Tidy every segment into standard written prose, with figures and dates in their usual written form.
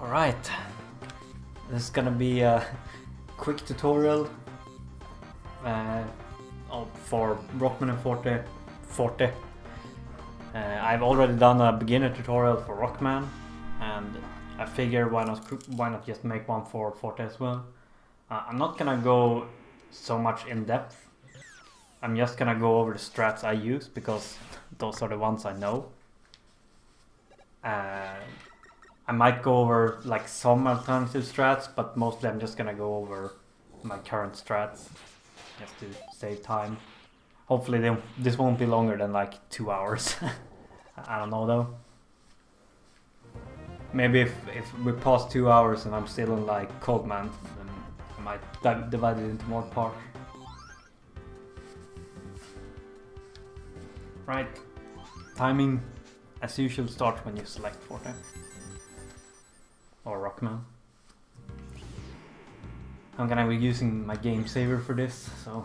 Alright, this is gonna be a quick tutorial for Rockman Forte. I've already done a beginner tutorial for Rockman, and I figure why not just make one for Forte as well. I'm not gonna go so much in depth. I'm just gonna go over the strats I use because those are the ones I know. I might go over like some alternative strats, but mostly I'm just gonna go over my current strats just to save time. Hopefully this won't be longer than like 2 hours. I don't know though. Maybe if we pass 2 hours and I'm still in like Cold Man, then I might divide it into more parts. Right, timing as usual starts when you select Forte or Rockman. I'm gonna be using my game saver for this, so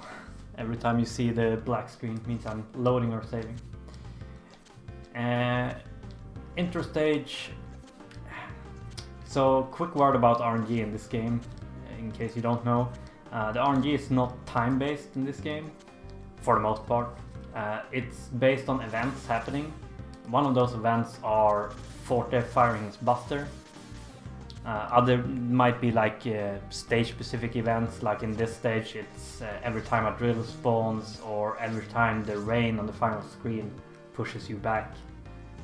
every time you see the black screen means I'm loading or saving. Intro stage. So quick word about RNG in this game, in case you don't know. The RNG is not time based in this game, for the most part. It's based on events happening. One of those events are Forte firing his buster. Other might be like stage specific events, like in this stage it's every time a drill spawns or every time the rain on the final screen pushes you back,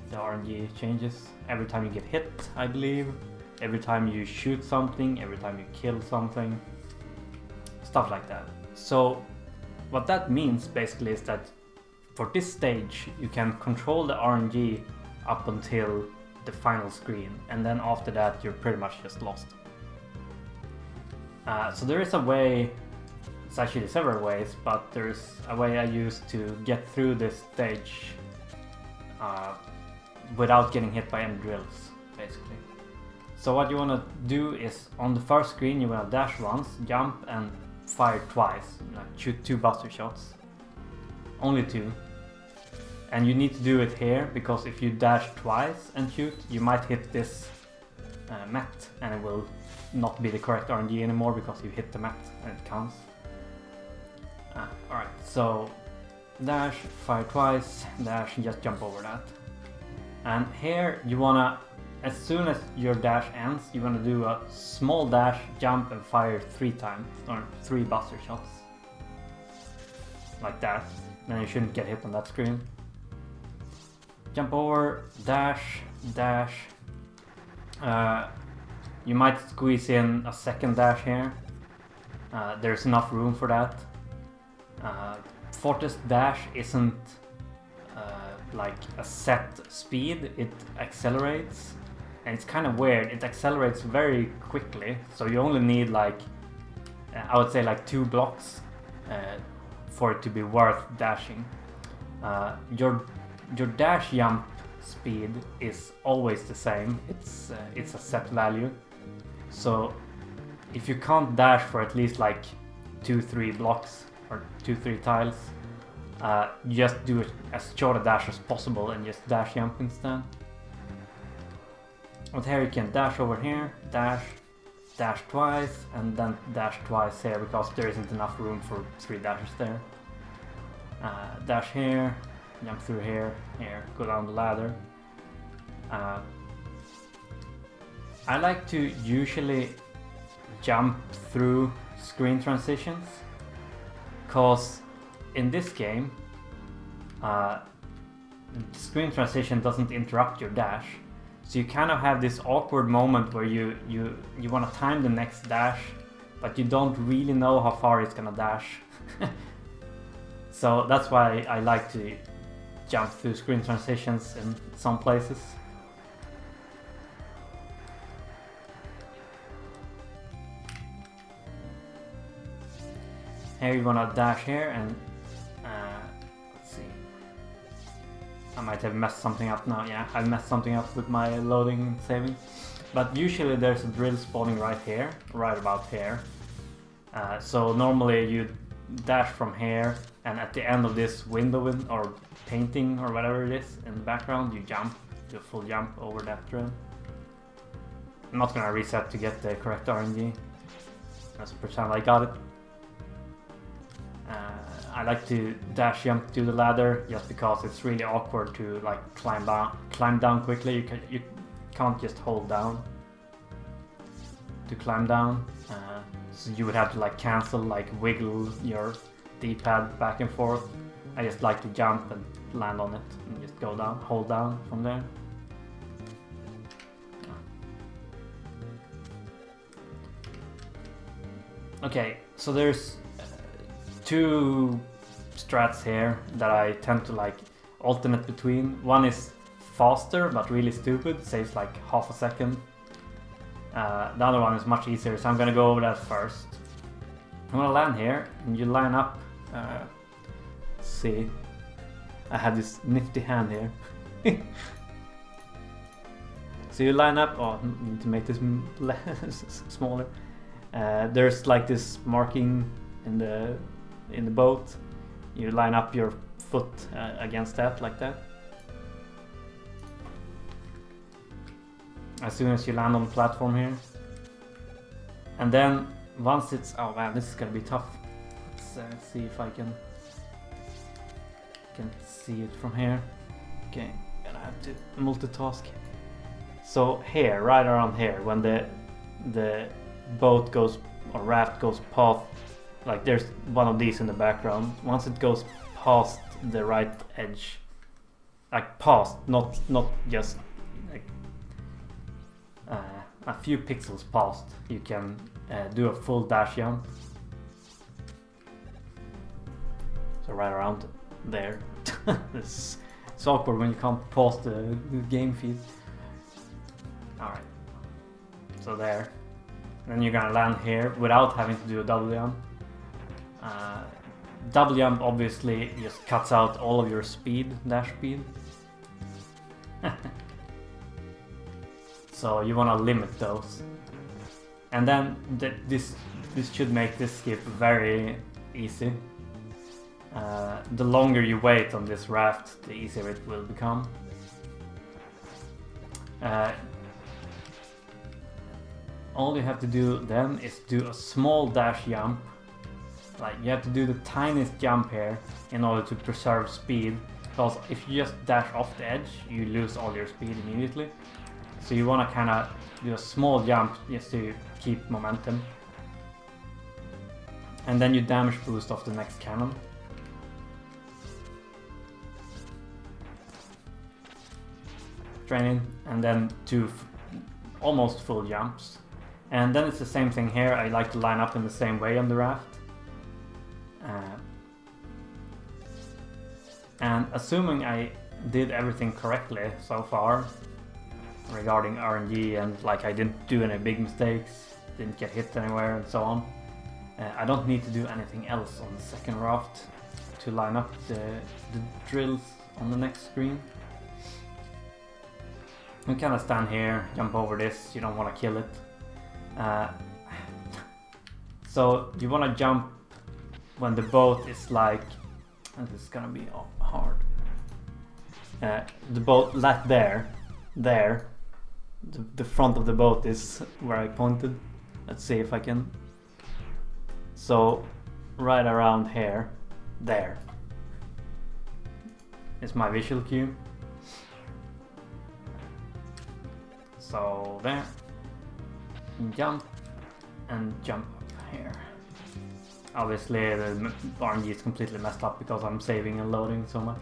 the RNG changes. Every time you get hit, I believe. Every time you shoot something, every time you kill something. Stuff like that. So what that means basically is that for this stage you can control the RNG up until the final screen, and then after that you're pretty much just lost. So there is a way, it's actually several ways, but there's a way I use to get through this stage without getting hit by any drills, basically. So what you want to do is, on the first screen you want to dash once, jump and fire twice, like shoot 2 buster shots. Only 2. And you need to do it here, because if you dash twice and shoot, you might hit this mat, and it will not be the correct RNG anymore because you hit the mat and it counts. Alright, so dash, fire twice, dash, and just jump over that. And here you wanna, as soon as your dash ends, you wanna do a small dash, jump and fire 3 times, or 3 buster shots. Like that. Then you shouldn't get hit on that screen. Jump over, dash, dash. You might squeeze in a second dash here. There's enough room for that. Forte's dash isn't like a set speed, it accelerates. And it's kind of weird, it accelerates very quickly. So you only need like, I would say like 2 blocks for it to be worth dashing. Your dash jump speed is always the same. It's a set value. So if you can't dash for at least like 2-3 blocks or 2-3 tiles, you just do it as short a dash as possible and just dash jump instead. But here you can dash over here, dash twice, and then dash twice here because there isn't enough room for 3 dashes there. Dash here, jump through here, go down the ladder. I like to usually jump through screen transitions, because in this game screen transition doesn't interrupt your dash. So you kind of have this awkward moment where you want to time the next dash, but you don't really know how far it's gonna dash. So that's why I like to jump through screen transitions in some places. Here you wanna dash here and let's see. I might have messed something up now. Yeah, I messed something up with my loading and saving. But usually there's a drill spawning right here, right about here. So normally you dash from here, and at the end of this window or painting or whatever it is in the background, you jump, do a full jump over that drill. I'm not gonna reset to get the correct RNG. Let's pretend I got it. I like to dash jump to the ladder just because it's really awkward to like climb down quickly. You can't just hold down to climb down. So you would have to like cancel, like wiggle your D-pad back and forth. I just like to jump and land on it and just go down, hold down from there. Okay, so there's two strats here that I tend to like alternate between. One is faster but really stupid, saves like half a second. The other one is much easier, so I'm gonna go over that first. I'm gonna land here and you line up. Let's see, I have this nifty hand here. So you line up. Oh, I need to make this smaller. There's like this marking in the boat. You line up your foot against that, like that. As soon as you land on the platform here. And then once it's... Oh man, this is gonna be tough. Let's see if I can see it from here. Okay, and I have to multitask. So here, right around here, when the boat goes, or raft goes past, like there's one of these in the background. Once it goes past the right edge, like past, not just like a few pixels past, you can do a full dash jump. So right around there. It's awkward when you can't pause the game feed. Alright, so there. Then you're gonna land here without having to do a double jump. Double jump obviously just cuts out all of your speed, dash speed. So you wanna limit those. And then this should make this skip very easy. The longer you wait on this raft, the easier it will become. All you have to do then is do a small dash jump. Like you have to do the tiniest jump here in order to preserve speed, because if you just dash off the edge, you lose all your speed immediately. So you want to kind of do a small jump just to keep momentum. And then you damage boost off the next cannon. Training, and then two almost full jumps. And then it's the same thing here. I like to line up in the same way on the raft. And assuming I did everything correctly so far regarding RNG, and like I didn't do any big mistakes, didn't get hit anywhere and so on, I don't need to do anything else on the second raft to line up the drills on the next screen. You kind of stand here, jump over this, you don't want to kill it. So you want to jump when the boat is like, and this is gonna be hard. The boat like there, the front of the boat is where I pointed. Let's see if I can. So right around here, there is my visual cue. So there, jump and jump up here. Obviously the RNG is completely messed up because I'm saving and loading so much.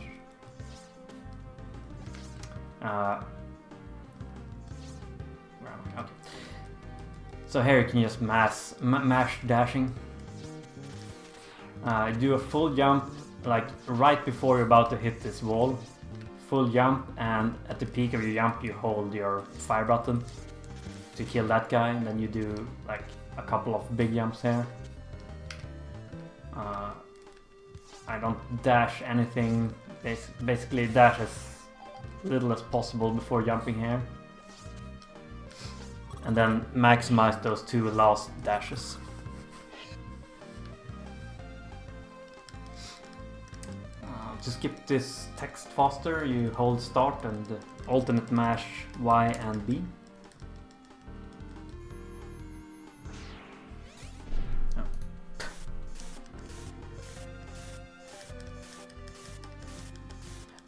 Okay. So here you can just mash dashing. Do a full jump, like right before you're about to hit this wall. Full jump, and at the peak of your jump you hold your fire button to kill that guy, and then you do like a couple of big jumps here. I don't dash anything, basically dash as little as possible before jumping here. And then maximize those two last dashes. To skip this text faster, you hold start and alternate mash Y and B.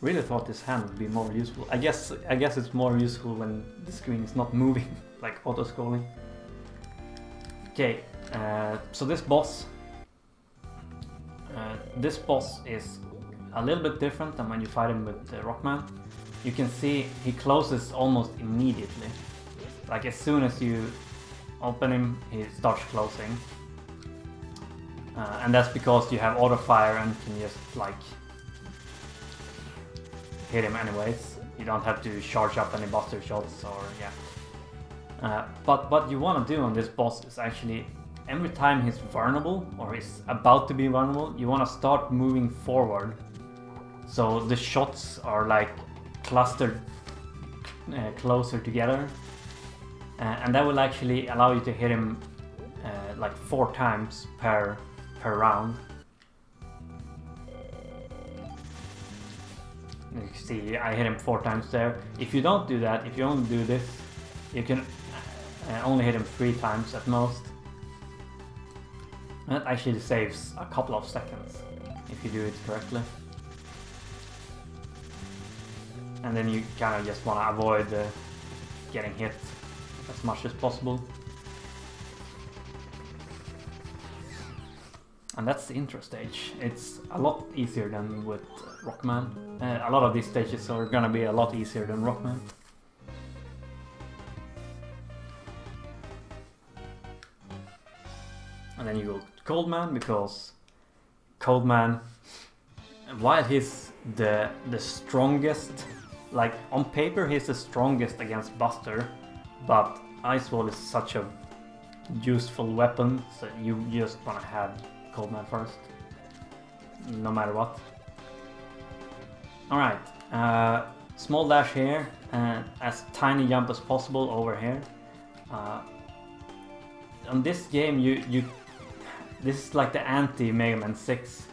really thought this hand would be more useful. I guess it's more useful when the screen is not moving, like auto-scrolling. Okay, so this boss is a little bit different than when you fight him with Rockman. You can see he closes almost immediately. Like as soon as you open him, he starts closing. And that's because you have auto fire and can just like hit him anyways. You don't have to charge up any buster shots or yeah. But what you want to do on this boss is actually every time he's vulnerable or he's about to be vulnerable, you want to start moving forward. So the shots are like clustered closer together. And that will actually allow you to hit him like 4 times per round. You can see I hit him 4 times there. If you don't do that, if you only do this, you can only hit him 3 times at most. That actually saves a couple of seconds if you do it correctly. And then you kind of just want to avoid getting hit as much as possible. And that's the intro stage. It's a lot easier than with Rockman. A lot of these stages are gonna be a lot easier than Rockman. And then you go to Cold Man, because Cold Man, while he's the strongest, like on paper he's the strongest against Buster, but Ice Wall is such a useful weapon, so you just want to have Cold Man first, no matter what. Alright, small dash here, and as tiny jump as possible over here. On this game, this is like the anti-Mega Man 6.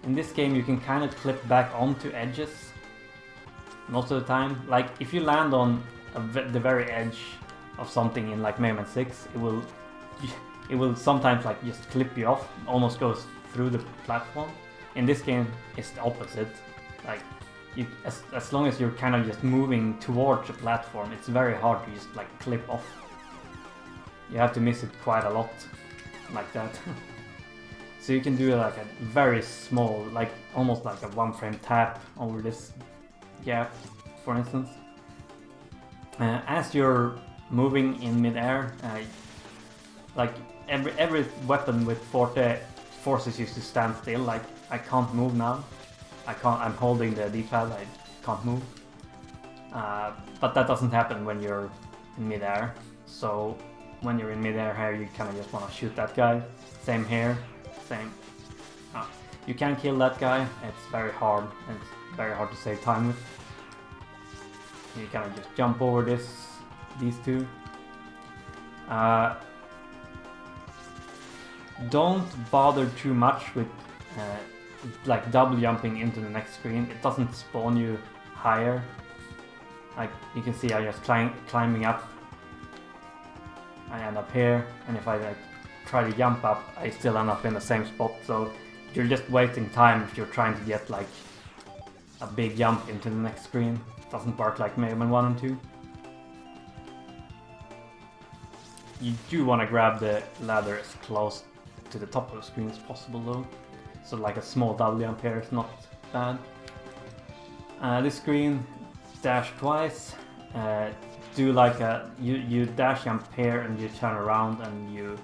In this game you can kind of clip back onto edges most of the time. Like if you land on the very edge of something in like Mega Man 6, it will sometimes like just clip you off, almost goes through the platform. In this game it's the opposite. Like as long as you're kind of just moving towards the platform, it's very hard to just like clip off. You have to miss it quite a lot like that. So you can do like a very small, like almost like a 1-frame tap over this gap, for instance. As you're moving in midair, like every weapon with Forte forces you to stand still. Like I can't move now. I'm holding the D-pad. I can't move. But that doesn't happen when you're in midair. So when you're in midair here, you kind of just want to shoot that guy. Same here. Same. You can kill that guy. It's very hard. It's very hard to save time with. You kind of just jump over these two. Don't bother too much with like double jumping into the next screen. It doesn't spawn you higher. Like you can see, I just climbing up. I end up here, and if I like try to jump up, I still end up in the same spot. So you're just wasting time if you're trying to get like a big jump into the next screen. It doesn't work like Mega Man 1 and 2. You do want to grab the ladder as close to the top of the screen as possible though. So like a small double jump here is not bad. This screen, dash twice. Do like you dash jump here and you turn around and you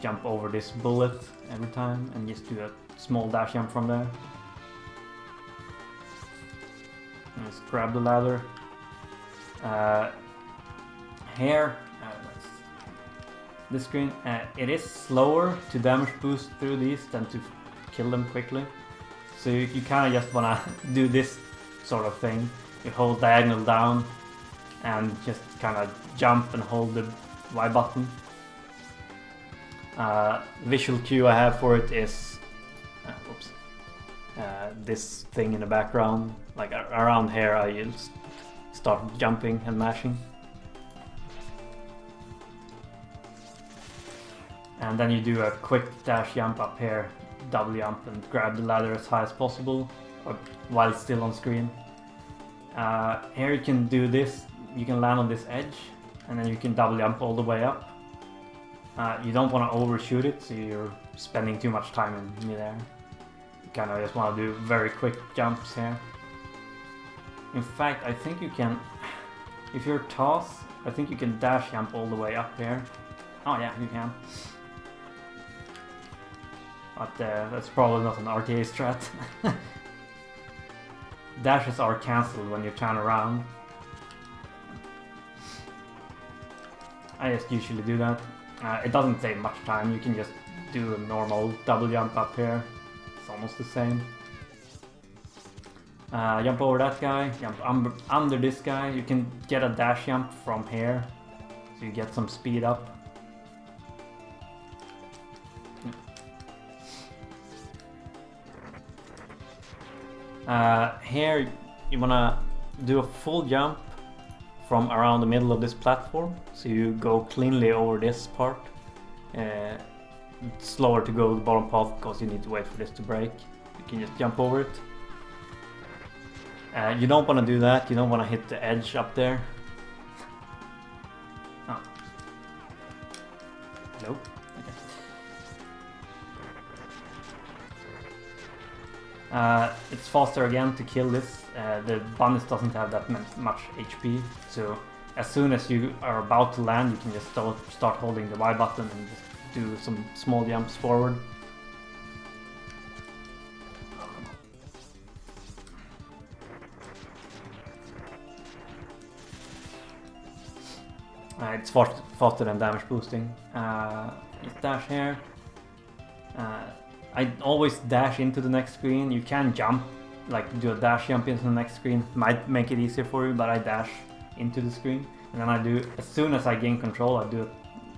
jump over this bullet every time and just do a small dash jump from there. And just grab the ladder. Here, this screen, it is slower to damage boost through these than to kill them quickly. So you kind of just want to do this sort of thing. You hold diagonal down and just kind of jump and hold the Y button. Visual cue I have for it is this thing in the background. Like around here I just start jumping and mashing. And then you do a quick dash jump up here, double jump and grab the ladder as high as possible while it's still on screen. Here you can do this, you can land on this edge, and then you can double jump all the way up. You don't want to overshoot it, so you're spending too much time in midair. You kind of just want to do very quick jumps here. In fact, I think you can, if you're toss, I think you can dash jump all the way up here. Oh yeah, you can. But that's probably not an RTA strat. Dashes are cancelled when you turn around. I just usually do that. It doesn't take much time, you can just do a normal double jump up here. It's almost the same. Jump over that guy, jump under this guy. You can get a dash jump from here, so you get some speed up. Here you wanna do a full jump from around the middle of this platform, so you go cleanly over this part. It's slower to go the bottom path because you need to wait for this to break. You can just jump over it. You don't want to do that, you don't want to hit the edge up there. Oh. Hello? Okay. It's faster again to kill this. The bonus doesn't have that much HP, so as soon as you are about to land, you can just start holding the Y button and just do some small jumps forward. It's faster than damage boosting. Just dash here. I always dash into the next screen. You can jump, like do a dash jump into the next screen. Might make it easier for you, but I dash into the screen. And then I do, as soon as I gain control, I do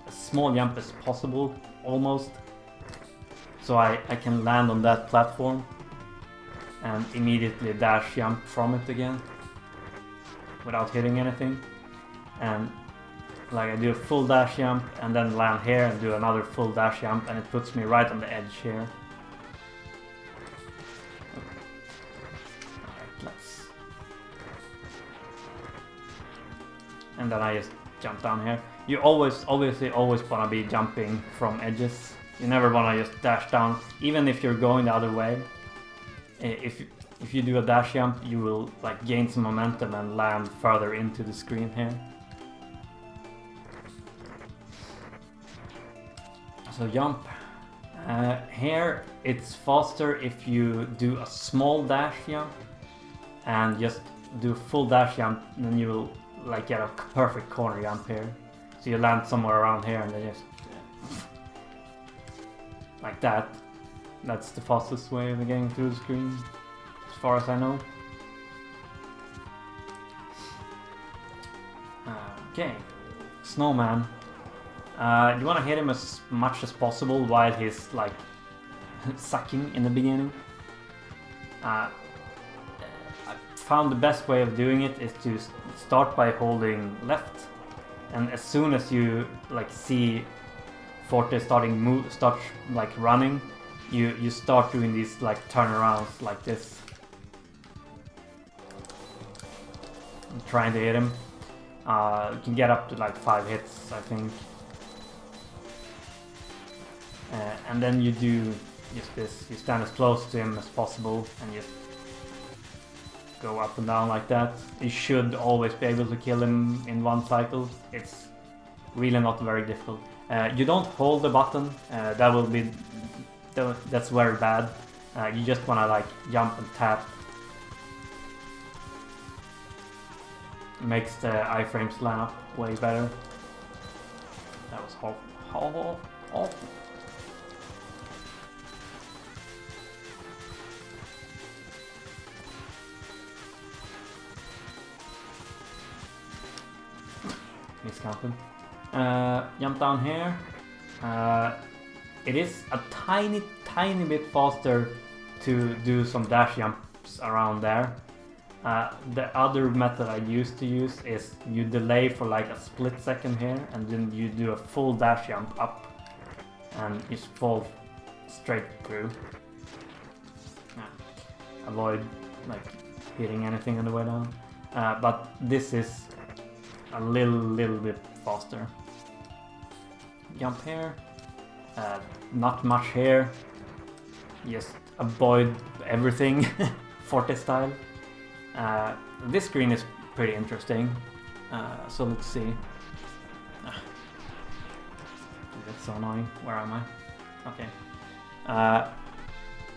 as small jump as possible, almost. So I can land on that platform and immediately dash jump from it again without hitting anything. And like I do a full dash jump and then land here and do another full dash jump, and it puts me right on the edge here. And then I just jump down here. You obviously always want to be jumping from edges. You never want to just dash down, even if you're going the other way. If you do a dash jump, you will like gain some momentum and land further into the screen here. So jump. Here it's faster if you do a small dash jump and just do a full dash jump, then you will like get a perfect corner jump here. So you land somewhere around here and then just like that. That's the fastest way of getting through the screen, as far as I know. Okay, Snowman. You want to hit him as much as possible while he's like sucking in the beginning. I found the best way of doing it is to start by holding left, and as soon as you like see Forte start like running, you start doing these like turnarounds like this, and trying to hit him. You can get up to like 5 hits, I think. And then you do just this, you stand as close to him as possible and just go up and down like that. You should always be able to kill him in one cycle. It's really not very difficult. You don't hold the button, that's very bad. You just wanna like jump and tap. It makes the iframes line up way better. That was awful. Miscounted. Jump down here. It is a tiny bit faster to do some dash jumps around there. The other method I used to use is you delay for like a split second here, and then you do a full dash jump up and you fall straight through. Avoid like hitting anything on the way down. but this is a little bit faster. Jump here, not much here, just avoid everything, Forte style. This screen is pretty interesting, so let's see. That's so annoying. Where am I? Okay.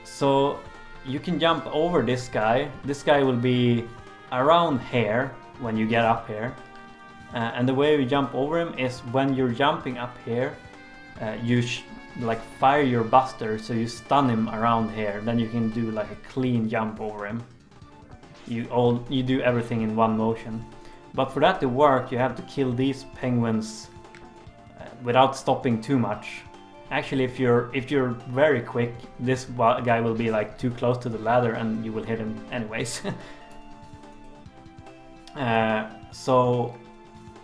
So you can jump over this guy. This guy will be around here when you get up here. And the way we jump over him is when you're jumping up here, you like fire your buster, so you stun him around here. Then you can do like a clean jump over him. You do everything in one motion. But for that to work, you have to kill these penguins without stopping too much. Actually, if you're very quick, this guy will be like too close to the ladder and you will hit him anyways. So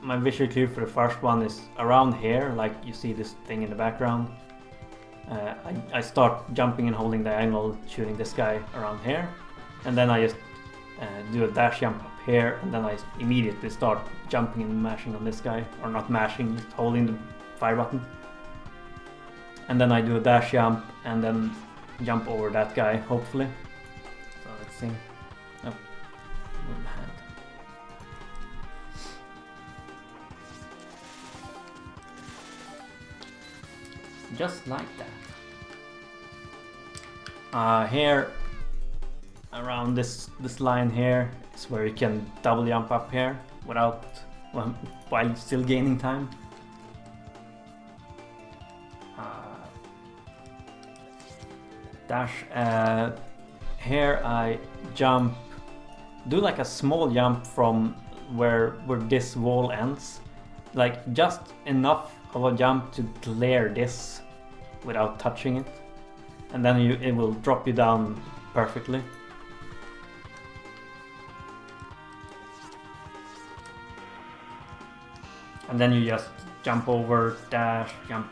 my visual cue for the first one is around here, like you see this thing in the background. I start jumping and holding diagonal, shooting this guy around here, and then I just do a dash jump up here, and then I immediately start jumping and mashing on this guy, or not mashing, just holding the fire button. And then I do a dash jump and then jump over that guy, hopefully. So let's see. Oh, move the hand. Just like that. Here, around this line here, is where you can double jump up here without, well, while still gaining time. Dash. Here I jump, do like a small jump from where this wall ends, like just enough of a jump to clear this without touching it, and then it will drop you down perfectly. And then you just jump over, dash, and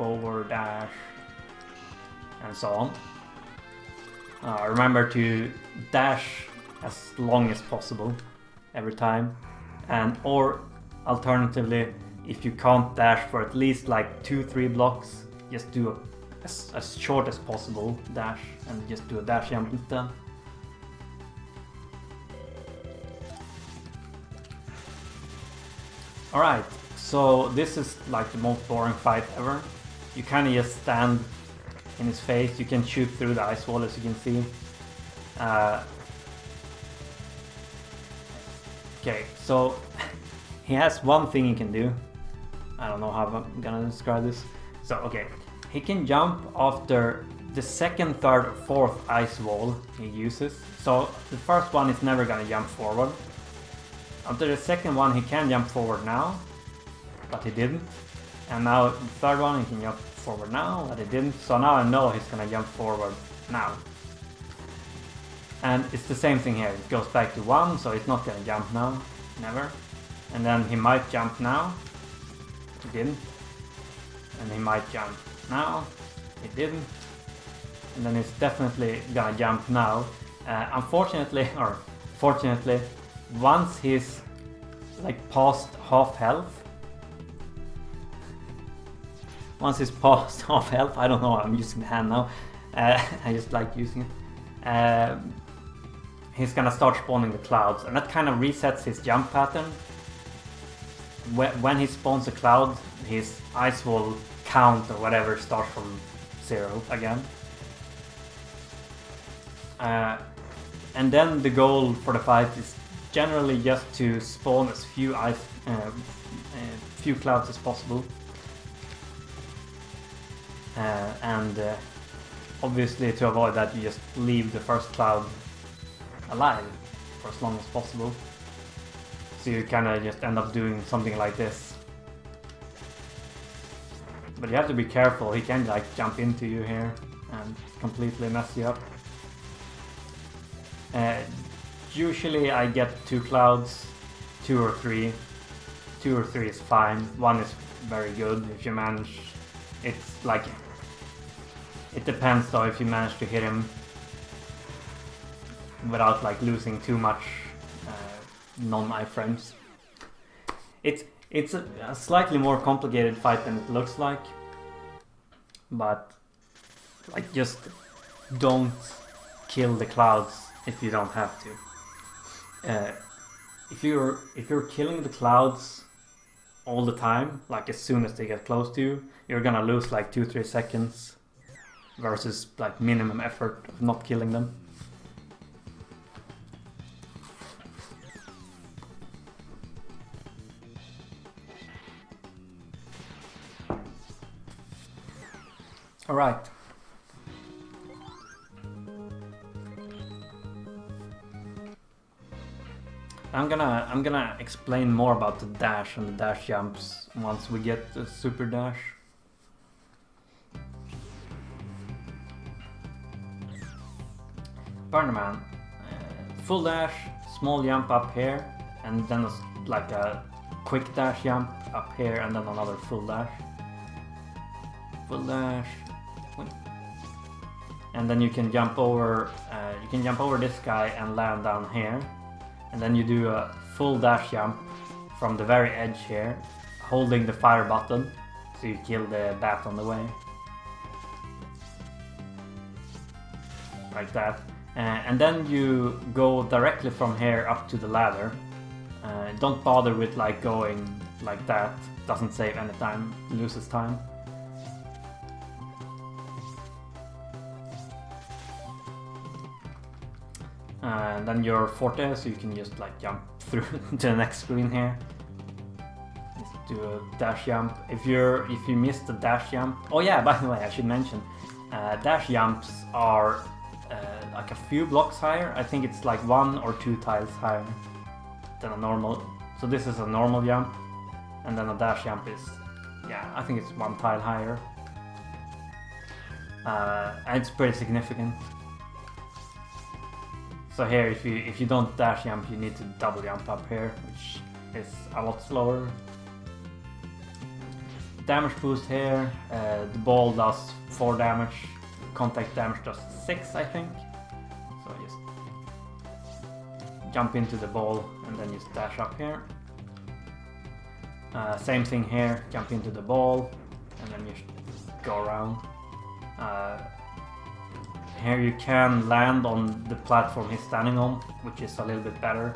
so on. Remember to dash as long as possible every time, or alternatively, if you can't dash for at least like 2-3 blocks, just do as short as possible dash and just do a dash jump instead. Alright, so this is like the most boring fight ever. You kind of just stand in his face. You can shoot through the ice wall, as you can see. Okay, so he has one thing he can do. I don't know how I'm gonna describe this. So, okay, he can jump after the second, third, or fourth ice wall he uses. So the first one is never gonna jump forward. After the second one, he can jump forward now, but he didn't. And now the third one, he can jump forward now, but he didn't. So now I know he's gonna jump forward now. And it's the same thing here. It goes back to 1, so he's not gonna jump now, never. And then he might jump now. He didn't. And he might jump now. He didn't. And then he's definitely gonna jump now. Unfortunately, or fortunately, once he's like past half health. Once he's past half health, I don't know, I'm using the hand now. I just like using it. He's gonna start spawning the clouds, and that kind of resets his jump pattern. When he spawns a cloud, his ice wall count or whatever starts from 0 again. And then the goal for the fight is generally just to spawn as few clouds as possible. And obviously, to avoid that, you just leave the first cloud alive for as long as possible. So you kind of just end up doing something like this. But you have to be careful. He can like jump into you here and completely mess you up. Usually I get 2 clouds, 2 or 3. 2 or 3 is fine. 1 is very good if you manage. It's like, it depends though if you manage to hit him without like losing too much non-iframes. It's a slightly more complicated fight than it looks like, but like just don't kill the clouds if you don't have to. If you're killing the clouds all the time, like as soon as they get close to you, you're gonna lose like 2-3 seconds versus like minimum effort of not killing them. All right. I'm gonna explain more about the dash and the dash jumps once we get the super dash. Dynamo Man, full dash, small jump up here, and then like a quick dash jump up here, and then another full dash. Full dash, and then you can jump over. This guy and land down here. And then you do a full dash jump from the very edge here, holding the fire button, so you kill the bat on the way. Like that. And then you go directly from here up to the ladder. Don't bother with like going like that, doesn't save any time, loses time. And then your Forte, so you can just like jump through to the next screen here. Just do a dash jump. If you missed the dash jump, oh yeah, by the way, I should mention, dash jumps are like a few blocks higher. I think it's like 1 or 2 tiles higher than a normal. So this is a normal jump, and then a dash jump is, yeah, I think it's 1 tile higher. And it's pretty significant. So here, if you don't dash jump, you need to double jump up here, which is a lot slower. Damage boost here, the ball does 4 damage, contact damage does 6, I think. So just jump into the ball and then just dash up here. Same thing here, jump into the ball and then you go around. Here you can land on the platform he's standing on, which is a little bit better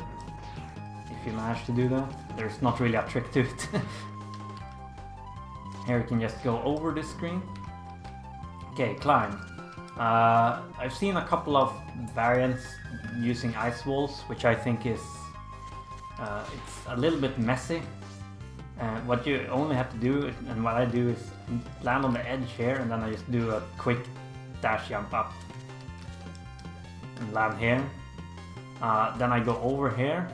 if you manage to do that. There's not really a trick to it. Here you can just go over this screen. Okay, climb. I've seen a couple of variants using ice walls, which I think is it's a little bit messy. What you only have to do, and what I do, is land on the edge here, and then I just do a quick dash jump up and land here. Then I go over here.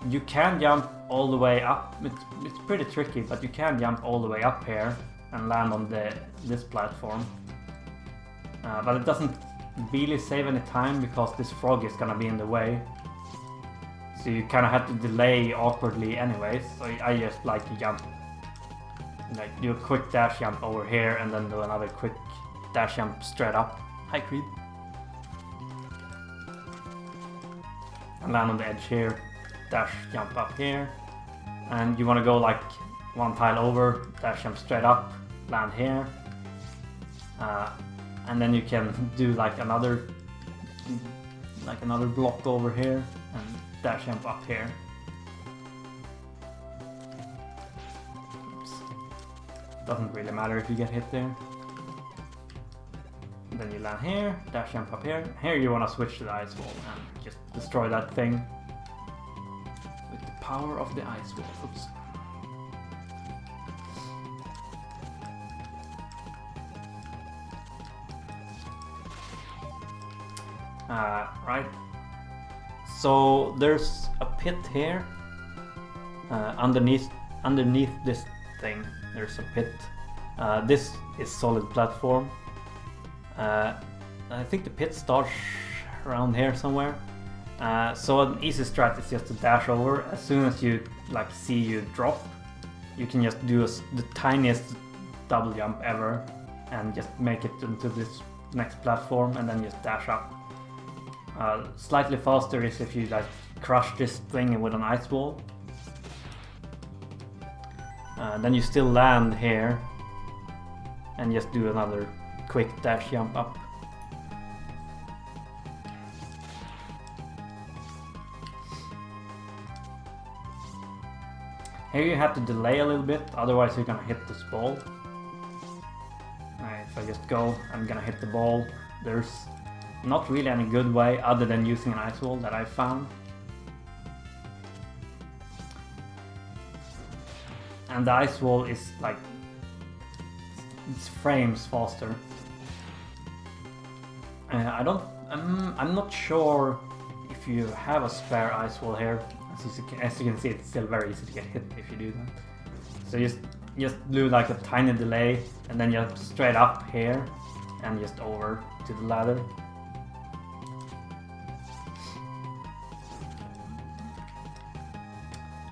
You can jump all the way up. It's pretty tricky, but you can jump all the way up here and land on this platform. But it doesn't really save any time because this frog is gonna be in the way. So you kind of have to delay awkwardly anyways. So I just like to jump, like do a quick dash jump over here and then do another quick dash jump straight up. Hi Creed. And land on the edge here, dash jump up here. And you want to go like 1 tile over, dash jump straight up, land here. And then you can do like another block over here and dash jump up here. Oops. Doesn't really matter if you get hit there. Then you land here, dash jump up here. Here you want to switch to the ice wall and just destroy that thing with the power of the ice wall. Oops. Right. So there's a pit here. Underneath this thing, there's a pit. This is solid platform. I think the pit starts around here somewhere. So an easy strat is just to dash over. As soon as you like see you drop, you can just do the tiniest double jump ever and just make it into this next platform and then just dash up. Slightly faster is if you like crush this thing with an ice wall. Then you still land here and just do another quick dash jump up. Here you have to delay a little bit, otherwise you're gonna hit this ball. If I just go, I'm gonna hit the ball. There's not really any good way other than using an ice wall that I found. And the ice wall is like, it's frames faster. I'm not sure if you have a spare ice wall here. As you can see, it's still very easy to get hit if you do that. So just do like a tiny delay and then just straight up here and just over to the ladder.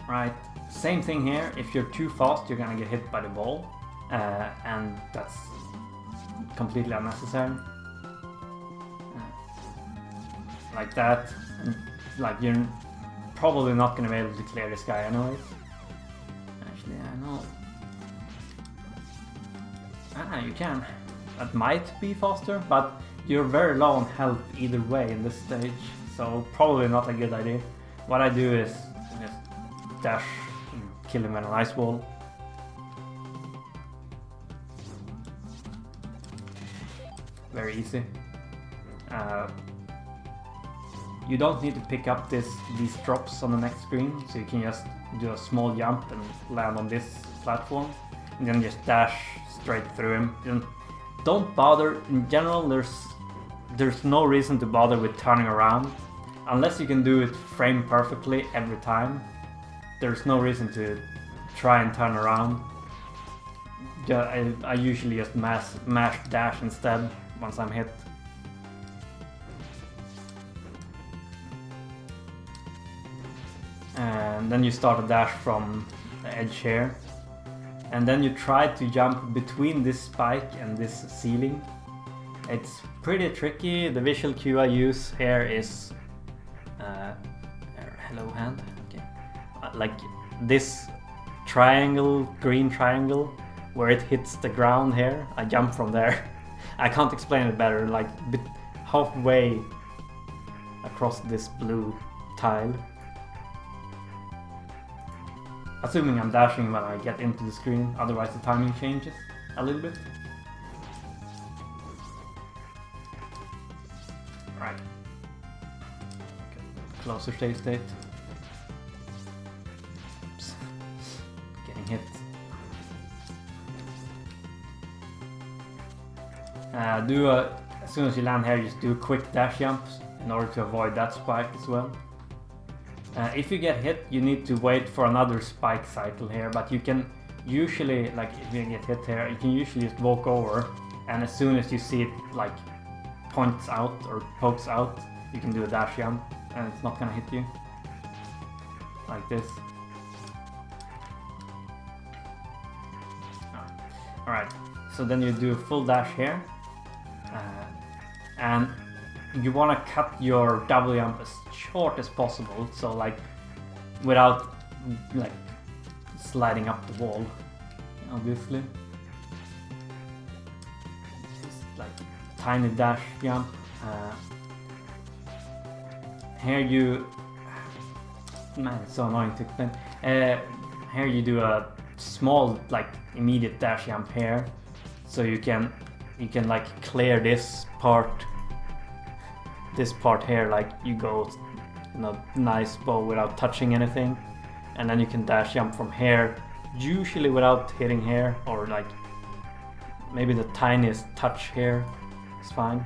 Right, same thing here. If you're too fast, you're gonna get hit by the ball, and that's completely unnecessary. Like that, and like you're probably not gonna be able to clear this guy anyways. Actually, I know. You can. That might be faster, but you're very low on health either way in this stage, so probably not a good idea. What I do is just dash and kill him with an ice wall. Very easy. You don't need to pick up these drops on the next screen, so you can just do a small jump and land on this platform, and then just dash straight through him. Don't bother. In general, there's no reason to bother with turning around, unless you can do it frame perfectly every time. There's no reason to try and turn around. I usually just mash dash instead once I'm hit. And then you start a dash from the edge here, and then you try to jump between this spike and this ceiling. It's pretty tricky. The visual cue I use here is hello hand. Okay, like this triangle, green triangle, where it hits the ground here. I jump from there. I can't explain it better. Like halfway across this blue tile. Assuming I'm dashing when I get into the screen, otherwise the timing changes a little bit. Right. Okay. Closer save state. Oops. Getting hit. As soon as you land here, just do a quick dash jump in order to avoid that spike as well. If you get hit, you need to wait for another spike cycle here, but you can usually, like if you get hit here, you can usually just walk over, and as soon as you see it like points out or pokes out, you can do a dash jump and it's not gonna hit you. Like this. Alright, so then you do a full dash here, and you want to cut your double jump as short as possible, so like without like sliding up the wall, obviously. Just like tiny dash jump. Here you, man, it's so annoying to explain. Here you do a small like immediate dash jump here, so you can like clear this part here, like you go in a nice bow without touching anything, and then you can dash jump from here, usually without hitting here, or like maybe the tiniest touch here is fine.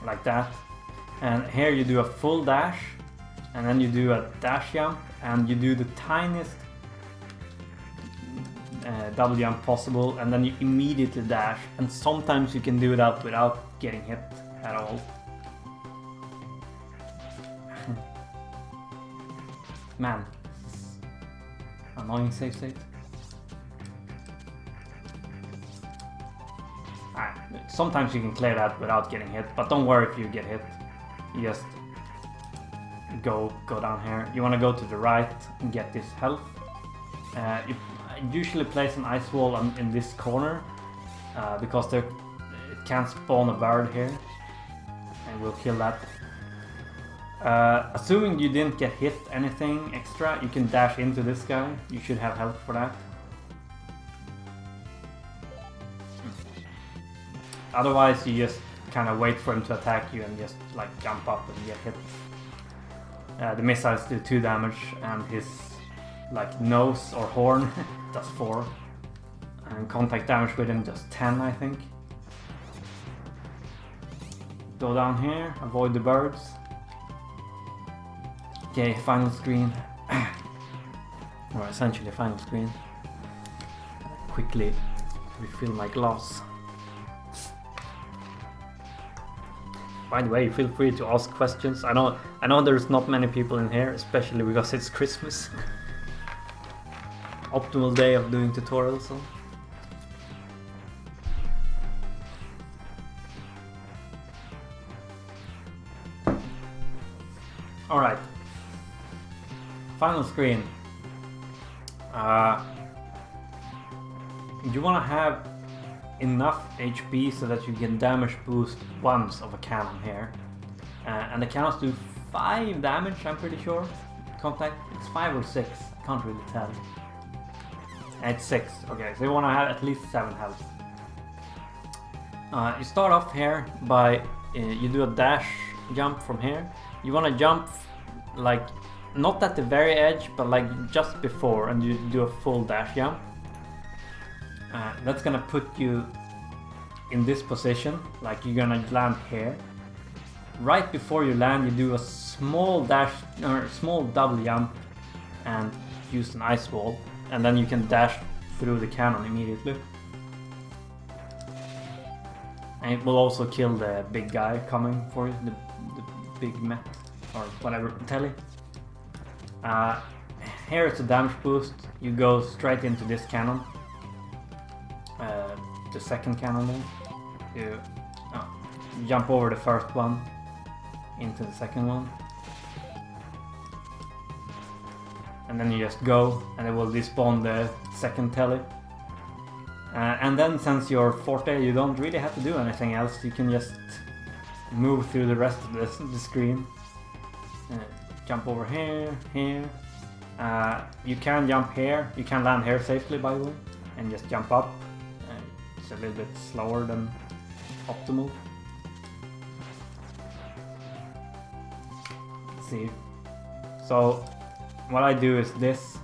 Like that. And here you do a full dash, and then you do a dash jump, and you do the tiniest double jump possible, and then you immediately dash, and sometimes you can do that without getting hit at all. Man, annoying save state. Alright, Sometimes you can clear that without getting hit, but don't worry if you get hit. You just go down here. You want to go to the right and get this health. You usually place an ice wall in this corner because it can't spawn a bird here, and we'll kill that. Assuming you didn't get hit anything extra, you can dash into this guy. You should have health for that. Otherwise, you just kind of wait for him to attack you and just like jump up and get hit. The missiles do 2 damage, and his like nose or horn does 4, and contact damage with him does 10, I think. Go down here, avoid the birds. Okay, final screen. Or essentially final screen. Quickly refill my glass. By the way, feel free to ask questions. I know there's not many people in here, especially because it's Christmas. Optimal day of doing tutorials. So. Alright. Final screen. You want to have enough HP so that you can damage boost once of a cannon here. And the cannons do 5 damage, I'm pretty sure. Contact, it's 5 or 6, can't really tell. And it's 6, okay, so you want to have at least 7 health. You start off here by, you do a dash jump from here. You want to jump like, not at the very edge, but like just before, and you do a full dash jump. That's gonna put you in this position, like you're gonna land here. Right before you land, you do a small dash or small double jump and use an ice wall, and then you can dash through the cannon immediately. And it will also kill the big guy coming for you, the big mech or whatever, telly. Here it's a damage boost. You go straight into this cannon. The second cannon there. You jump over the first one into the second one. And then you just go, and it will despawn the second telly. And then since you're Forte, you don't really have to do anything else. You can just move through the rest of the screen. Jump over here, here. You can jump here. You can land here safely, by the way, and just jump up. It's a little bit slower than optimal. Let's see. So what I do is this.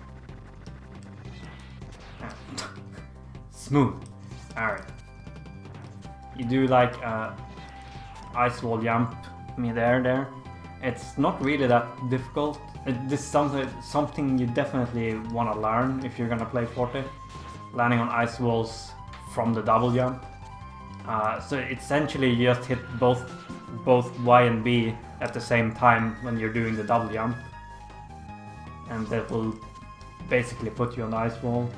Smooth. Alright. You do like a ice wall jump mid-air there. It's not really that difficult. This is something you definitely want to learn if you're gonna play Forte. Landing on ice walls from the double jump. So essentially you just hit both Y and B at the same time when you're doing the double jump. And that will basically put you on the ice wall.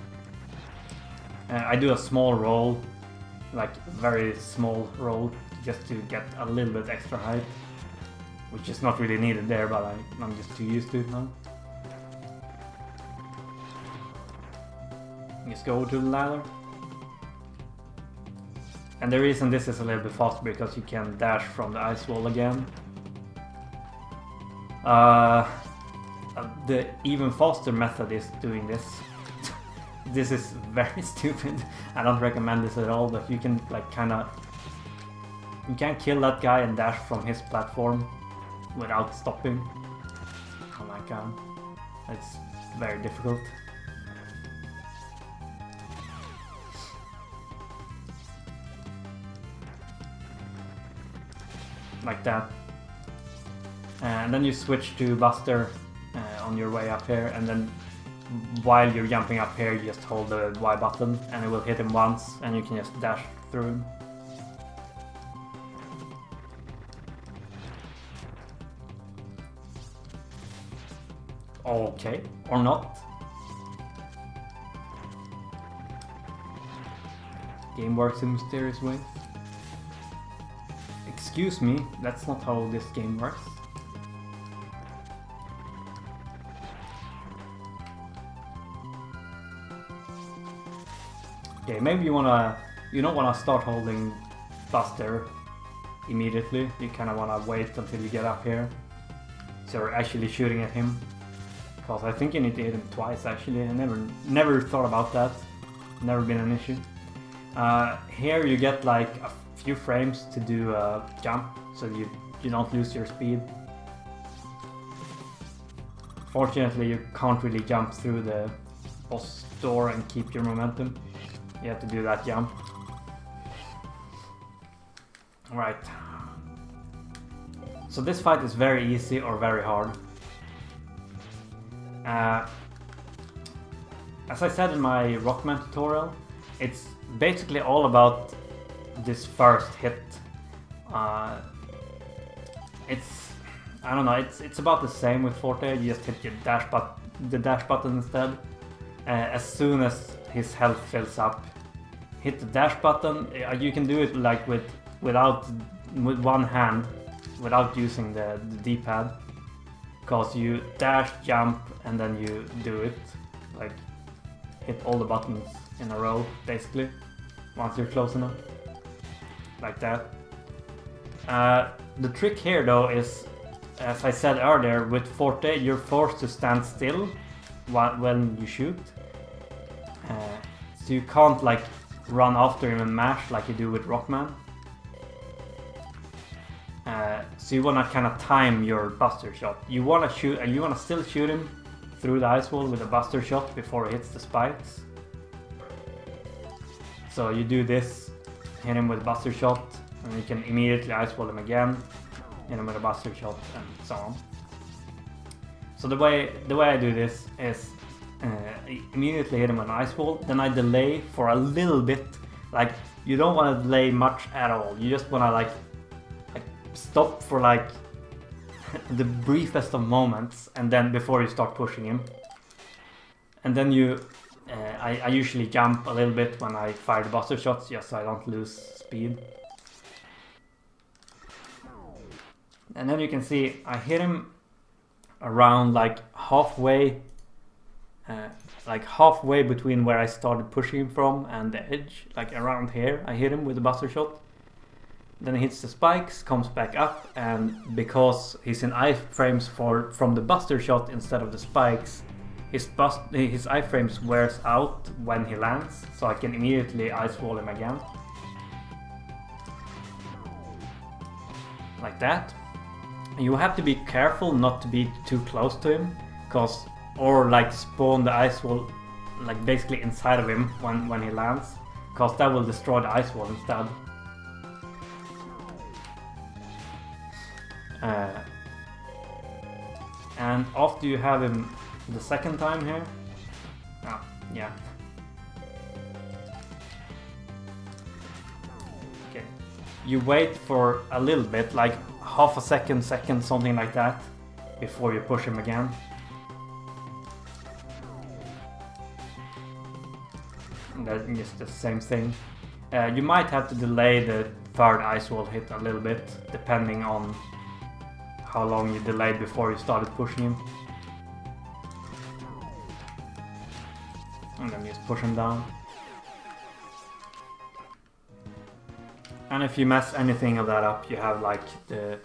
I do a small roll, like very small roll, just to get a little bit extra height. Which is not really needed there, but I'm just too used to it now. Just go to the ladder. And the reason this is a little bit faster because you can dash from the ice wall again. The even faster method is doing this. This is very stupid. I don't recommend this at all, but you can like you can kill that guy and dash from his platform without stopping. Oh my god, it's very difficult. Like that. And then you switch to Buster on your way up here, and then while you're jumping up here you just hold the Y button and it will hit him once and you can just dash through him. Okay, or not. Game works in mysterious ways. excuse me, that's not how this game works. Okay, maybe you don't wanna start holding Buster immediately. You kinda wanna wait until you get up here. So you're actually shooting at him. Because I think you need to hit him twice actually. I never thought about that. Never been an issue. Here you get like a few frames to do a jump, so you don't lose your speed. Fortunately, you can't really jump through the boss door and keep your momentum. You have to do that jump. Right. So this fight is very easy or very hard. As I said in my Rockman tutorial, it's basically all about this first hit. I don't know, it's about the same with Forte. You just hit your the dash button instead. As soon as his health fills up, hit the dash button. You can do it like with one hand, without using the D-pad, because you dash, jump, and then you do it. Like hit all the buttons in a row, basically, once you're close enough, like that. The trick here though is, as I said earlier, with Forte you're forced to stand still when you shoot. So you can't like run after him and mash like you do with Rockman. So you wanna kind of time your Buster shot. You wanna shoot, and you wanna still shoot him through the ice wall with a Buster shot before he hits the spikes. So you do this, hit him with a Buster shot, and you can immediately ice wall him again, hit him with a Buster shot, and so on. So the way I do this is immediately hit him with an ice wall, then I delay for a little bit. Like, you don't want to delay much at all. You just want to like stop for like the briefest of moments, and then before you start pushing him. And then I usually jump a little bit when I fire the Buster shots, just so I don't lose speed. And then you can see I hit him around like halfway between where I started pushing him from and the edge, like around here. I hit him with the Buster shot. Then he hits the spikes, comes back up, and because he's in iframes from the Buster shot instead of the spikes, his iframes wears out when he lands, so I can immediately ice wall him again. Like that. You have to be careful not to be too close to him, or like spawn the ice wall like basically inside of him when he lands, because that will destroy the ice wall instead. And after you have him the second time here, yeah. Okay, you wait for a little bit, like half a second, something like that, before you push him again. And that's just the same thing. You might have to delay the third ice wall hit a little bit, depending on how long you delayed before you started pushing him. And then just push him down. And if you mess anything of that up, you have like the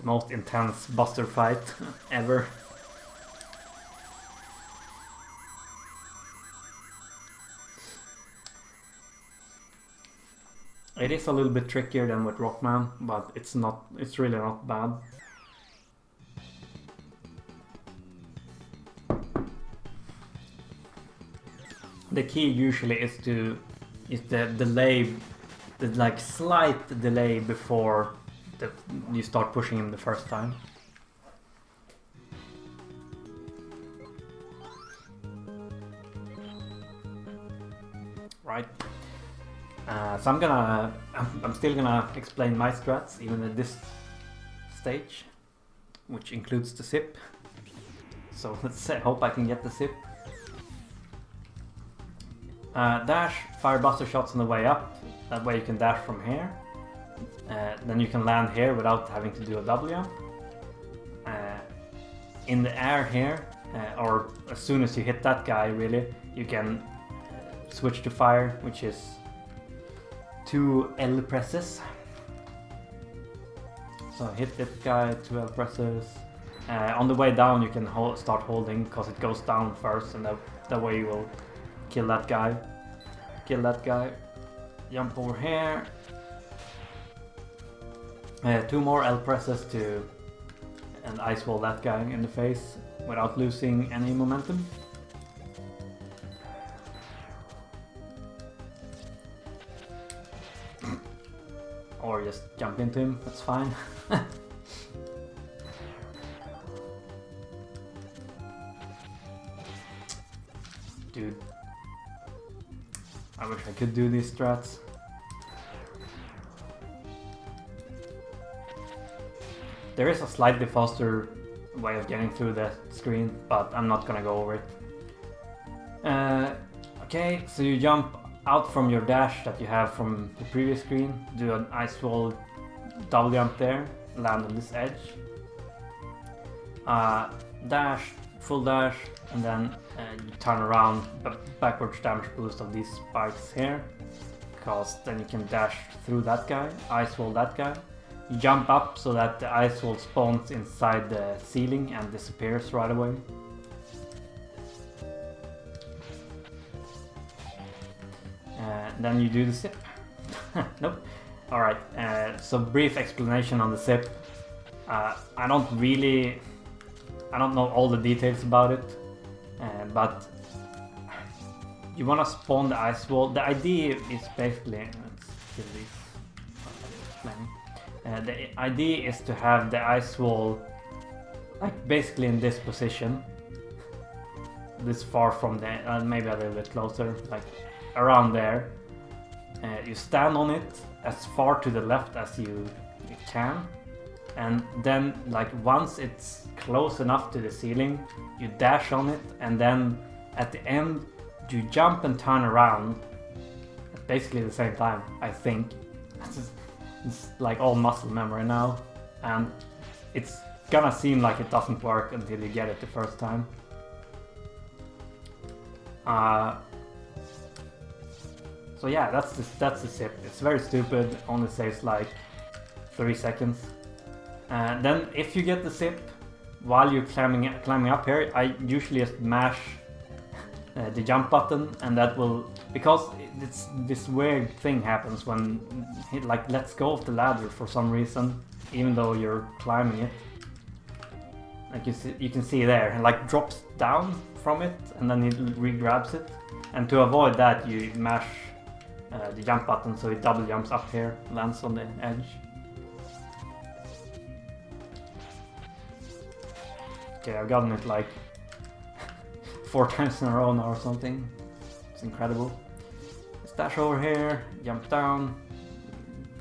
most intense Buster fight ever. It is a little bit trickier than with Rockman, but it's really not bad. The key usually is the delay, the like slight delay before you start pushing him the first time. Right. So I'm still gonna explain my strats even at this stage, which includes the zip. So let's say, hope I can get the zip. Dash, fire Buster shots on the way up. That way you can dash from here. then you can land here without having to do a double jump. In the air here, or as soon as you hit that guy, really, you can switch to fire, which is 2 L presses. So hit that guy, 2 L presses. On the way down, you can start holding because it goes down first, and that way you will kill that guy. Kill that guy. Jump over here. 2 more L presses to and ice wall that guy in the face without losing any momentum. Or just jump into him, that's fine. Dude, I wish I could do these strats. There is a slightly faster way of getting through the screen, but I'm not gonna go over it. Okay, so you jump out from your dash that you have from the previous screen, do an ice wall double jump there, land on this edge. Dash, full dash, and then you turn around, backwards damage boost of these spikes here, because then you can dash through that guy, ice wall that guy. You jump up so that the ice wall spawns inside the ceiling and disappears right away. Then you do the zip. Nope. Alright, so brief explanation on the zip. I don't know all the details about it, but you wanna spawn the ice wall. The idea is basically, let's kill these. The idea is to have the ice wall like basically in this position, this far from the, maybe a little bit closer, like around there. You stand on it as far to the left as you can, and then like once it's close enough to the ceiling, you dash on it, and then at the end you jump and turn around at basically the same time, I think. It's like all muscle memory now, and it's gonna seem like it doesn't work until you get it the first time. So yeah, that's the zip. It's very stupid, only saves like 3 seconds. Then if you get the zip while you're climbing up here, I usually just mash the jump button, and that will, because it's this weird thing happens when it like lets go of the ladder for some reason, even though you're climbing it. Like you can see there, it like drops down from it and then it re-grabs it. And to avoid that, you mash the jump button so it double jumps up here, lands on the edge. Okay, I've gotten it like 4 times in a row now or something. It's incredible. Let's dash over here, jump down.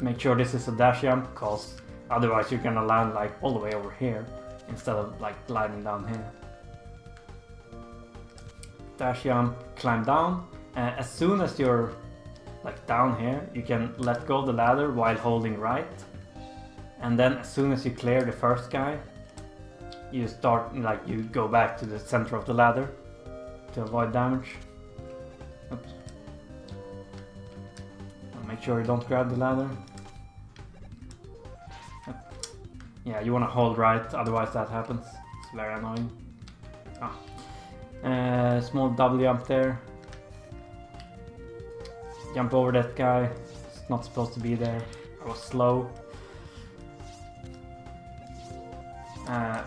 Make sure this is a dash jump, because otherwise you're gonna land like all the way over here instead of like gliding down here. Dash jump, climb down. As soon as you're like down here, you can let go of the ladder while holding right. And then as soon as you clear the first guy, you start, like you go back to the center of the ladder to avoid damage. Oops. Make sure you don't grab the ladder. Yeah, you want to hold right, otherwise that happens. It's very annoying. Small double jump there. Jump over that guy. It's not supposed to be there. I was slow.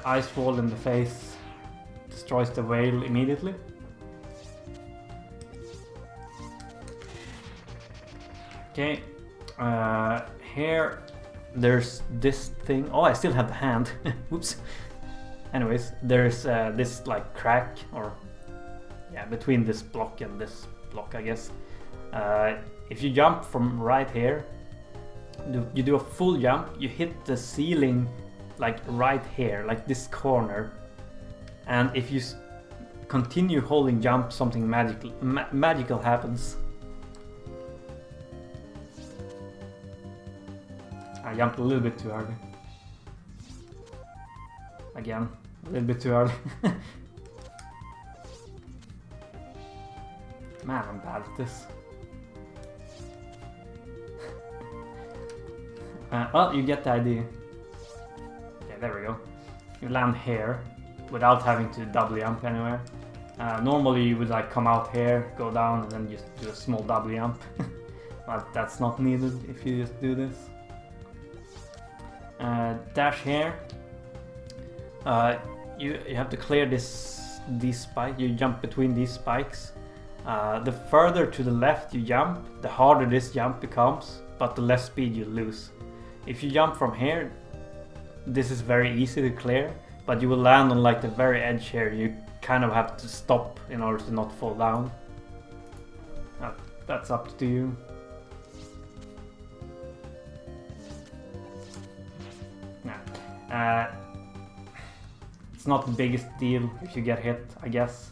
Ice wall in the face. Destroys the whale immediately. Okay. Here there's this thing. Oh, I still have the hand. Whoops. Anyways, there's this like crack, or yeah, between this block and this block, I guess. If you jump from right here, you do a full jump, you hit the ceiling like right here, like this corner, and if you continue holding jump, something magical happens. I jumped a little bit too early. Again, a little bit too early. Man, I'm bad at this. Well, you get the idea. Okay, there we go. You land here without having to double jump anywhere. Normally you would like come out here, go down, and then just do a small double jump. But that's not needed if you just do this. Dash here. You have to clear these spikes. You jump between these spikes. The further to the left you jump, the harder this jump becomes, but the less speed you lose. If you jump from here, this is very easy to clear, but you will land on like the very edge here. You kind of have to stop in order to not fall down. That's up to you. It's not the biggest deal if you get hit, I guess.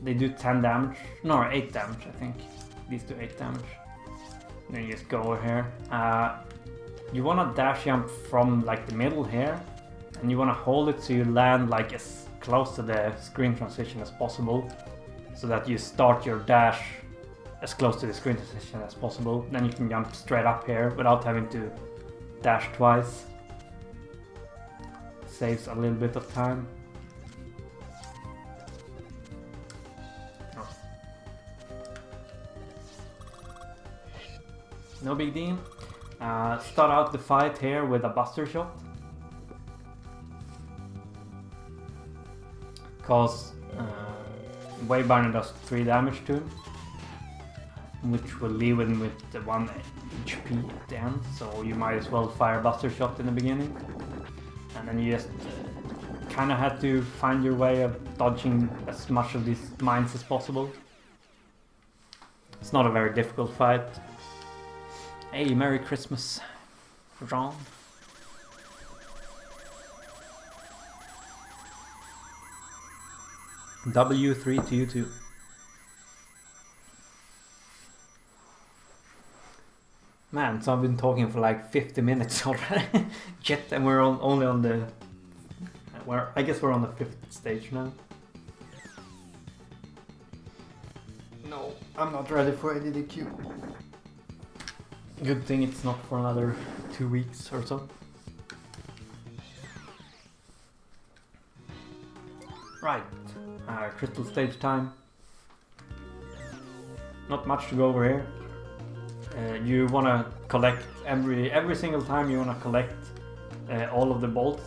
They do 10 damage, no, 8 damage I think. These do 8 damage. Then you just go over here. You wanna dash jump from like the middle here, and you wanna hold it so you land like as close to the screen transition as possible, so that you start your dash as close to the screen transition as possible. Then you can jump straight up here without having to dash twice. Saves a little bit of time. Oh. No big deal. Start out the fight here with a buster shot. Cause Wayburner does 3 damage to him, which will leave him with the 1 HP at the end, so you might as well fire buster shot in the beginning. And then you just kind of have to find your way of dodging as much of these mines as possible. It's not a very difficult fight. Hey, Merry Christmas, Ron. W3 to you too. Man, so I've been talking for like 50 minutes already. Shit, and we're only on the... I guess we're on the 5th stage now. No, I'm not ready for ADDQ. Good thing it's not for another 2 weeks or so. Right, crystal stage time. Not much to go over here. You want to collect every single time. You want to collect all of the bolts.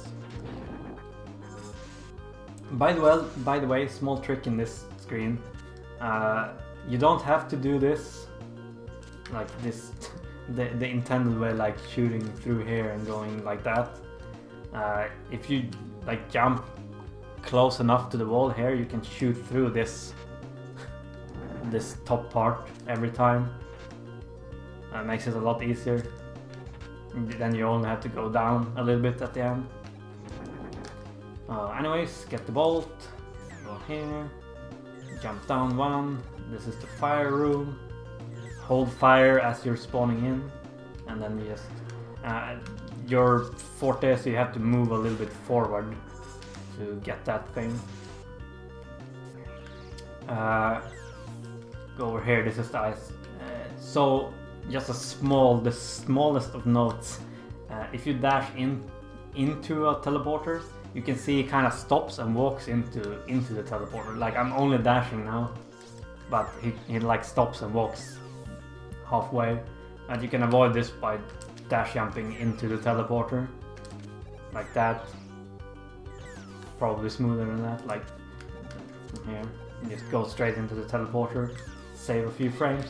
By the way, small trick in this screen. You don't have to do this like this, the intended way, like shooting through here and going like that. If you like jump close enough to the wall here, you can shoot through this top part every time. Makes it a lot easier. Then you only have to go down a little bit at the end. Anyways, get the bolt, go here, jump down 1. This is the fire room. Hold fire as you're spawning in, and then you just your forte, so you have to move a little bit forward to get that thing. Go over here. This is the ice. So just the smallest of notes. If you dash into a teleporter, you can see it kind of stops and walks into the teleporter. Like I'm only dashing now, but he like stops and walks halfway, and you can avoid this by dash jumping into the teleporter, like that. Probably smoother than that, like from here. You just go straight into the teleporter, save a few frames.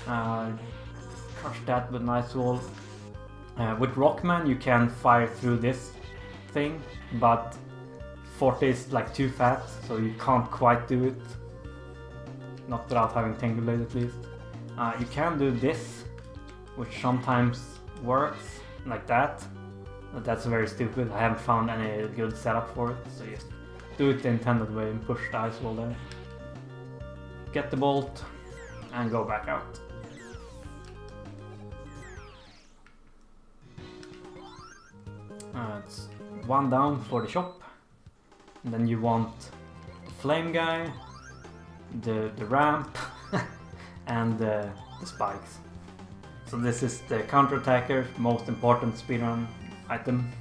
Crush that with nice wall. With Rockman you can fire through this thing, but Forte is like too fat, so you can't quite do it. Not without having Tengu Blade at least. You can do this, which sometimes works, like that. But that's very stupid. I haven't found any good setup for it, so just do it the intended way and push the ice wall there. Get the bolt and go back out. It's 1 down for the shop. And then you want the flame guy, the ramp, and the spikes. So this is the counter-attacker, most important speedrun item.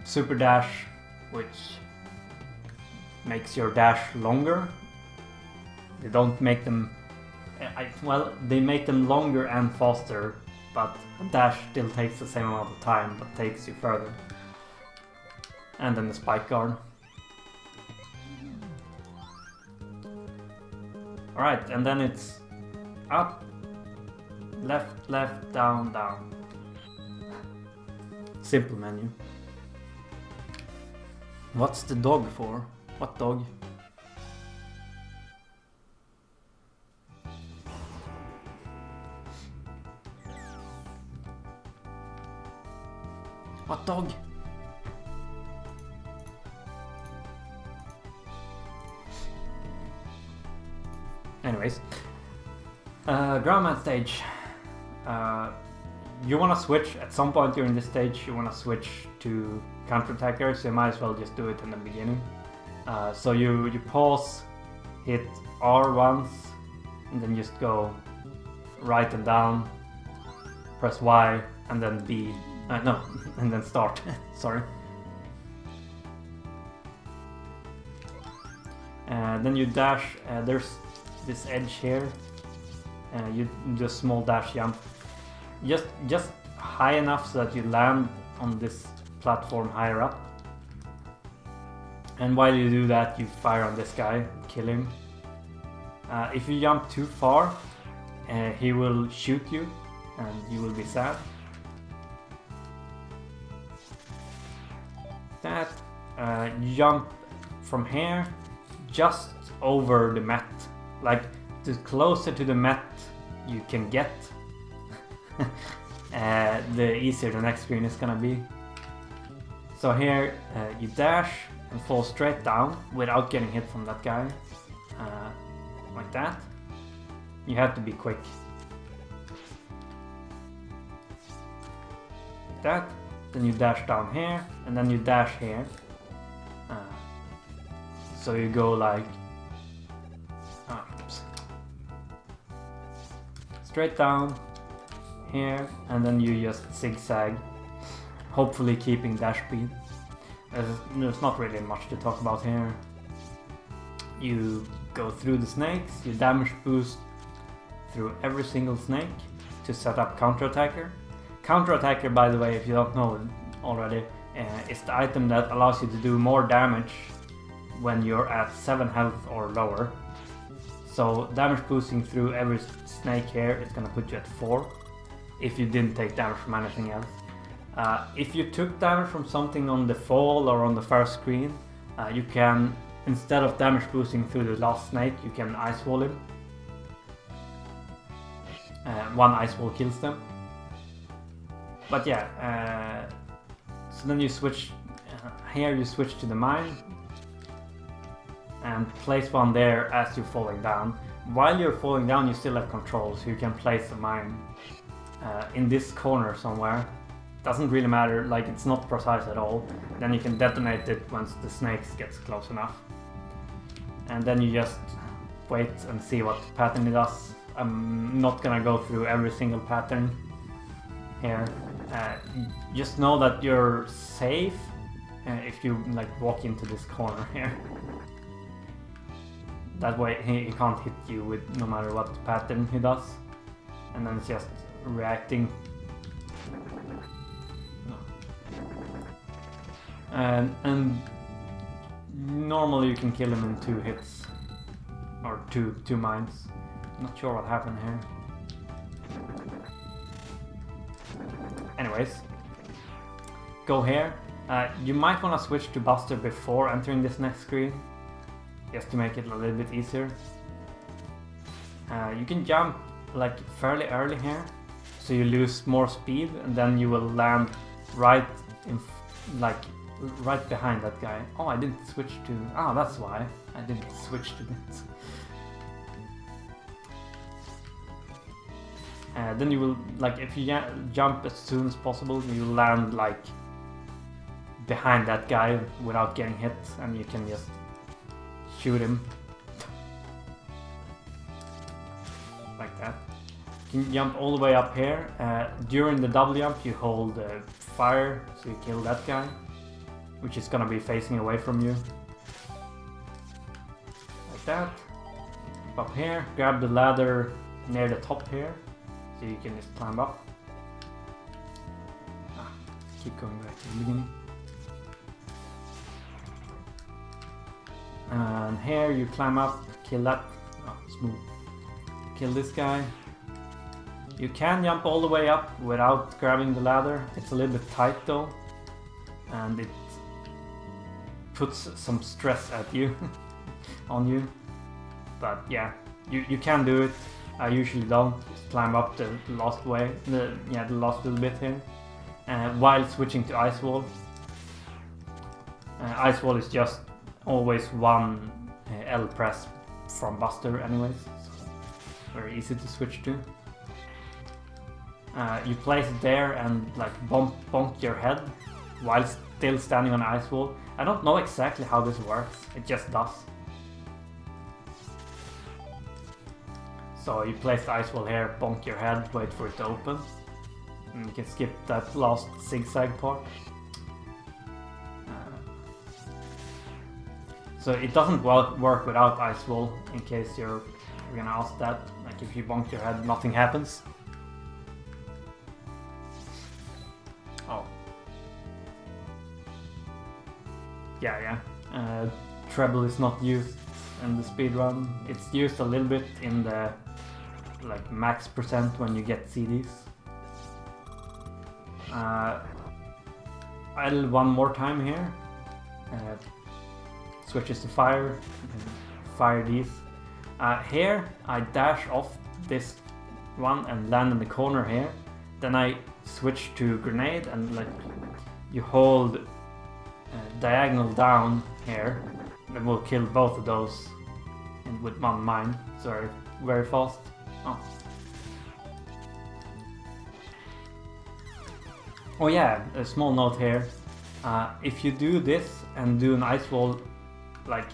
Super dash, which makes your dash longer. They don't make them... well, they make them longer and faster, but dash still takes the same amount of time, but takes you further. And then the spike guard. Alright, and then it's up, left, left, down, down. Simple menu. What's the dog for? What dog? What dog? Anyways, Groundman stage. You want to switch at some point during this stage. You want to switch to counter-attacker, so you might as well just do it in the beginning. So you pause, hit R once, and then just go right and down. Press Y and then B. No, and then start. Sorry. Then you dash. There's this edge here. You do a small dash jump. Just high enough so that you land on this platform higher up. And while you do that, you fire on this guy, kill him. If you jump too far, he will shoot you, and you will be sad. That you jump from here just over the mat, like the closer to the mat you can get, the easier the next screen is gonna be. So here you dash and fall straight down without getting hit from that guy, like that. You have to be quick. Like that. Then you dash down here, and then you dash here. So you go like straight down here, and then you just zigzag, hopefully keeping dash speed. There's not really much to talk about here. You go through the snakes, you damage boost through every single snake to set up counter-attacker. Counter-attacker, by the way, if you don't know already, is the item that allows you to do more damage when you're at 7 health or lower. So damage boosting through every snake here is gonna put you at 4 if you didn't take damage from anything else. If you took damage from something on the fall or on the first screen, you can, instead of damage boosting through the last snake, you can ice wall him. One ice wall kills them. But yeah, so then you switch, here you switch to the mine and place one there as you're falling down. While you're falling down, you still have control, so you can place a mine in this corner somewhere. Doesn't really matter, like it's not precise at all. Then you can detonate it once the snakes gets close enough. And then you just wait and see what pattern it does. I'm not gonna go through every single pattern here. Just know that you're safe if you like walk into this corner here. That way he can't hit you with no matter what pattern he does. And then it's just reacting. And normally you can kill him in 2 hits. Or two mines. Not sure what happened here. Anyways, go here. You might want to switch to Buster before entering this next screen, just to make it a little bit easier. You can jump like fairly early here, so you lose more speed, and then you will land right in, like right behind that guy. Oh, I didn't switch to. Oh, that's why I didn't switch to this. Then you will, like, if you jump as soon as possible, you land like behind that guy without getting hit, and you can just shoot him. Like that. You can jump all the way up here. During the double jump you hold fire, so you kill that guy, which is gonna be facing away from you. Like that. Up here, grab the ladder near the top here, so you can just climb up. Keep going back to the beginning. And here you climb up, kill that. Oh, smooth. Kill this guy. You can jump all the way up without grabbing the ladder. It's a little bit tight though, and it puts some stress at you on you. But yeah, you can do it. I usually don't. Just climb up the last way, the last little bit here, while switching to ice wall. Ice wall is just always one L press from Buster, anyways. So very easy to switch to. You place it there and like bonk your head while still standing on ice wall. I don't know exactly how this works. It just does. So you place the ice wall here, bonk your head, wait for it to open. And you can skip that last zigzag part. So it doesn't work without ice wall, in case you're gonna ask that. Like if you bonk your head, nothing happens. Oh. Yeah. Treble is not used in the speedrun. It's used a little bit in the like max percent when you get CDs. I'll one more time here. Switches to fire. Fire these. Here I dash off this one and land in the corner here. Then I switch to grenade and like you hold diagonal down here. Then we'll kill both of those with one mine. Sorry, very fast. Oh yeah, a small note here. If you do this and do an ice wall, like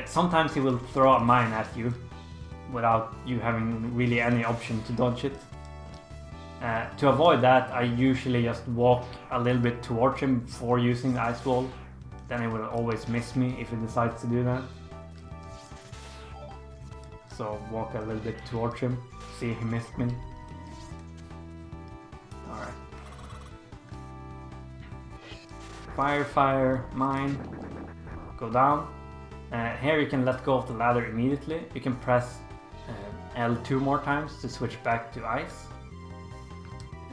sometimes he will throw a mine at you without you having really any option to dodge it. To avoid that, I usually just walk a little bit towards him before using the ice wall. Then he will always miss me if he decides to do that. So walk a little bit towards him, see if he missed me. Alright. Fire, mine. Go down. Here you can let go of the ladder immediately. You can press L2 more times to switch back to ice.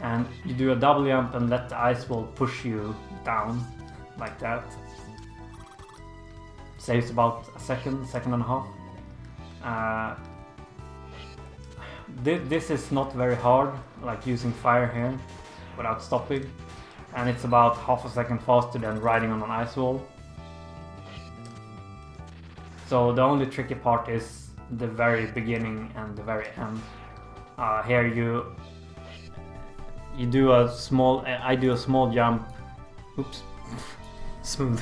And you do a double jump and let the ice wall push you down like that. Saves about a second and a half. This is not very hard, like using fire here without stopping. And it's about half a second faster than riding on an ice wall. So the only tricky part is the very beginning and the very end. Here you do a small, I do a small jump. Oops, smooth.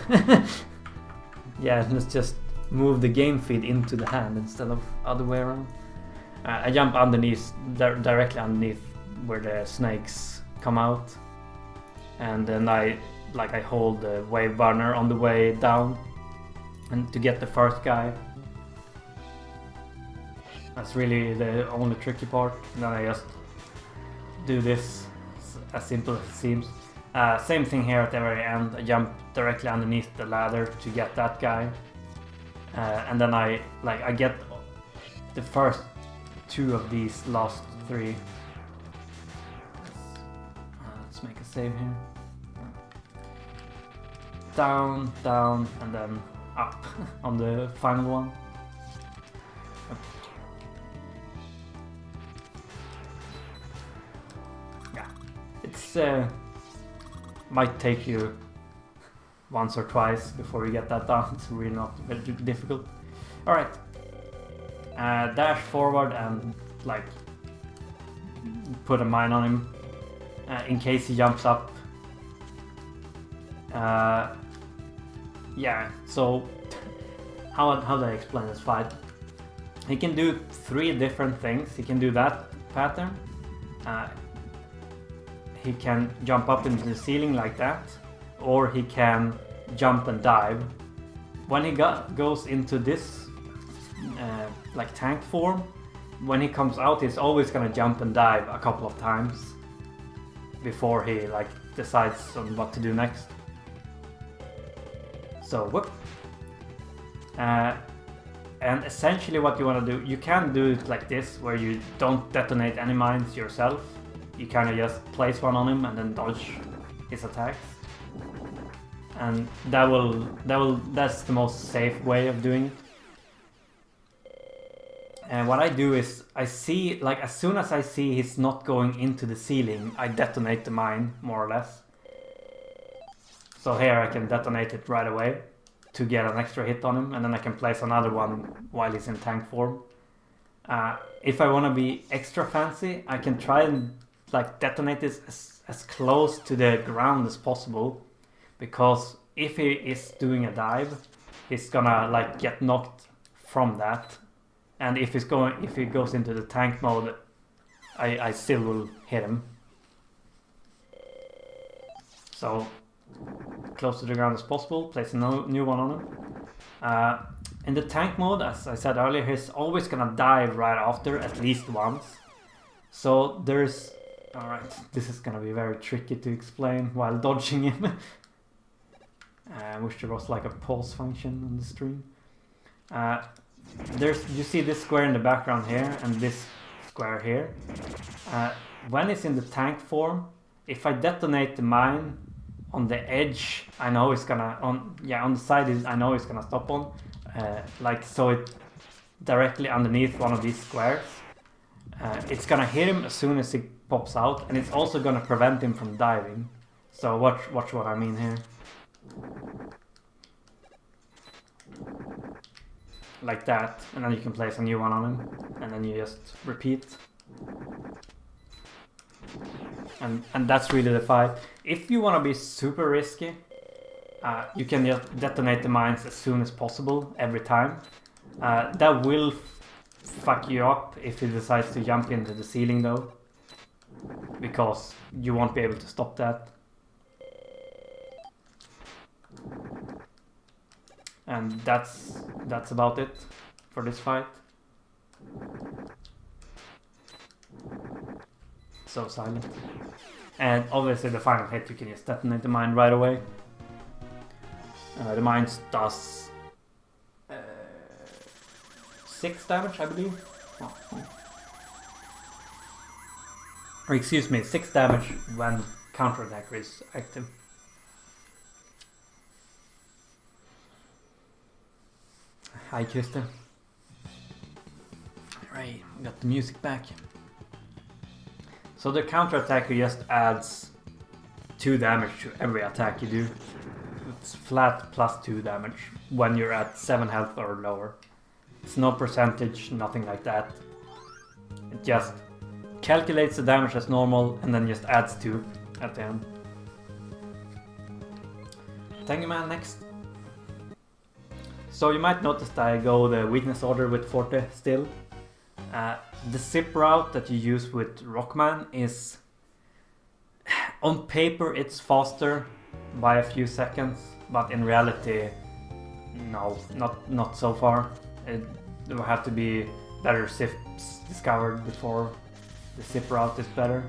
Yeah, let's just move the game feed into the hand instead of other way around. I jump underneath, directly underneath where the snakes come out. And then I hold the wave burner on the way down and to get the first guy. That's really the only tricky part. And then I just do this, as simple as it seems. Same thing here at the very end. I jump directly underneath the ladder to get that guy. And then I get the first two of these last three. Let's make a save here. Down, and then up on the final one. Yeah, it's might take you once or twice before you get that done. It's really not very difficult. Alright, dash forward and put a mine on him in case he jumps up. Yeah, so how do I explain this fight? He can do 3 different things. He can do that pattern. He can jump up into the ceiling like that, or he can jump and dive. When he goes into this like tank form, when he comes out, he's always gonna jump and dive a couple of times before he like decides on what to do next. So whoop. And essentially what you want to do, you can do it like this, where you don't detonate any mines yourself. You kind of just place one on him and then dodge his attacks. And that's the most safe way of doing it. And what I do is, I see, like as soon as I see he's not going into the ceiling, I detonate the mine, more or less. So here I can detonate it right away to get an extra hit on him, and then I can place another one while he's in tank form. If I want to be extra fancy, I can try and like detonate this as close to the ground as possible, because if he is doing a dive, he's gonna like get knocked from that, and if he goes into the tank mode, I still will hit him. So close to the ground as possible, place a new one on him. In the tank mode, as I said earlier, he's always gonna dive right after, at least once. So there's... Alright, this is gonna be very tricky to explain while dodging him. I wish there was like a pause function on the stream. You see this square in the background here, and this square here. When it's in the tank form, if I detonate the mine on the edge, I know it's gonna on the side. I know it's gonna stop on, like so it directly underneath one of these squares. It's gonna hit him as soon as he pops out, and it's also gonna prevent him from diving. So watch what I mean here. Like that, and then you can place a new one on him, and then you just repeat. And that's really the fight. If you want to be super risky, you can just detonate the mines as soon as possible every time. That will fuck you up if he decides to jump into the ceiling though, because you won't be able to stop that. And that's about it for this fight. So silent. And obviously the final hit, you can just detonate the mine right away. The mine does 6 damage, I believe. Oh. Or excuse me, 6 damage when counterattacker is active. Hi, Kirsten. Right, got the music back. So the counterattacker just adds 2 damage to every attack you do. It's flat plus 2 damage when you're at 7 health or lower. It's no percentage, nothing like that. It just calculates the damage as normal and then just adds 2 at the end. Tengu Man next. So you might notice that I go the weakness order with Forte still. The zip route that you use with Rockman is... On paper it's faster by a few seconds, but in reality, no, not so far. There will have to be better zips discovered before the zip route is better.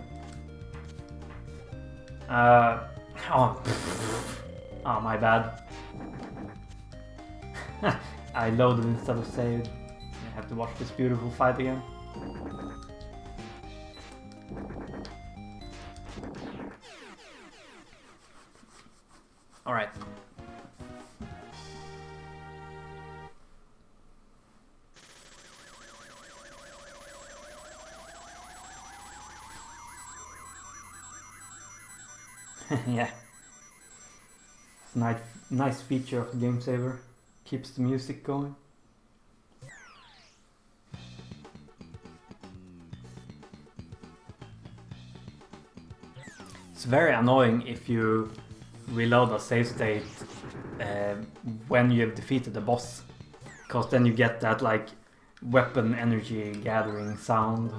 Oh, my bad. I loaded instead of saved. I have to watch this beautiful fight again. Alright. Yeah. It's a nice feature of the Game Saver. Keeps the music going. It's very annoying if you reload a save state when you have defeated the boss, because then you get that like weapon energy gathering sound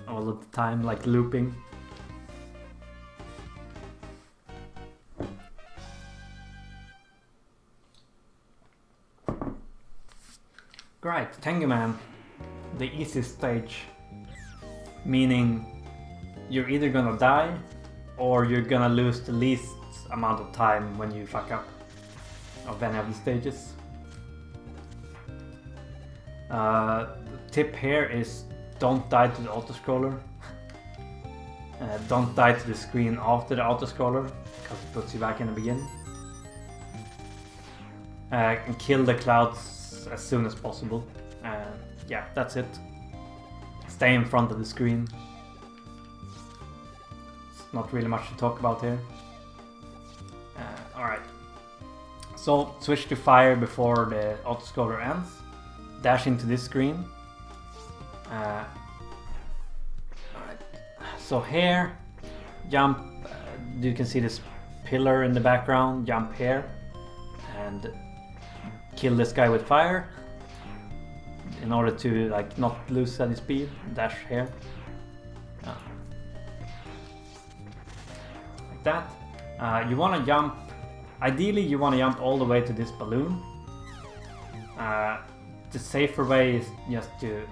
all of the time, like looping. Right, Tengu Man, the easiest stage, meaning you're either gonna die or you're gonna lose the least amount of time when you fuck up of any of the stages. The tip here is don't die to the autoscroller. Don't die to the screen after the autoscroller, because it puts you back in the beginning. And kill the clouds as soon as possible. Yeah, that's it. Stay in front of the screen. It's not really much to talk about here. Alright. So switch to fire before the autoscroller ends. Dash into this screen. Alright. So here, jump. You can see this pillar in the background. Jump here and kill this guy with fire. In order to like not lose any speed, dash here. Like that. You want to jump. Ideally, you want to jump all the way to this balloon. The safer way is just to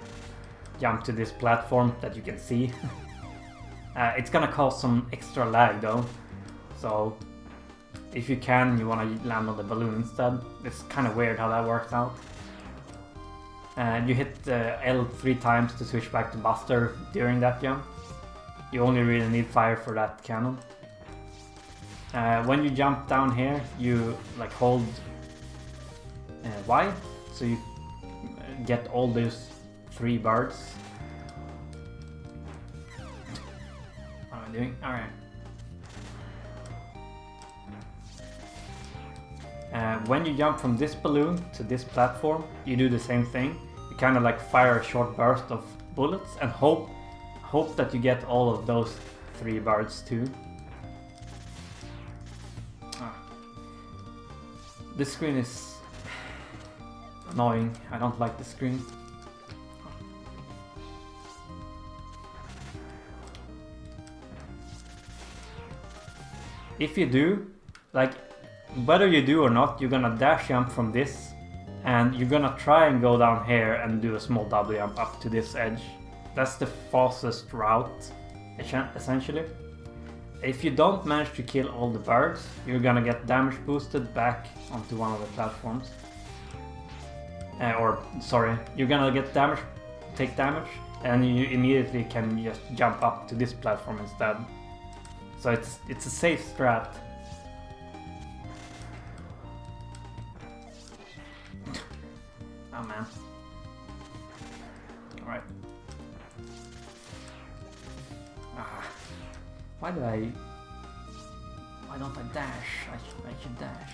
jump to this platform that you can see. It's gonna cause some extra lag though, so if you can, you want to land on the balloon instead. It's kind of weird how that works out. And you hit L 3 times to switch back to Buster during that jump. You only really need fire for that cannon. When you jump down here, you like hold Y, so you get all those 3 birds. What am I doing? Alright. When you jump from this balloon to this platform, you do the same thing. You kind of like fire a short burst of bullets and hope that you get all of those 3 birds too. This screen is annoying. I don't like this screen. If you do, like, whether you do or not, you're gonna dash jump from this, and you're gonna try and go down here and do a small double jump up to this edge. That's the fastest route, essentially. If you don't manage to kill all the birds, you're gonna get damage boosted back onto one of the platforms. You're gonna get take damage, and you immediately can just jump up to this platform instead. So it's a safe strat. Oh man. Alright. Why don't I dash? I should dash.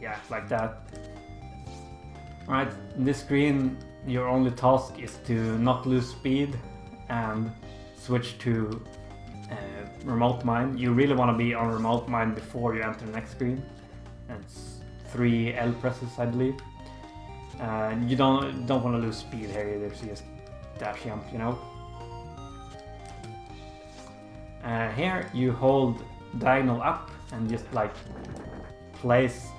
Yeah, like that. Right, in this screen, your only task is to not lose speed and switch to remote mine. You really want to be on remote mine before you enter the next screen. It's 3 L presses, I believe. You don't want to lose speed here either, so just dash jump, you know. Here you hold diagonal up and just like place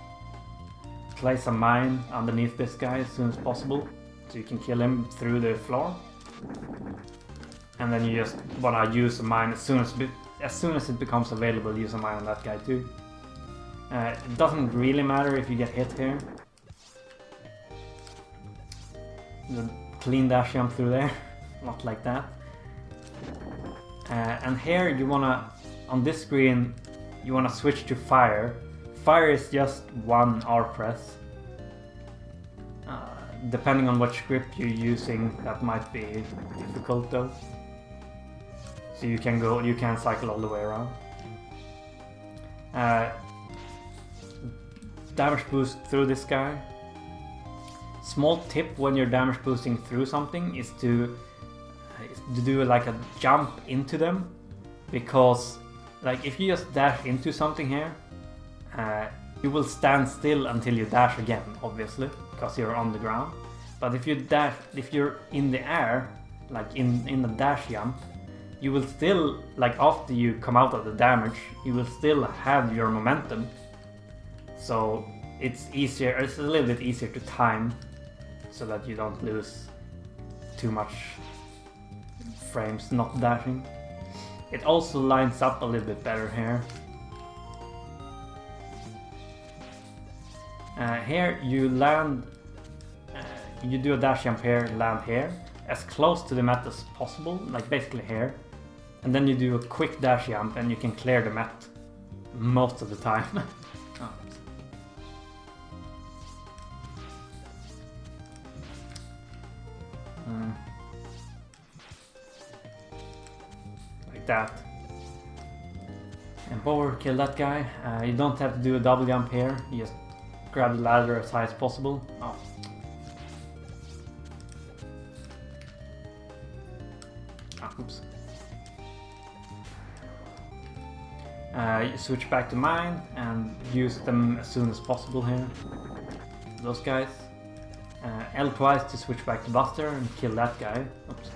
a mine underneath this guy as soon as possible, so you can kill him through the floor. And then you just wanna use a mine as soon as it becomes available. Use a mine on that guy too. It doesn't really matter if you get hit here. The clean dash jump through there, not like that. And here you wanna, on this screen, you wanna switch to fire. Fire is just 1 R press. Depending on what script you're using, that might be difficult though. So you can cycle all the way around. Damage boost through this guy. Small tip when you're damage boosting through something is to do like a jump into them because like if you just dash into something here, you will stand still until you dash again, obviously, because you're on the ground. But if you're in the air, like in the dash jump, you will still, like after you come out of the damage, you will still have your momentum. So it's a little bit easier to time, so that you don't lose too much frames not dashing. It also lines up a little bit better here. Here you land, you do a dash jump here, land here, as close to the mat as possible, like basically here. And then you do a quick dash jump and you can clear the mat most of the time. Oh. Like that. And power kill that guy. You don't have to do a double jump here, you just grab the ladder as high as possible. Oh. Oops. You switch back to mine and use them as soon as possible here. Those guys. L twice to switch back to Buster and kill that guy. Oops.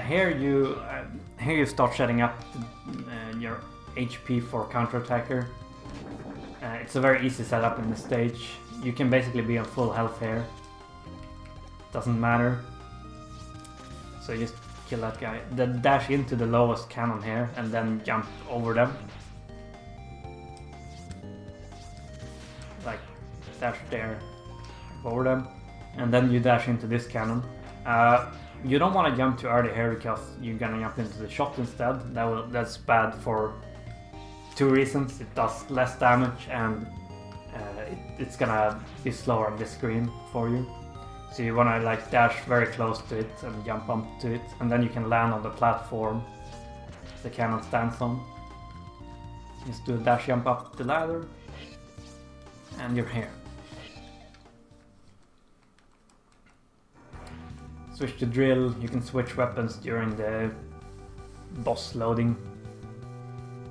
Here you start setting up your HP for counterattacker. It's a very easy setup in this stage. You can basically be on full health here. Doesn't matter. So you just kill that guy. Then dash into the lowest cannon here and then jump over them. Like dash there, over them. And then you dash into this cannon. You don't want to jump too early here because you're gonna jump into the shot instead. That's bad for two reasons. It does less damage and it's gonna be slower on this screen for you. So you wanna like dash very close to it and jump onto it, and then you can land on the platform the cannon stands on. Just do a dash jump up the ladder, and you're here. Switch to drill. You can switch weapons during the boss loading.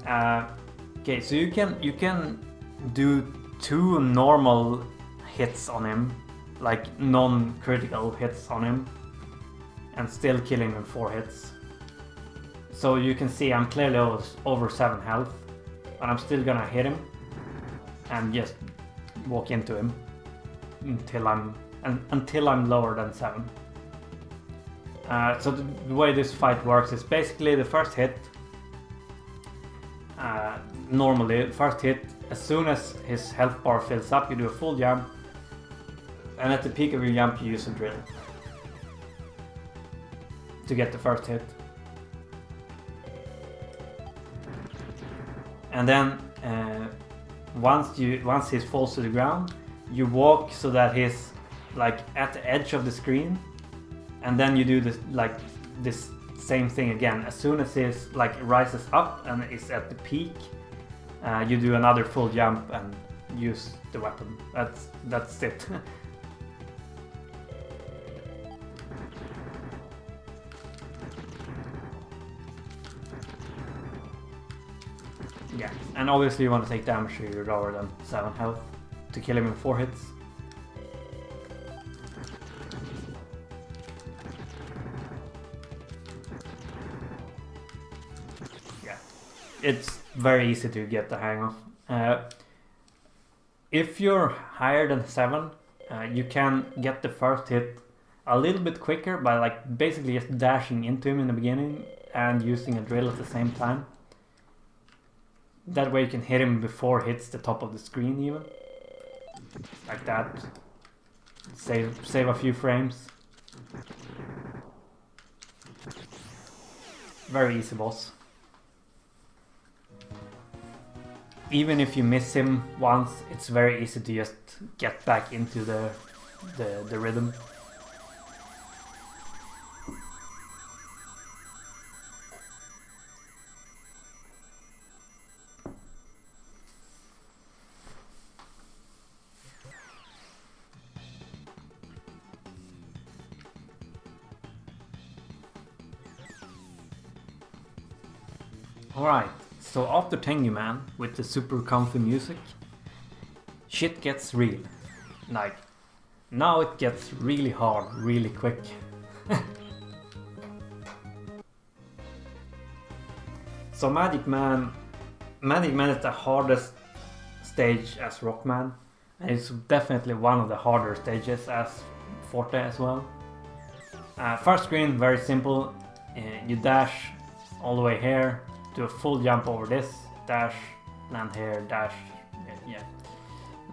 Okay, so you can do 2 normal hits on him, like non-critical hits on him, and still kill him in 4 hits. So you can see I'm clearly over 7 health, but I'm still gonna hit him and just walk into him until I'm lower than 7. So the way this fight works is basically the first hit. Normally, first hit, as soon as his health bar fills up, you do a full jump, and at the peak of your jump, you use a drill to get the first hit. And then once he falls to the ground, you walk so that he's like at the edge of the screen, and then you do this same thing again. As soon as he's like rises up and is at the peak, you do another full jump and use the weapon. That's it. Yeah, and obviously you want to take damage if you're lower than 7 health to kill him in 4 hits. Yeah, it's very easy to get the hang of. If you're higher than 7, you can get the first hit a little bit quicker by like basically just dashing into him in the beginning and using a drill at the same time. That way you can hit him before it hits the top of the screen even. Like that. Save a few frames. Very easy boss. Even if you miss him once, it's very easy to just get back into the rhythm. Alright, so after Tengu Man, with the super comfy music, shit gets real. Like, now it gets really hard, really quick. So Magic Man is the hardest stage as Rockman, and it's definitely one of the harder stages as Forte as well. First screen, very simple. You dash all the way here, do a full jump over this, dash, land here, dash, yeah,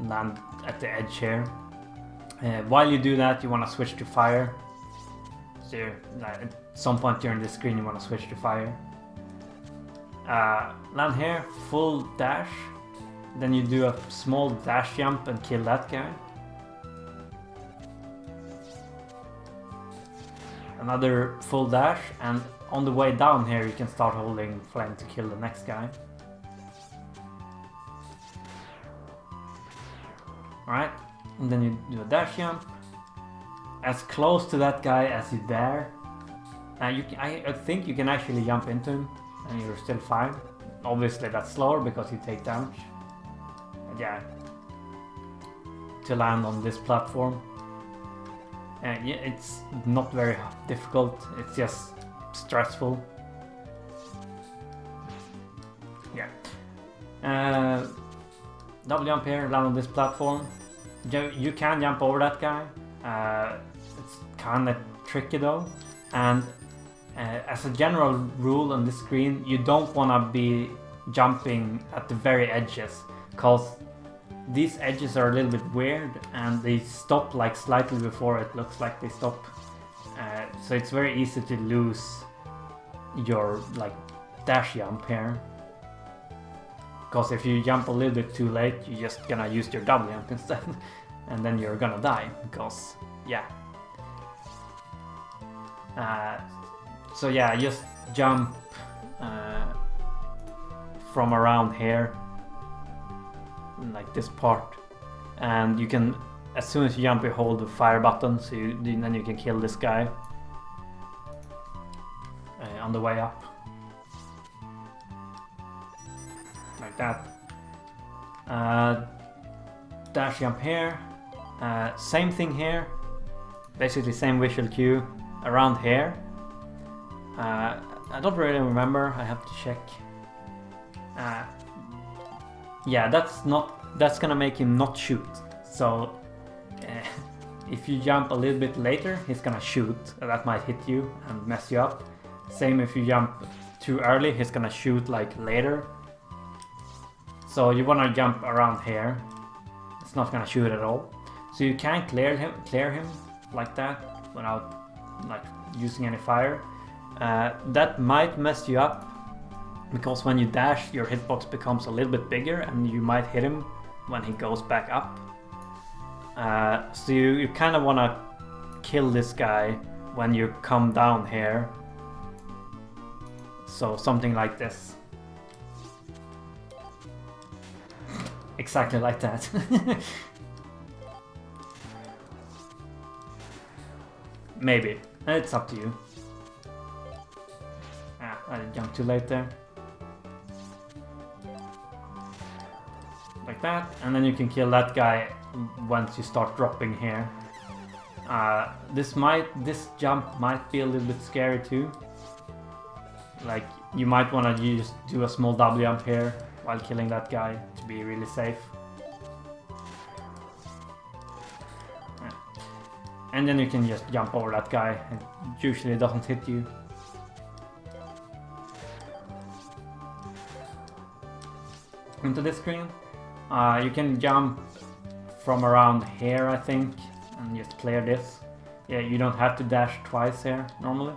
land at the edge here. While you do that, you want to switch to fire. So at some point during this screen, you want to switch to fire. Land here, full dash. Then you do a small dash jump and kill that guy. Another full dash, and on the way down here you can start holding flame to kill the next guy. Alright, and then you do a dash jump. As close to that guy as you dare. I think you can actually jump into him and you're still fine. Obviously that's slower because you take damage. But yeah, to land on this platform. Yeah, it's not very difficult, it's just stressful. Yeah. Double jump here, land on this platform. You can jump over that guy. It's kinda tricky though. And as a general rule on this screen, you don't wanna be jumping at the very edges, cause these edges are a little bit weird and they stop like slightly before it looks like they stop. So it's very easy to lose your like dash jump here. Because if you jump a little bit too late, you're just gonna use your double jump instead. And then you're gonna die, because yeah. So yeah, just jump from around here, like this part, and you can, as soon as you jump, you hold the fire button, so then you can kill this guy on the way up, like that. Dash jump here, same thing here, basically same visual cue around here. I don't really remember, I have to check. Yeah, that's gonna make him not shoot. So if you jump a little bit later, he's gonna shoot. That might hit you and mess you up. Same if you jump too early, he's gonna shoot like later. So you wanna jump around here. It's not gonna shoot at all. So you can clear him like that without like using any fire. That might mess you up, because when you dash, your hitbox becomes a little bit bigger and you might hit him when he goes back up. So you kind of want to kill this guy when you come down here. So something like this. Exactly like that. Maybe. It's up to you. I jumped too late there. Like that, and then you can kill that guy once you start dropping here. This jump might be a little bit scary too. Like, you might want to just do a small double jump here while killing that guy to be really safe. Yeah. And then you can just jump over that guy. It usually doesn't hit you. Into this screen, you can jump from around here, I think, and just clear this. Yeah, you don't have to dash twice here normally.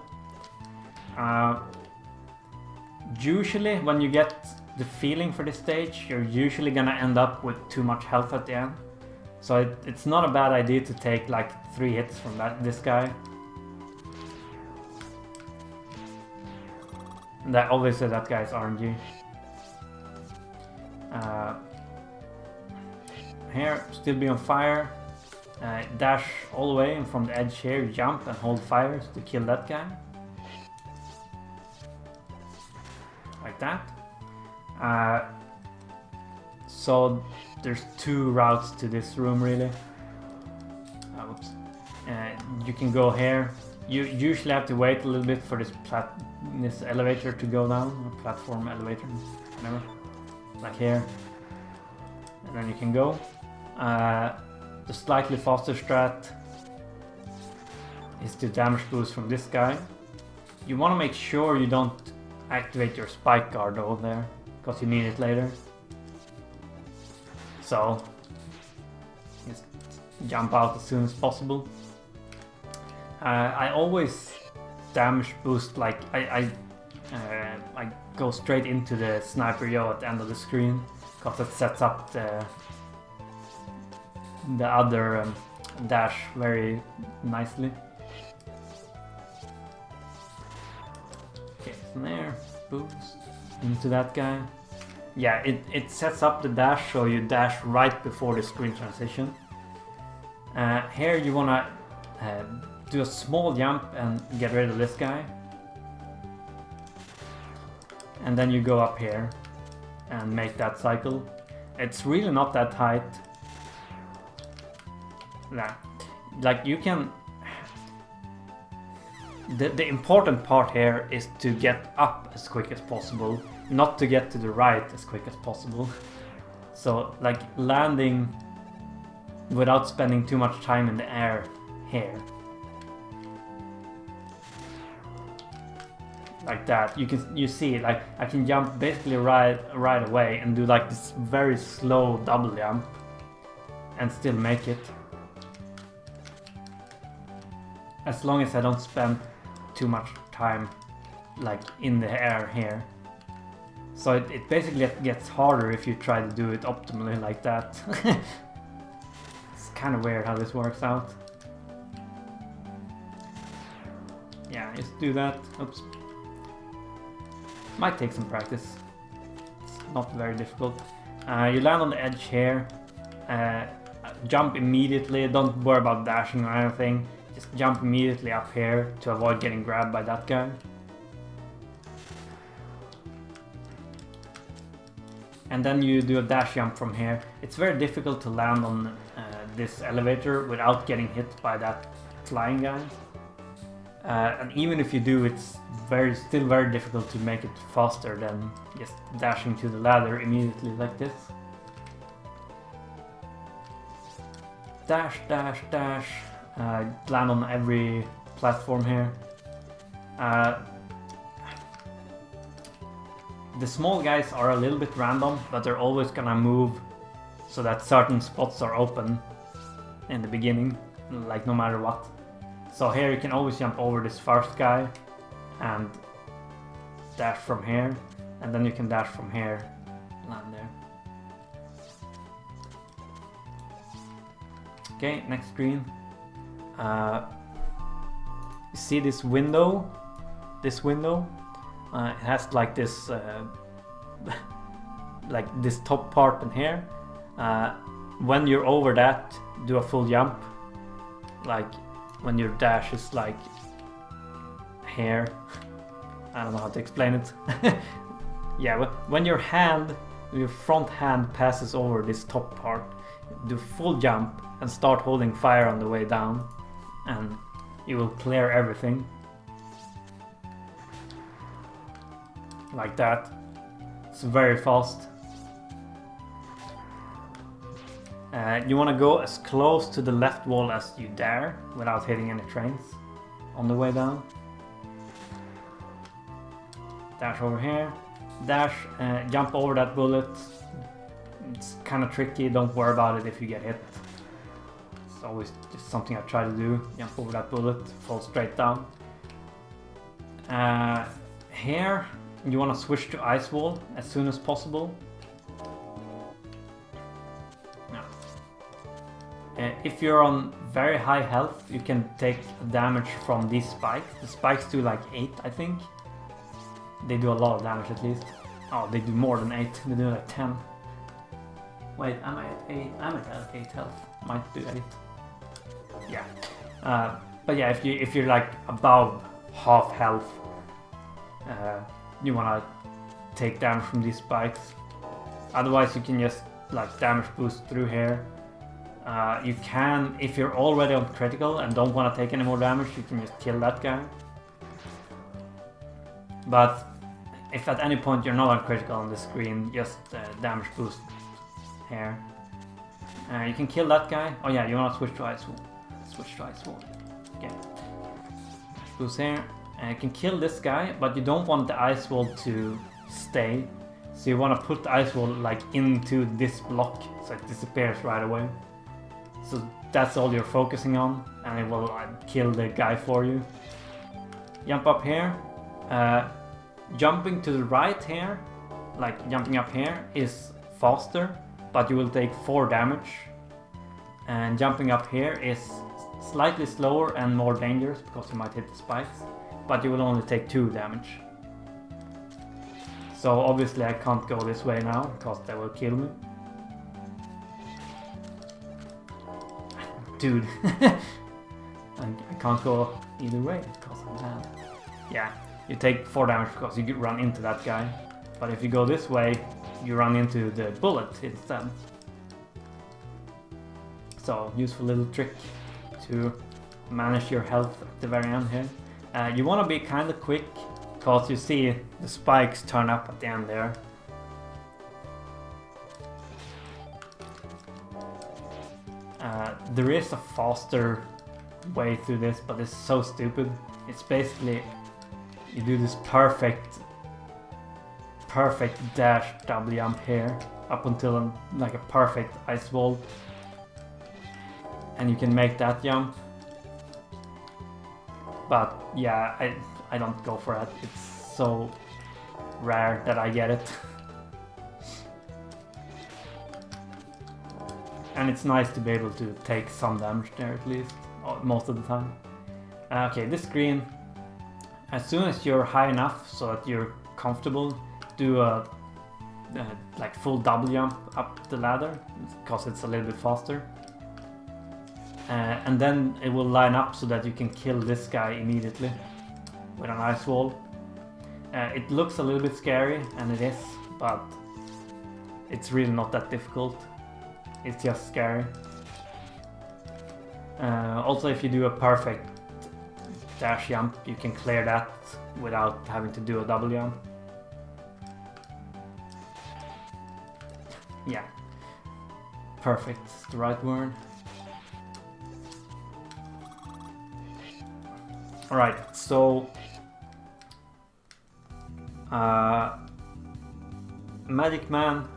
Usually when you get the feeling for this stage, you're usually gonna end up with too much health at the end. So it's not a bad idea to take like 3 hits from this guy. And obviously that guy's RNG. Here, still be on fire. Dash all the way, and from the edge here, jump and hold fire to kill that guy. like that. So there's 2 routes to this room really. Whoops. You can go here. You usually have to wait a little bit for this elevator to go down, or platform elevator, whatever. Like here. And then you can go. The slightly faster strat is the damage boost from this guy. You want to make sure you don't activate your spike guard over there, because you need it later. So just jump out as soon as possible. I always damage boost, like I go straight into the sniper yo at the end of the screen, because it sets up the other dash very nicely. Okay, from there, boost into that guy. Yeah, it sets up the dash so you dash right before the screen transition. Here you wanna do a small jump and get rid of this guy. And then you go up here and make that cycle. It's really not that tight. Like you can... The important part here is to get up as quick as possible, not to get to the right as quick as possible. So like landing without spending too much time in the air here. Like that. You see, like I can jump basically right away and do like this very slow double jump and still make it. As long as I don't spend too much time like in the air here. So it basically gets harder if you try to do it optimally like that. It's kind of weird how this works out. Yeah, just do that. Oops. Might take some practice. It's not very difficult. You land on the edge here. Jump immediately. Don't worry about dashing or anything. Just jump immediately up here to avoid getting grabbed by that guy. And then you do a dash jump from here. It's very difficult to land on this elevator without getting hit by that flying guy. And even if you do, it's still very difficult to make it faster than just dashing to the ladder immediately like this. Dash, dash, dash. Land on every platform here. The small guys are a little bit random, but they're always gonna move so that certain spots are open in the beginning, like no matter what. So here you can always jump over this first guy and dash from here, and then you can dash from here, land there. Okay, next screen. You see this window? This window? It has like this, like this top part in here. When you're over that, do a full jump. Like when your dash is like here. I don't know how to explain it. Yeah, when your front hand passes over this top part, do full jump and start holding fire on the way down, and you will clear everything. Like that. It's very fast. You want to go as close to the left wall as you dare without hitting any trains on the way down. Dash over here. Dash, jump over that bullet. It's kind of tricky, don't worry about it if you get hit. It's always just something I try to do. Jump over that bullet, fall straight down. Here, you want to switch to ice wall as soon as possible. If you're on very high health, you can take damage from these spikes. The spikes do like 8, I think. They do a lot of damage at least. Oh, they do more than 8. They do like 10. Wait, am I at 8? I'm at 8 health. Might do 8. Yeah. But yeah, if you're like above half health, you wanna take damage from these spikes. Otherwise you can just like damage boost through here. You can, if you're already on critical and don't want to take any more damage, you can just kill that guy. But if at any point you're not on critical on the screen, just damage boost here. You can kill that guy. Oh yeah, you want to switch to Ice Wall. Switch to Ice Wall. Okay. Boost here. You can kill this guy, but you don't want the Ice Wall to stay. So you want to put the Ice Wall like into this block so it disappears right away. So that's all you're focusing on, and it will kill the guy for you. Jump up here. Jumping to the right here, like jumping up here, is faster, but you will take 4 damage. And jumping up here is slightly slower and more dangerous because you might hit the spikes, but you will only take 2 damage. So obviously I can't go this way now because they will kill me. Dude, I can't go either way because I'm down. Yeah, you take 4 damage because you run into that guy. But if you go this way, you run into the bullet instead. So, useful little trick to manage your health at the very end here. You want to be kind of quick because you see the spikes turn up at the end there. There is a faster way through this, but it's so stupid. It's basically you do this perfect dash double jump here up until like a perfect ice wall, and you can make that jump. But yeah, I don't go for it. It's so rare that I get it. And it's nice to be able to take some damage there at least, most of the time. Okay, this screen, as soon as you're high enough so that you're comfortable, do a like full double jump up the ladder, because it's a little bit faster. And then it will line up so that you can kill this guy immediately with an ice wall. It looks a little bit scary, and it is, but it's really not that difficult. It's just scary. Also, if you do a perfect dash jump, you can clear that without having to do a double jump. Yeah, perfect is the right word. Alright, so Magic Man,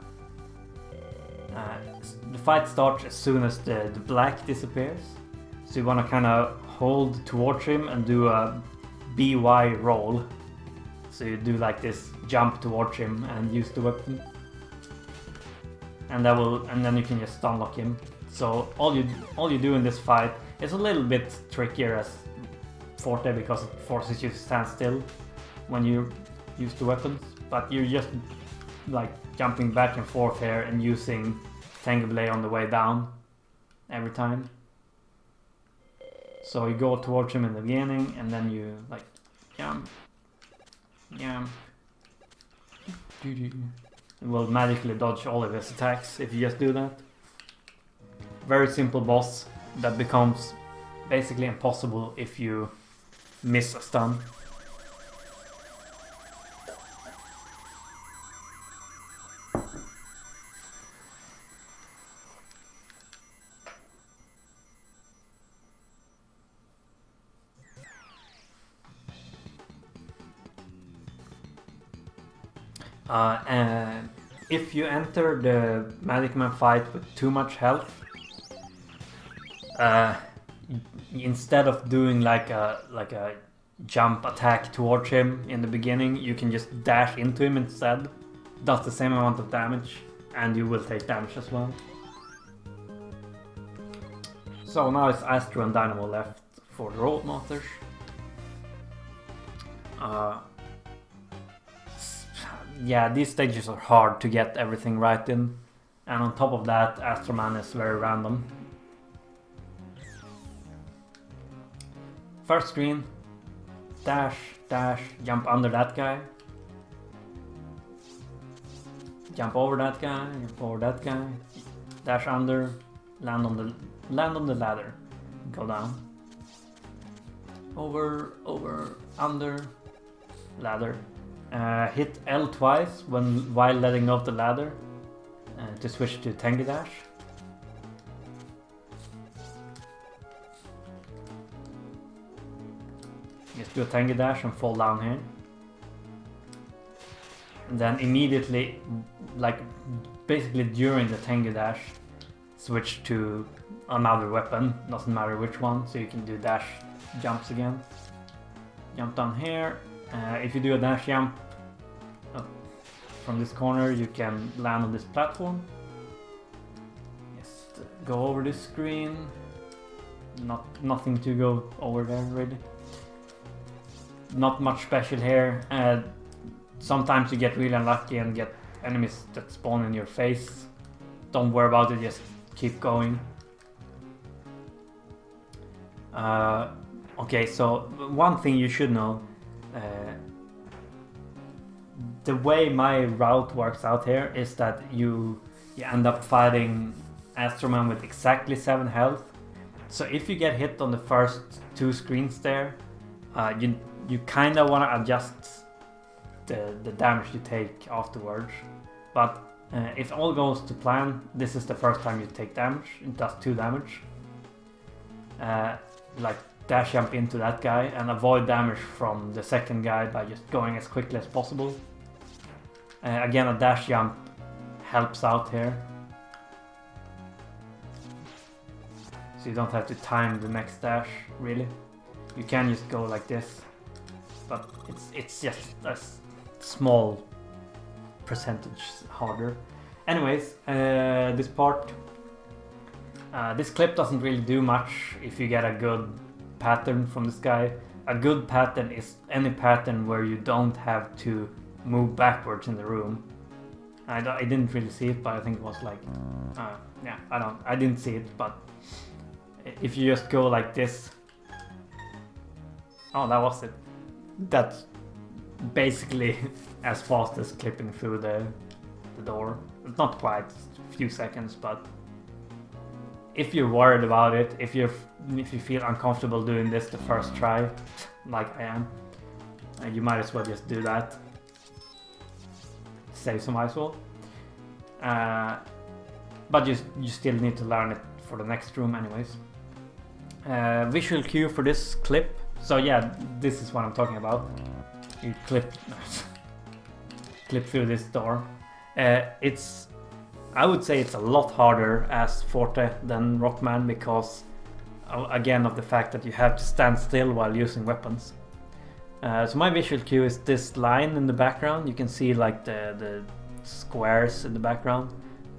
the fight starts as soon as the black disappears. So you want to kind of hold towards him and do a BY roll. So you do like this jump towards him and use the weapon. And then you can just stun lock him. So all you do in this fight is a little bit trickier as Forte because it forces you to stand still when you use the weapons. But you're just like jumping back and forth here and using Tengu Man on the way down every time. So you go towards him in the beginning and then you like jump. It will magically dodge all of his attacks if you just do that. Very simple boss that becomes basically impossible if you miss a stun. And if you enter the Magic Man fight with too much health, instead of doing like a jump attack towards him in the beginning, you can just dash into him instead. Does the same amount of damage, and you will take damage as well. So now it's Astro and Dynamo left for the Road Masters. Yeah, these stages are hard to get everything right in, and on top of that, Astro Man is very random. First screen, dash, jump under that guy. jump over that guy, jump over that guy, dash under, land on the ladder, go down. Over, under, ladder. Hit L twice while letting off the ladder to switch to Tengu dash. Just do a Tengu dash and fall down here. And then immediately, like basically during the Tengu dash, switch to another weapon, doesn't matter which one, so you can do dash jumps again. Jump down here. If you do a dash jump from this corner, you can land on this platform. Just go over this screen. Nothing to go over there really. Not much special here. Sometimes you get really unlucky and get enemies that spawn in your face. Don't worry about it, just keep going. Okay, so one thing you should know. The way my route works out here is that you end up fighting Astro Man with exactly 7 health. So if you get hit on the first 2 screens there, you kind of want to adjust the damage you take afterwards. But if all goes to plan, this is the first time you take damage. It does 2 damage. Like dash jump into that guy and avoid damage from the second guy by just going as quickly as possible. Again, a dash jump helps out here. So you don't have to time the next dash, really. You can just go like this, but it's just a small percentage harder. Anyways, this part, this clip doesn't really do much if you get a good pattern from this guy. A good pattern is any pattern where you don't have to move backwards in the room. I didn't really see it, but I think it was like, yeah, I didn't see it, but if you just go like this, oh, that was it. That's basically as fast as clipping through the door. It's not quite a few seconds, but if you're worried about it, if you feel uncomfortable doing this the first try, like I am, you might as well just do that. Save some ice wall. But you still need to learn it for the next room anyways. Visual cue for this clip. So yeah, this is what I'm talking about. You clip through this door. I would say it's a lot harder as Forte than Rockman because again of the fact that you have to stand still while using weapons. So my visual cue is this line in the background. You can see like the squares in the background.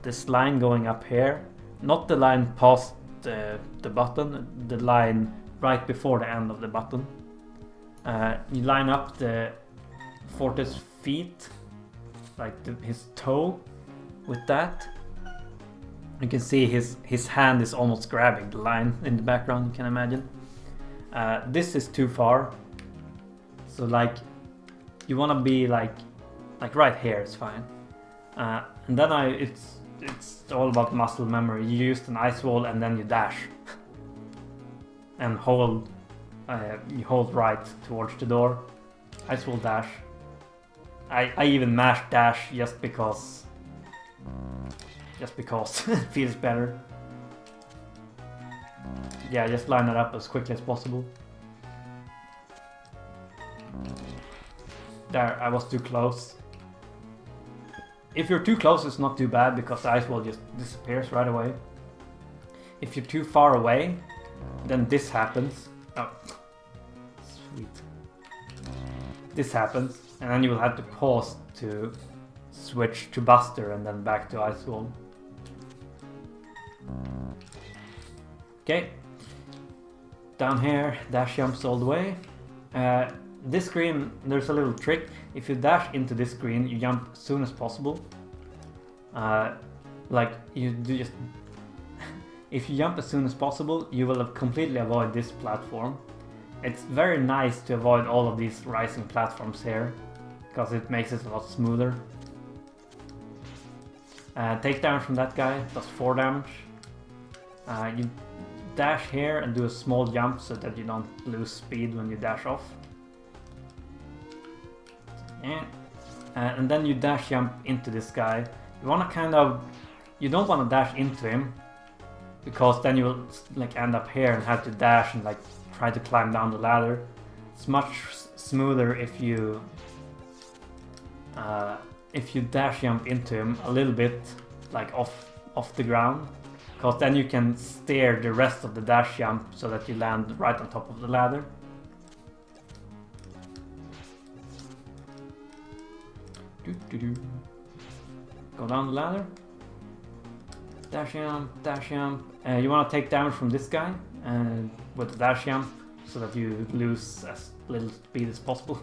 This line going up here, not the line past the button, the line right before the end of the button. You line up the Forte's feet, like his toe, with that. You can see his hand is almost grabbing the line in the background, you can imagine. This is too far. So like, you want to be like right here is fine. And then it's all about muscle memory. You used an ice wall and then you dash. And hold, you hold right towards the door. Ice wall dash. I even mashed dash just because it feels better. Yeah, just line it up as quickly as possible. There, I was too close. If you're too close, it's not too bad because the ice wall just disappears right away. If you're too far away, then this happens. Oh, sweet. This happens, and then you will have to pause to switch to Buster and then back to ice wall. Okay. Down here, dash jumps all the way. This screen, there's a little trick. If you dash into this screen, you jump as soon as possible. Like you do just. If you jump as soon as possible, you will completely avoid this platform. It's very nice to avoid all of these rising platforms here, because it makes it a lot smoother. Take damage from that guy, does 4 damage. You dash here and do a small jump so that you don't lose speed when you dash off. Yeah. And then you dash jump into this guy. You want to you don't want to dash into him, because then you'll like end up here and have to dash and like try to climb down the ladder. It's much smoother if you dash jump into him a little bit like off the ground, because then you can steer the rest of the dash jump so that you land right on top of the ladder. Go down the ladder. Dash jump, dash jump. You want to take damage from this guy with the dash jump so that you lose as little speed as possible.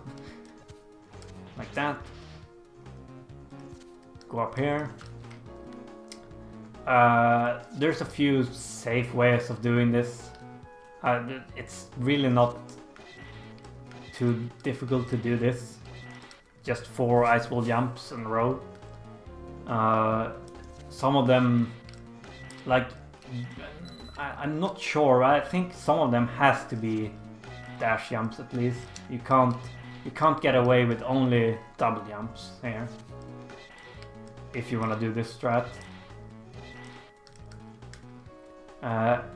Like that. Go up here. There's a few safe ways of doing this. It's really not too difficult to do this. Just 4 ice wall jumps in a row. Some of them, like, I'm not sure. I think some of them has to be dash jumps at least. You can't get away with only double jumps here if you want to do this strat.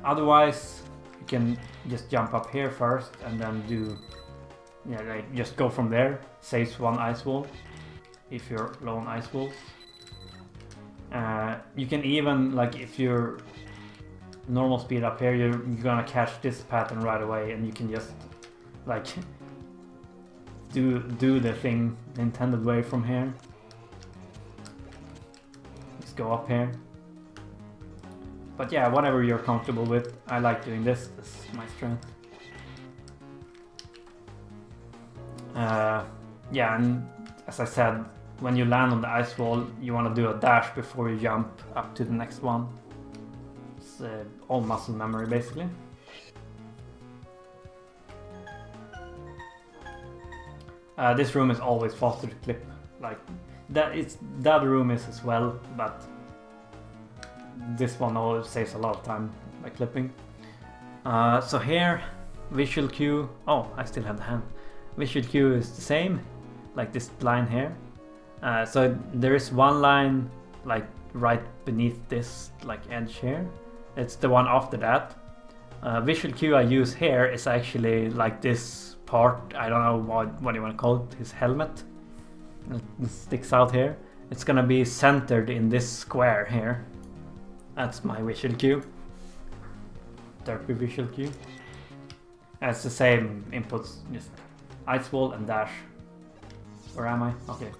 Otherwise, you can just jump up here first and then do, like just go from there. Saves 1 ice wall if you're low on ice walls. You can even, like, if you're normal speed up here, you're gonna catch this pattern right away, and you can just like do the thing the intended way from here. Just go up here. But yeah, whatever you're comfortable with. I like doing this. This is my strength. Yeah, and as I said, when you land on the ice wall, you want to do a dash before you jump up to the next one. It's all muscle memory, basically. This room is always faster to clip. Like that, that room is as well, but this one always saves a lot of time by clipping. So here, visual cue. Oh, I still have the hand. Visual cue is the same, like this line here. So there is one line like right beneath this like edge here. It's the one after that. Visual cue I use here is actually like this part. I don't know what you want to call it. His helmet. It sticks out here. It's gonna be centered in this square here. That's my visual cue. Derpy visual cue. And it's the same inputs, just ice wall and dash. Where am I? Okay.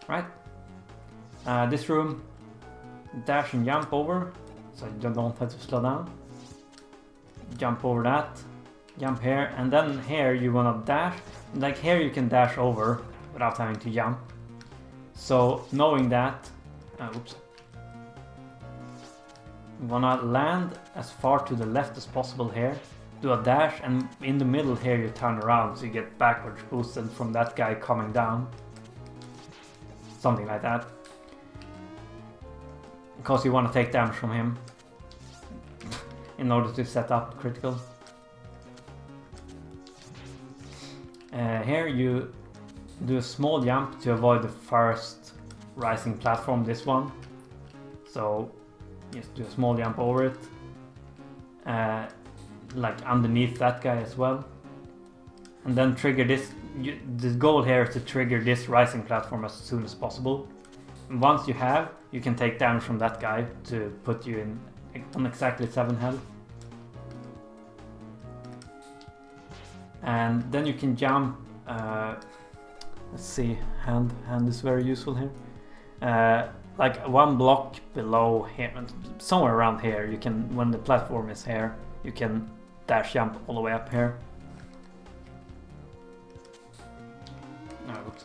Right. This room, dash and jump over, so you don't have to slow down. Jump over that, jump here, and then here you wanna dash. Like here you can dash over without having to jump. So knowing that, oops. You wanna land as far to the left as possible here, do a dash, and in the middle here you turn around so you get backwards boosted from that guy coming down. Something like that. Because you want to take damage from him in order to set up critical. Here you do a small jump to avoid the first rising platform, this one. So just do a small jump over it, like underneath that guy as well, and then trigger this. The goal here is to trigger this rising platform as soon as possible. And once you have, you can take damage from that guy to put you in on exactly 7 health. And then you can jump. Let's see, hand is very useful here. Like 1 block below here, somewhere around here, you can, when the platform is here, you can dash jump all the way up here. Oh, oops.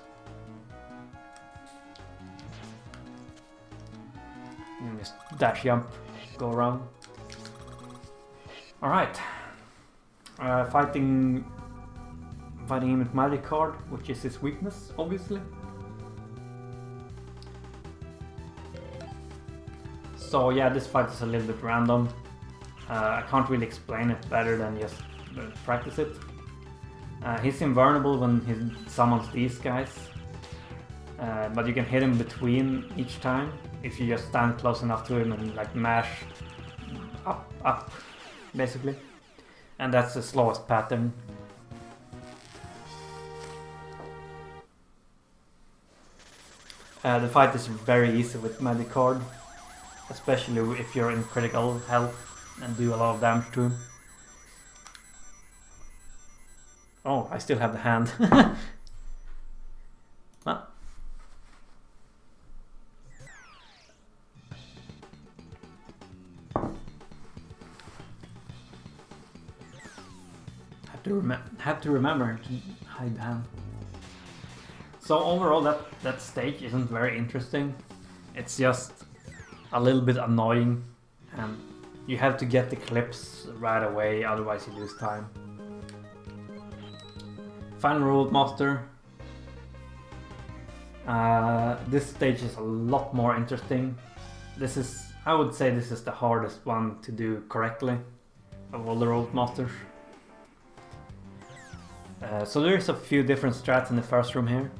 And just dash jump, go around. Alright. Fighting him with magic card, which is his weakness, obviously. So yeah, this fight is a little bit random. I can't really explain it better than just practice it. He's invulnerable when he summons these guys, but you can hit him between each time if you just stand close enough to him and like mash up, basically. And that's the slowest pattern. The fight is very easy with magic card, especially if you're in critical health and do a lot of damage to him. Oh, I still have the hand. Well. Have to remember to hide the hand. So overall, that stage isn't very interesting. It's just a little bit annoying, and you have to get the clips right away, otherwise you lose time. Final Roadmaster. This stage is a lot more interesting. I would say this is the hardest one to do correctly of all the Roadmasters. So there's a few different strats in the first room here.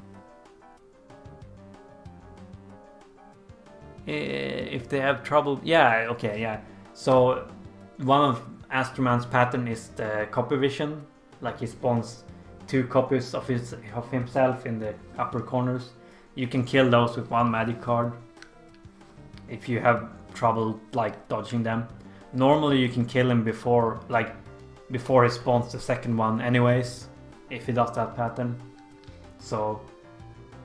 If they have trouble, yeah, okay, yeah. So one of Astroman's pattern is the copy vision, like he spawns 2 copies of himself in the upper corners. You can kill those with 1 magic card if you have trouble like dodging them. Normally you can kill him before he spawns the second one anyways, if he does that pattern. So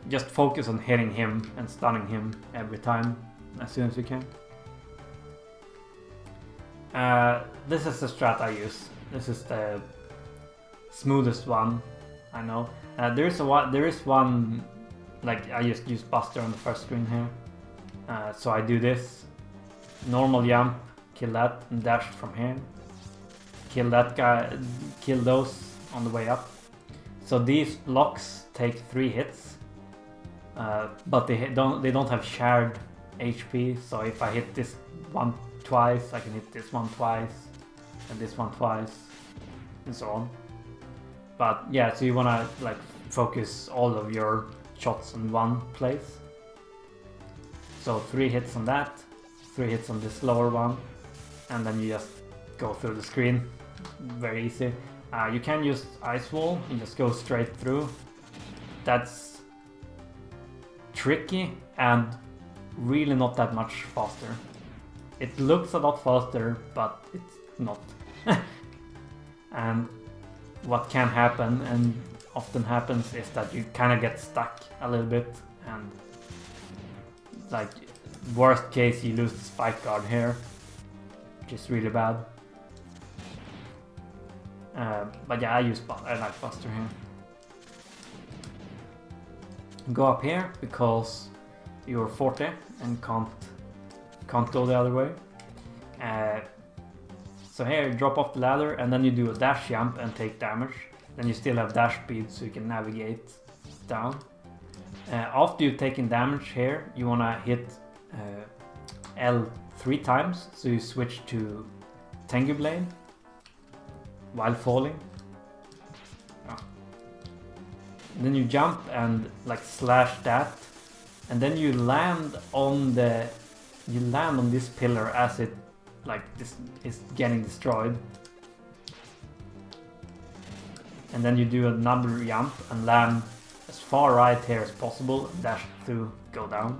just focus on hitting him and stunning him every time as soon as you can. This is the strat I use. This is the smoothest one, I know. There is one, like I just use Buster on the first screen here. So I do this, normal jump, kill that, and dash from here. Kill that guy, kill those on the way up. So these blocks take 3 hits, but they don't have shared HP. So if I hit this one twice, I can hit this one twice, and this one twice, and so on. But yeah, so you wanna like focus all of your shots in one place. So 3 hits on that, 3 hits on this lower one, and then you just go through the screen. Very easy. You can use Ice Wall, you just go straight through. That's tricky and really not that much faster. It looks a lot faster, but it's not. And what can happen, and often happens, is that you kind of get stuck a little bit, and like worst case you lose the spike guard here, which is really bad. But yeah, I like Buster here. Go up here because you're Forte and can't go the other way. So here, drop off the ladder and then you do a dash jump and take damage. Then you still have dash speed so you can navigate down. After you've taken damage here, you wanna hit L 3 times, so you switch to Tengu Blade while falling. Then you jump and like slash that, and then you land on this pillar as it this is getting destroyed. And then you do another jump and land as far right here as possible, dash to go down.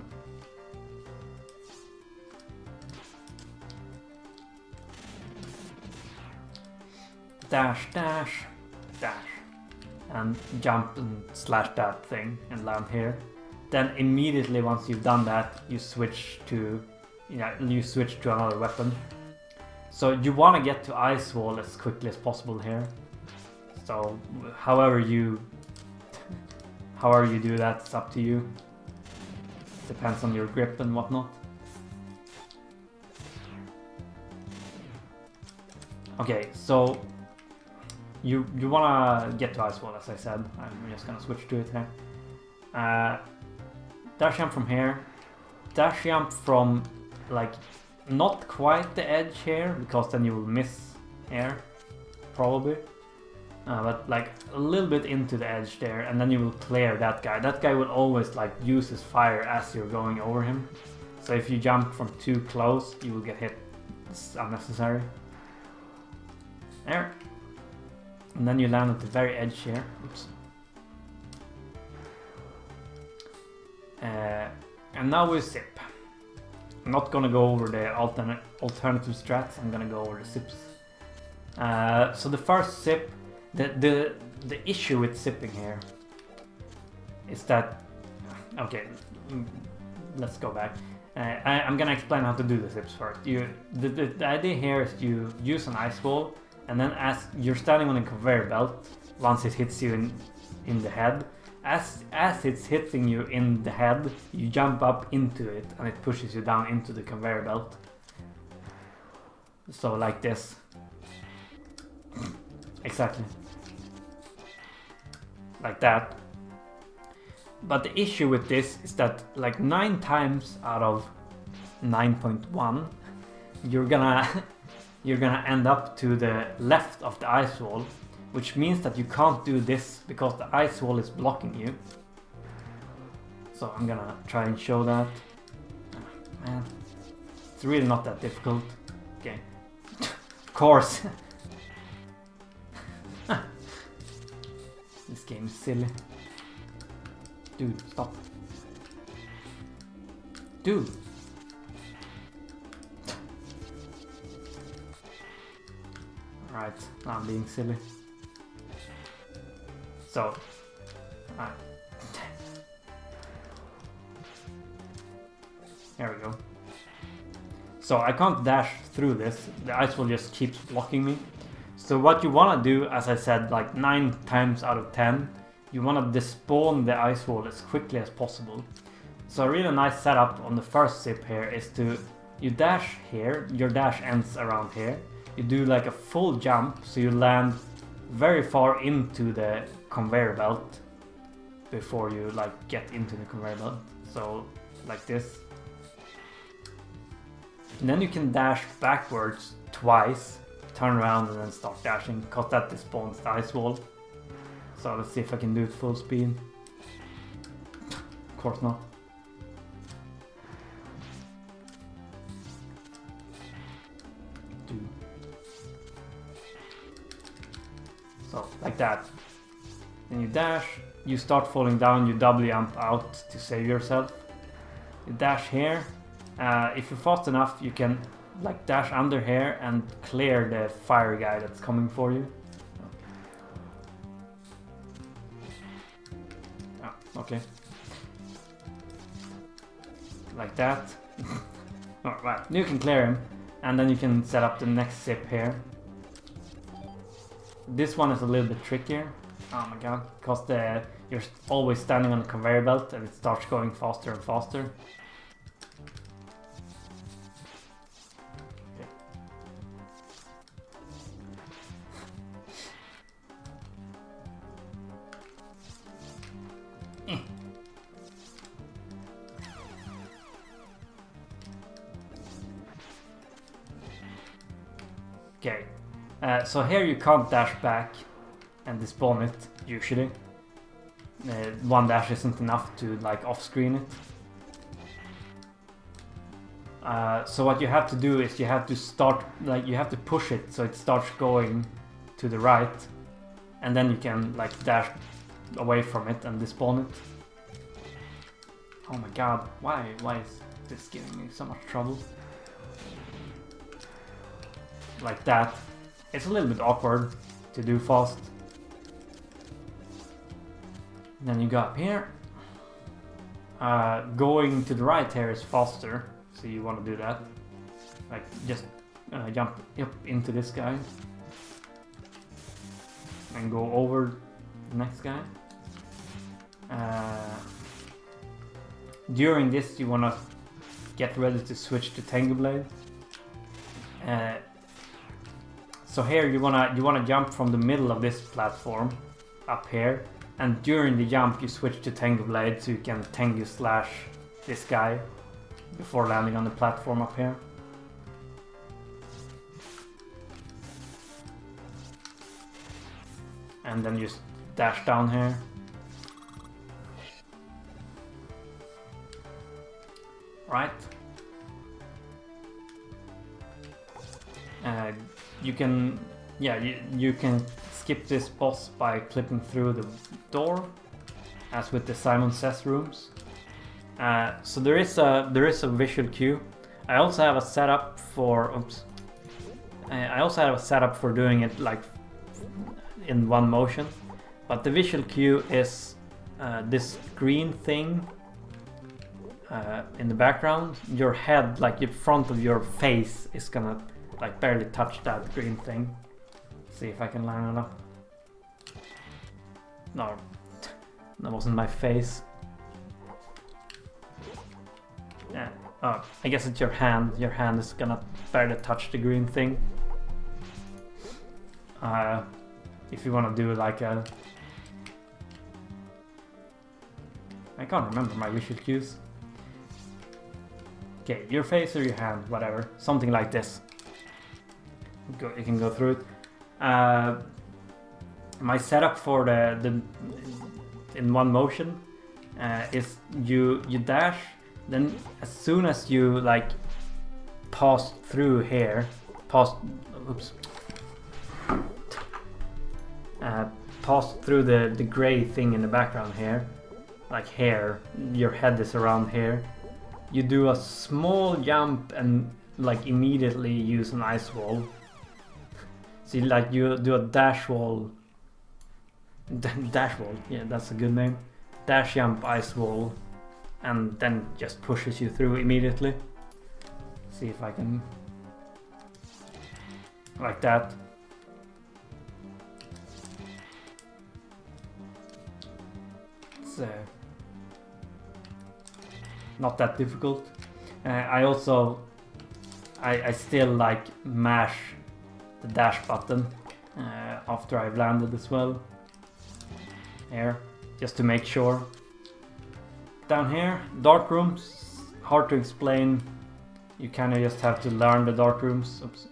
Dash, dash, dash. And jump and slash that thing and land here. Then immediately once you've done that, you switch to another weapon. So you want to get to Ice Wall as quickly as possible here. So however you do that, it's up to you. Depends on your grip and whatnot. Okay, so you wanna get to Ice Wall, as I said. I'm just gonna switch to it here. Dash jump from here. Dash jump from like not quite the edge here, because then you will miss here, probably. But like a little bit into the edge there, and then you will clear that guy. That guy will always like use his fire as you're going over him. So if you jump from too close, you will get hit. It's unnecessary. There. And then you land at the very edge here. Oops. And now we sip. I'm not gonna go over the alternative strats. I'm gonna go over the sips. So the first sip, the issue with sipping here is that, okay, let's go back. I'm gonna explain how to do the sips first. The idea here is you use an ice wall, and then as you're standing on a conveyor belt, once it hits you in the head, as it's hitting you in the head, you jump up into it, and it pushes you down into the conveyor belt. So like this. Exactly. Like that. But the issue with this is that like 9 times out of 9.1 you're gonna end up to the left of the ice wall, which means that you can't do this because the ice wall is blocking you. So I'm gonna try and show that. Oh, man, it's really not that difficult. Okay. Of course. This game is silly. Dude, stop. Dude. Alright, now I'm being silly. So, here we go. So I can't dash through this. The ice wall just keeps blocking me. So what you want to do, as I said, like 9 times out of 10, you want to despawn the ice wall as quickly as possible. So a really nice setup on the first sip here is you dash here, your dash ends around here. You do like a full jump, so you land very far into the conveyor belt before you like get into the conveyor belt. So like this. And then you can dash backwards twice, turn around and then start dashing, because that despawns the ice wall. So let's see if I can do it full speed. Of course not. So like that. Then you dash, you start falling down, you double jump out to save yourself. You dash here. If you're fast enough, you can like dash under here and clear the fire guy that's coming for you. Oh, okay. Like that. Alright, you can clear him, and then you can set up the next sip here. This one is a little bit trickier. Oh my god, because you're always standing on a conveyor belt and it starts going faster and faster. Okay, so here you can't dash back and despawn it, usually. One dash isn't enough to like off-screen it. So what you have to do is you have to start, like you have to push it so it starts going to the right, and then you can like dash away from it and despawn it. Oh my god, why is this giving me so much trouble? Like that. It's a little bit awkward to do fast. Then you go up here. Going to the right here is faster, so you want to do that. Like just jump up into this guy and go over the next guy. During this, you want to get ready to switch to Tengu Blade. So here you wanna jump from the middle of this platform up here, and during the jump you switch to Tengu Blade so you can Tengu slash this guy before landing on the platform up here. And then just dash down here. Right. You can, you can skip this boss by clipping through the door, as with the Simon Says rooms. So there is a visual cue. I also have a setup for doing it like in one motion, but the visual cue is this green thing in the background. Your head, like the front of your face, is gonna like barely touch that green thing. See if I can line it up. No, that wasn't my face. Yeah. Oh, I guess it's your hand. Your hand is gonna barely touch the green thing. If you want to do like a... I can't remember my visual cues. Okay, your face or your hand, whatever. Something like this. You can go through it. My setup for the in one motion is you dash, then as soon as you like pass through here, pass through the gray thing in the background here, like here, your head is around here. You do a small jump and like immediately use an ice wall. See, like you do a dash wall. Dash wall, yeah, that's a good name. Dash jump, ice wall, and then just pushes you through immediately. See if I can, like that. It's not that difficult. I still like mash the dash button after I've landed as well. Here, just to make sure. Down here, dark rooms, hard to explain. You kind of just have to learn the dark rooms. Oops.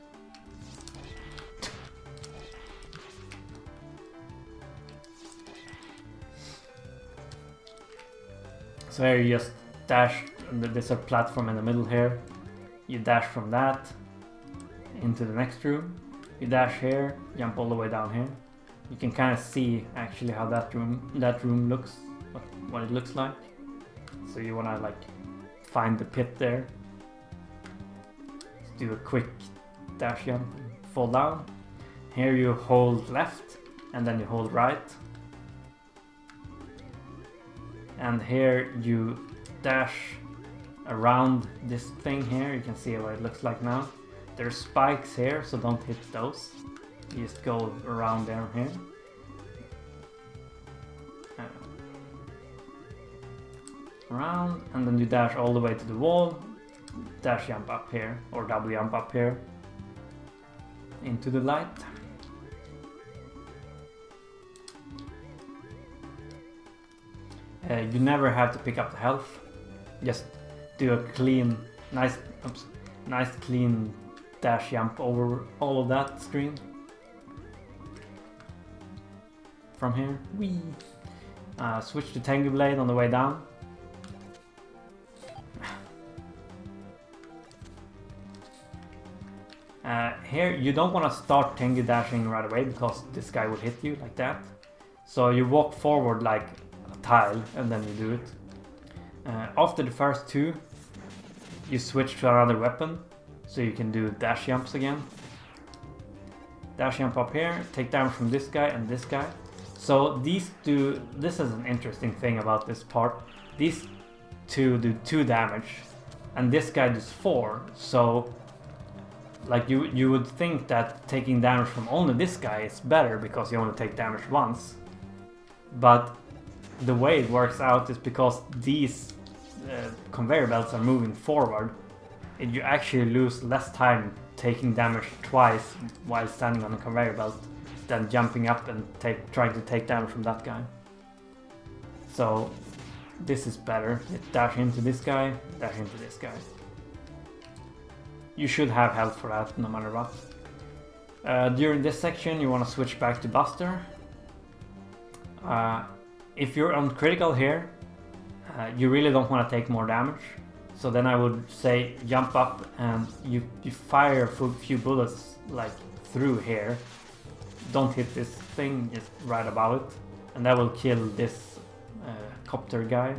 So here you just dash, there's a platform in the middle here. You dash from that into the next room. You dash here, jump all the way down here. You can kind of see actually how that room looks, what it looks like. So you want to like find the pit there. Just do a quick dash jump, fall down. Here you hold left and then you hold right. And here you dash around this thing here. You can see what it looks like now. There's spikes here, so don't hit those. You just go around down here. Around, and then you dash all the way to the wall. Dash jump up here, or double jump up here. Into the light. You never have to pick up the health. Just do a clean, nice clean dash jump over all of that screen. From here, whee! Switch to Tengu Blade on the way down. Here you don't want to start Tengu dashing right away because this guy will hit you like that. So you walk forward like a tile and then you do it. After the first two, you switch to another weapon so you can do dash jumps again. Dash jump up here, take damage from this guy and this guy. So these two, this is an interesting thing about this part. These two do 2 damage and this guy does 4. So like you would think that taking damage from only this guy is better because you only take damage once. But the way it works out is because these conveyor belts are moving forward, you actually lose less time taking damage twice while standing on a conveyor belt than jumping up and trying to take damage from that guy. So this is better. You dash into this guy, dash into this guy. You should have health for that no matter what. During this section you want to switch back to Buster. If you're on critical here, you really don't want to take more damage. So then I would say jump up and you fire a few bullets like through here. Don't hit this thing, just right above it. And that will kill this copter guy.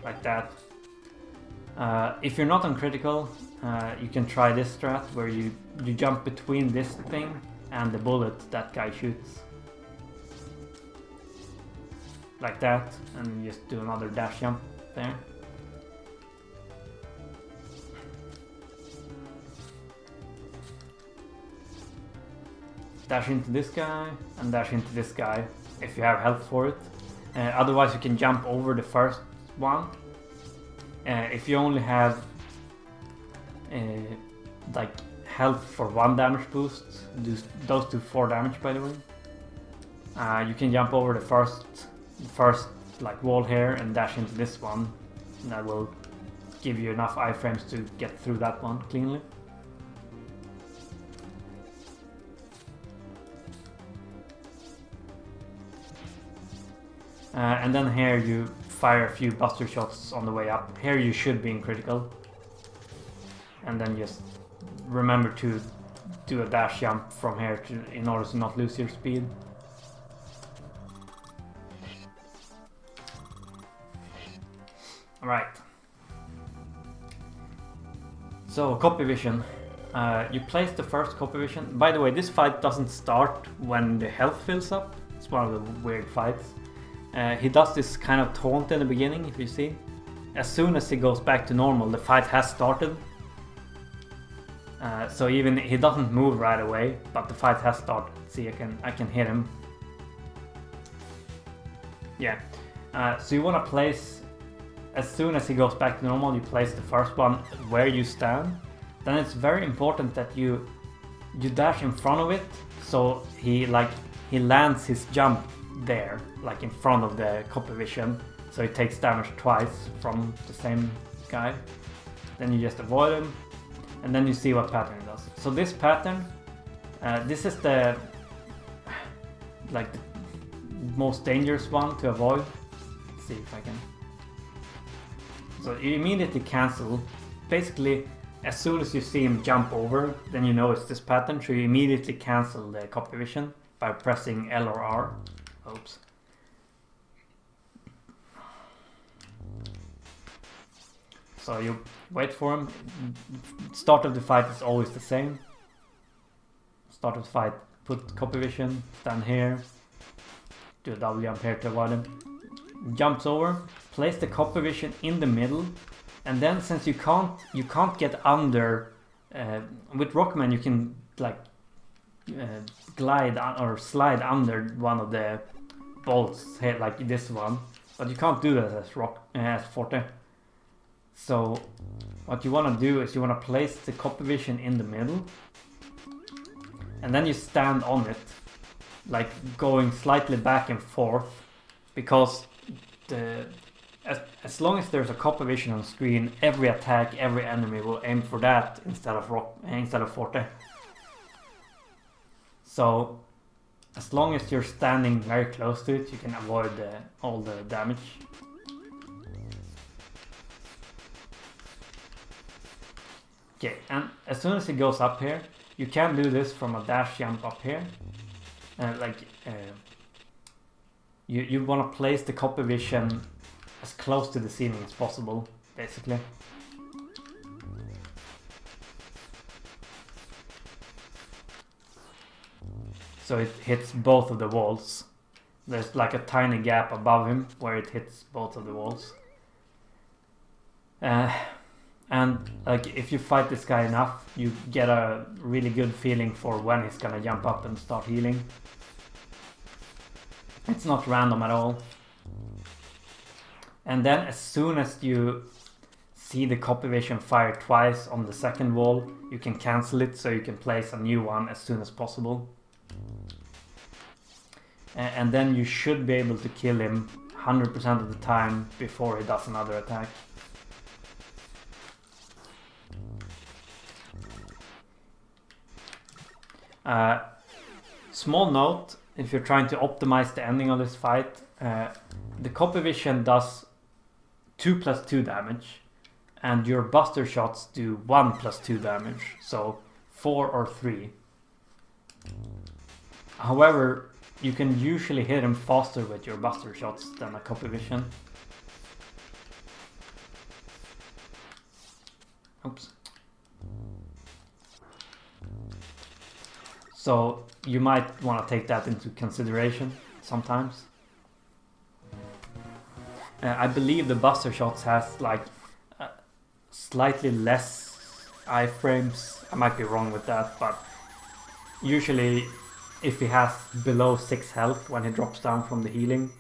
Like that. If you're not on critical, you can try this strat where you jump between this thing and the bullet that guy shoots. Like that, and you just do another dash jump there. Dash into this guy and dash into this guy if you have health for it. Otherwise you can jump over the first one. If you only have like health for 1 damage boost, those do 4 damage by the way. You can jump over the first like wall here and dash into this one, and that will give you enough iframes to get through that one cleanly. And then here you fire a few buster shots on the way up. Here you should be in critical. And then just remember to do a dash jump from here in order to not lose your speed. Alright. So, copy vision. You place the first copy vision. By the way, this fight doesn't start when the health fills up. It's one of the weird fights. He does this kind of taunt in the beginning, if you see. As soon as he goes back to normal, the fight has started. So even he doesn't move right away, but the fight has started. See, I can hit him. Yeah. So you want to place, as soon as he goes back to normal, you place the first one where you stand. Then it's very important that you dash in front of it, so he lands his jump there, like in front of the copy vision, so he takes damage twice from the same guy. Then you just avoid him, and then you see what pattern it does. So this pattern, this is the most dangerous one to avoid. Let's see if I can. So you immediately cancel. Basically, as soon as you see him jump over, then you know it's this pattern. So you immediately cancel the copy vision by pressing L or R. Oops. So you wait for him. Start of the fight is always the same. Start of the fight, put copy vision, stand here, do a double jump here to avoid him. Jumps over, place the copy vision in the middle, and then since you can't get under. With Rockman you can glide or slide under one of the bolts here, like this one, but you can't do that as Forte. So what you want to do is you want to place the copy vision in the middle, and then you stand on it, like going slightly back and forth, because as long as there's a copy vision on screen, every attack, every enemy will aim for that instead of Forte. So as long as you're standing very close to it, you can avoid all the damage. Okay, and as soon as it goes up here, you can do this from a dash jump up here. You want to place the copy vision as close to the ceiling as possible, basically. So it hits both of the walls. There's like a tiny gap above him where it hits both of the walls. And like if you fight this guy enough, you get a really good feeling for when he's gonna jump up and start healing. It's not random at all. And then as soon as you see the copy vision fire twice on the second wall, you can cancel it so you can place a new one as soon as possible. And then you should be able to kill him 100% of the time before he does another attack. Small note, if you're trying to optimize the ending of this fight, the copy vision does 2+2 damage, and your buster shots do 1+2 damage, so 4 or 3. However, you can usually hit him faster with your buster shots than a copy vision. Oops. So you might want to take that into consideration sometimes. I believe the buster shots has like slightly less iframes. I might be wrong with that, but usually if he has below 6 health when he drops down from the healing,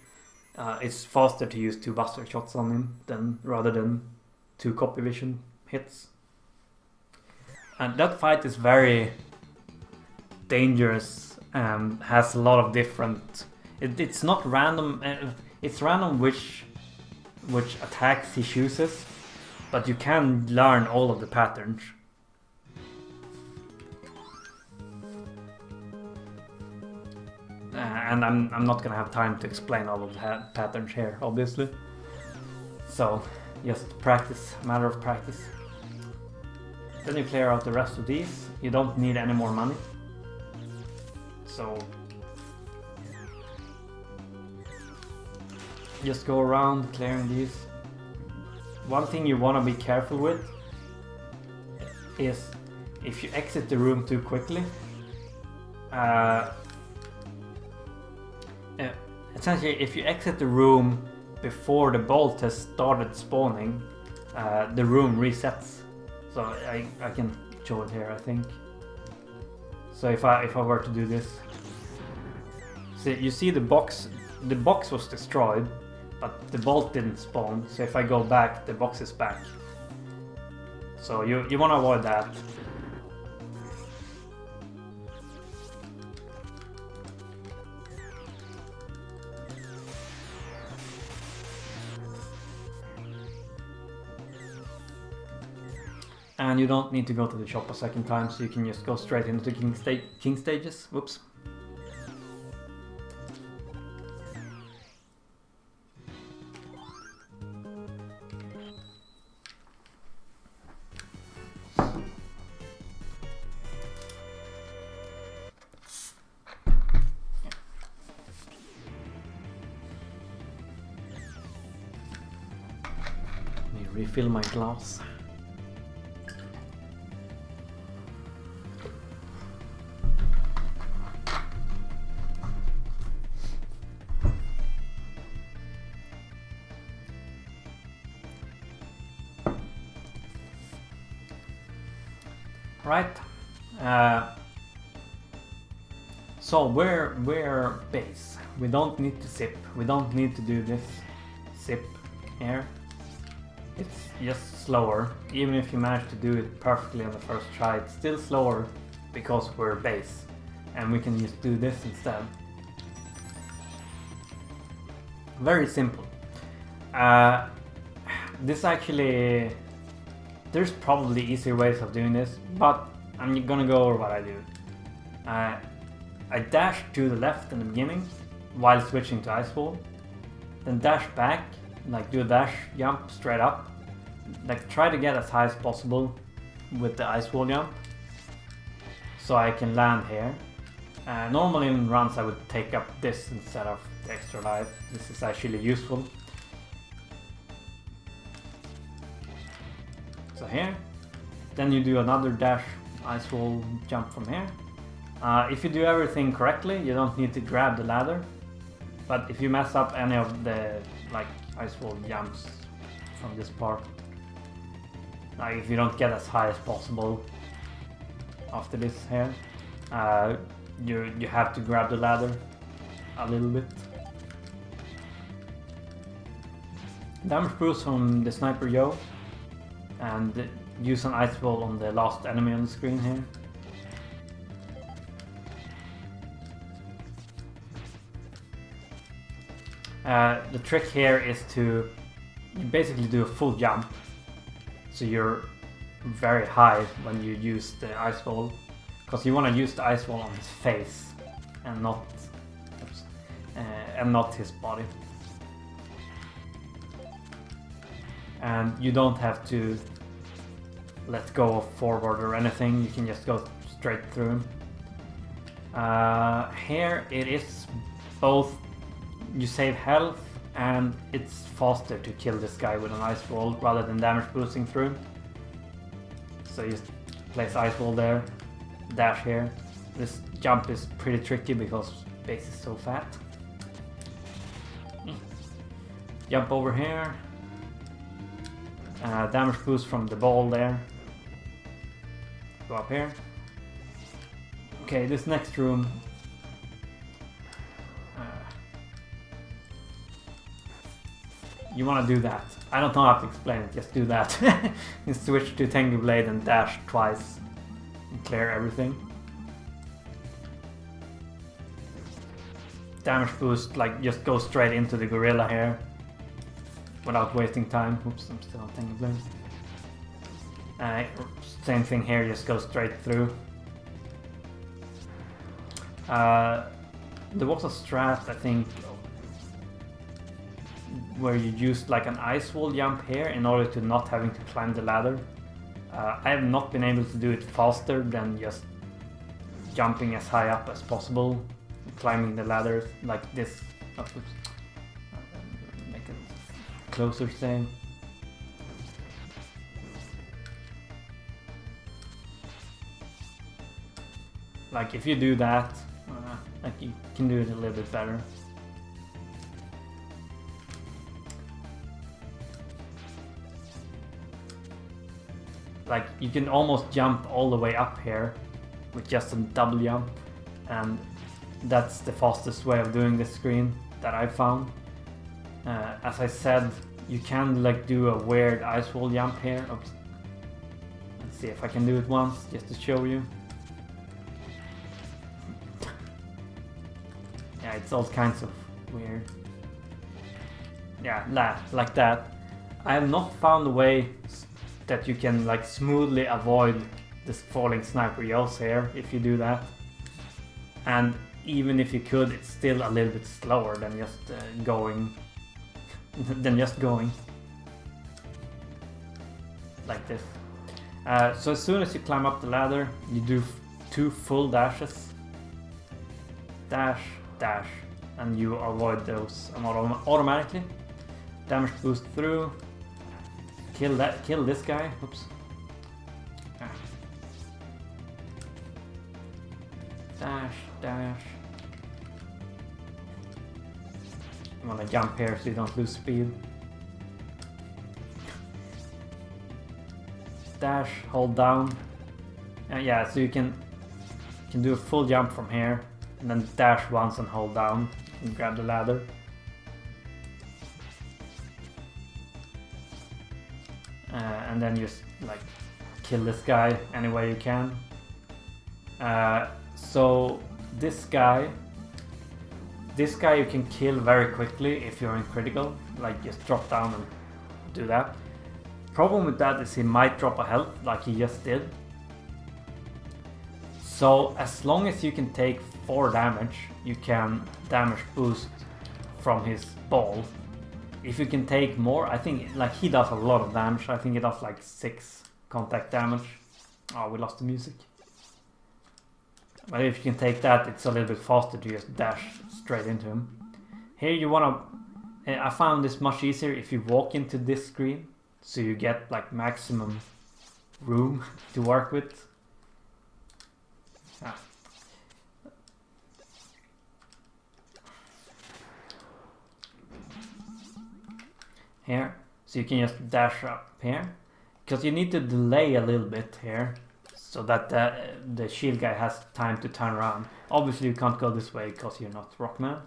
it's faster to use 2 buster shots on him rather than 2 copy vision hits. And that fight is very dangerous and has a lot of different... It's not random, it's random which attacks he chooses, but you can learn all of the patterns. And I'm not gonna have time to explain all of the patterns here, obviously. So, just practice, matter of practice. Then you clear out the rest of these. You don't need any more money. So, just go around clearing these. One thing you want to be careful with is if you exit the room too quickly. Essentially, if you exit the room before the bolt has started spawning, the room resets. So I can show it here, I think. So if I were to do this, see, you see the box was destroyed, but the bolt didn't spawn. So if I go back, the box is back. So you want to avoid that. And you don't need to go to the shop a second time, so you can just go straight into king stages. Whoops. Let me refill my glass. Right. So we're base. We don't need to sip. We don't need to do this sip here. It's just slower. Even if you manage to do it perfectly on the first try, it's still slower because we're base. And we can just do this instead. Very simple. This actually... There's probably easier ways of doing this, but I'm gonna go over what I do. I dash to the left in the beginning while switching to ice wall, then dash back, like do a dash jump straight up, like try to get as high as possible with the ice wall jump, so I can land here. Normally in runs I would take up this instead of the extra life. This is actually useful. So here, then you do another dash ice wall jump from here. If you do everything correctly, you don't need to grab the ladder. But if you mess up any of the like ice wall jumps from this part, like if you don't get as high as possible after this here, you have to grab the ladder a little bit. Damage boost from the Sniper Yo. and use an ice ball on the last enemy on the screen here. The trick here is to you basically do a full jump, so you're very high when you use the ice ball, because you want to use the ice ball on his face and not his body. And you don't have to let go of forward or anything, you can just go straight through him. Here it is both you save health and it's faster to kill this guy with an ice ball rather than damage boosting through him. So you just place ice ball there, dash here. This jump is pretty tricky because base is so fat. Jump over here. Damage boost from the ball there. Go up here. Okay, this next room. You want to do that. I don't know how to explain it, just do that. You switch to Tengu Blade and dash twice and clear everything. Damage boost, like just go straight into the gorilla here without wasting time. Oops, I'm still on Tengu Blade. Same thing here, just go straight through. There was a strat, I think, where you used like an ice wall jump here in order to not having to climb the ladder. I have not been able to do it faster than just jumping as high up as possible, climbing the ladder like this. Oh, oops. Make it closer, say. Like if you do that, like you can do it a little bit better. Like you can almost jump all the way up here with just a double jump, and that's the fastest way of doing this screen that I found. As I said, you can like do a weird ice wall jump here. Oops. Let's see if I can do it once just to show you. Yeah, it's all kinds of weird. Yeah, like that. I have not found a way that you can like smoothly avoid this falling sniper yells here if you do that. And even if you could, it's still a little bit slower than just going like this. So as soon as you climb up the ladder, you do 2 full dashes. Dash, dash, and you avoid those automatically. Damage boost through. Kill this guy. Oops. Dash, dash. You wanna jump here so you don't lose speed. Dash, hold down. Yeah, so you can do a full jump from here and then dash once and hold down and grab the ladder. And then just like kill this guy any way you can. So this guy you can kill very quickly if you're in critical, like just drop down and do that. Problem with that is he might drop a health like he just did. So as long as you can take 4 damage, you can damage boost from his ball. If you can take more, I think like he does a lot of damage. I think he does like 6 contact damage. Oh, we lost the music. But if you can take that, it's a little bit faster to just dash straight into him. Here you wanna... I found this much easier if you walk into this screen, so you get like maximum room to work with. Ah. Here, so you can just dash up here, because you need to delay a little bit here so that the shield guy has time to turn around. Obviously you can't go this way because you're not Rockman.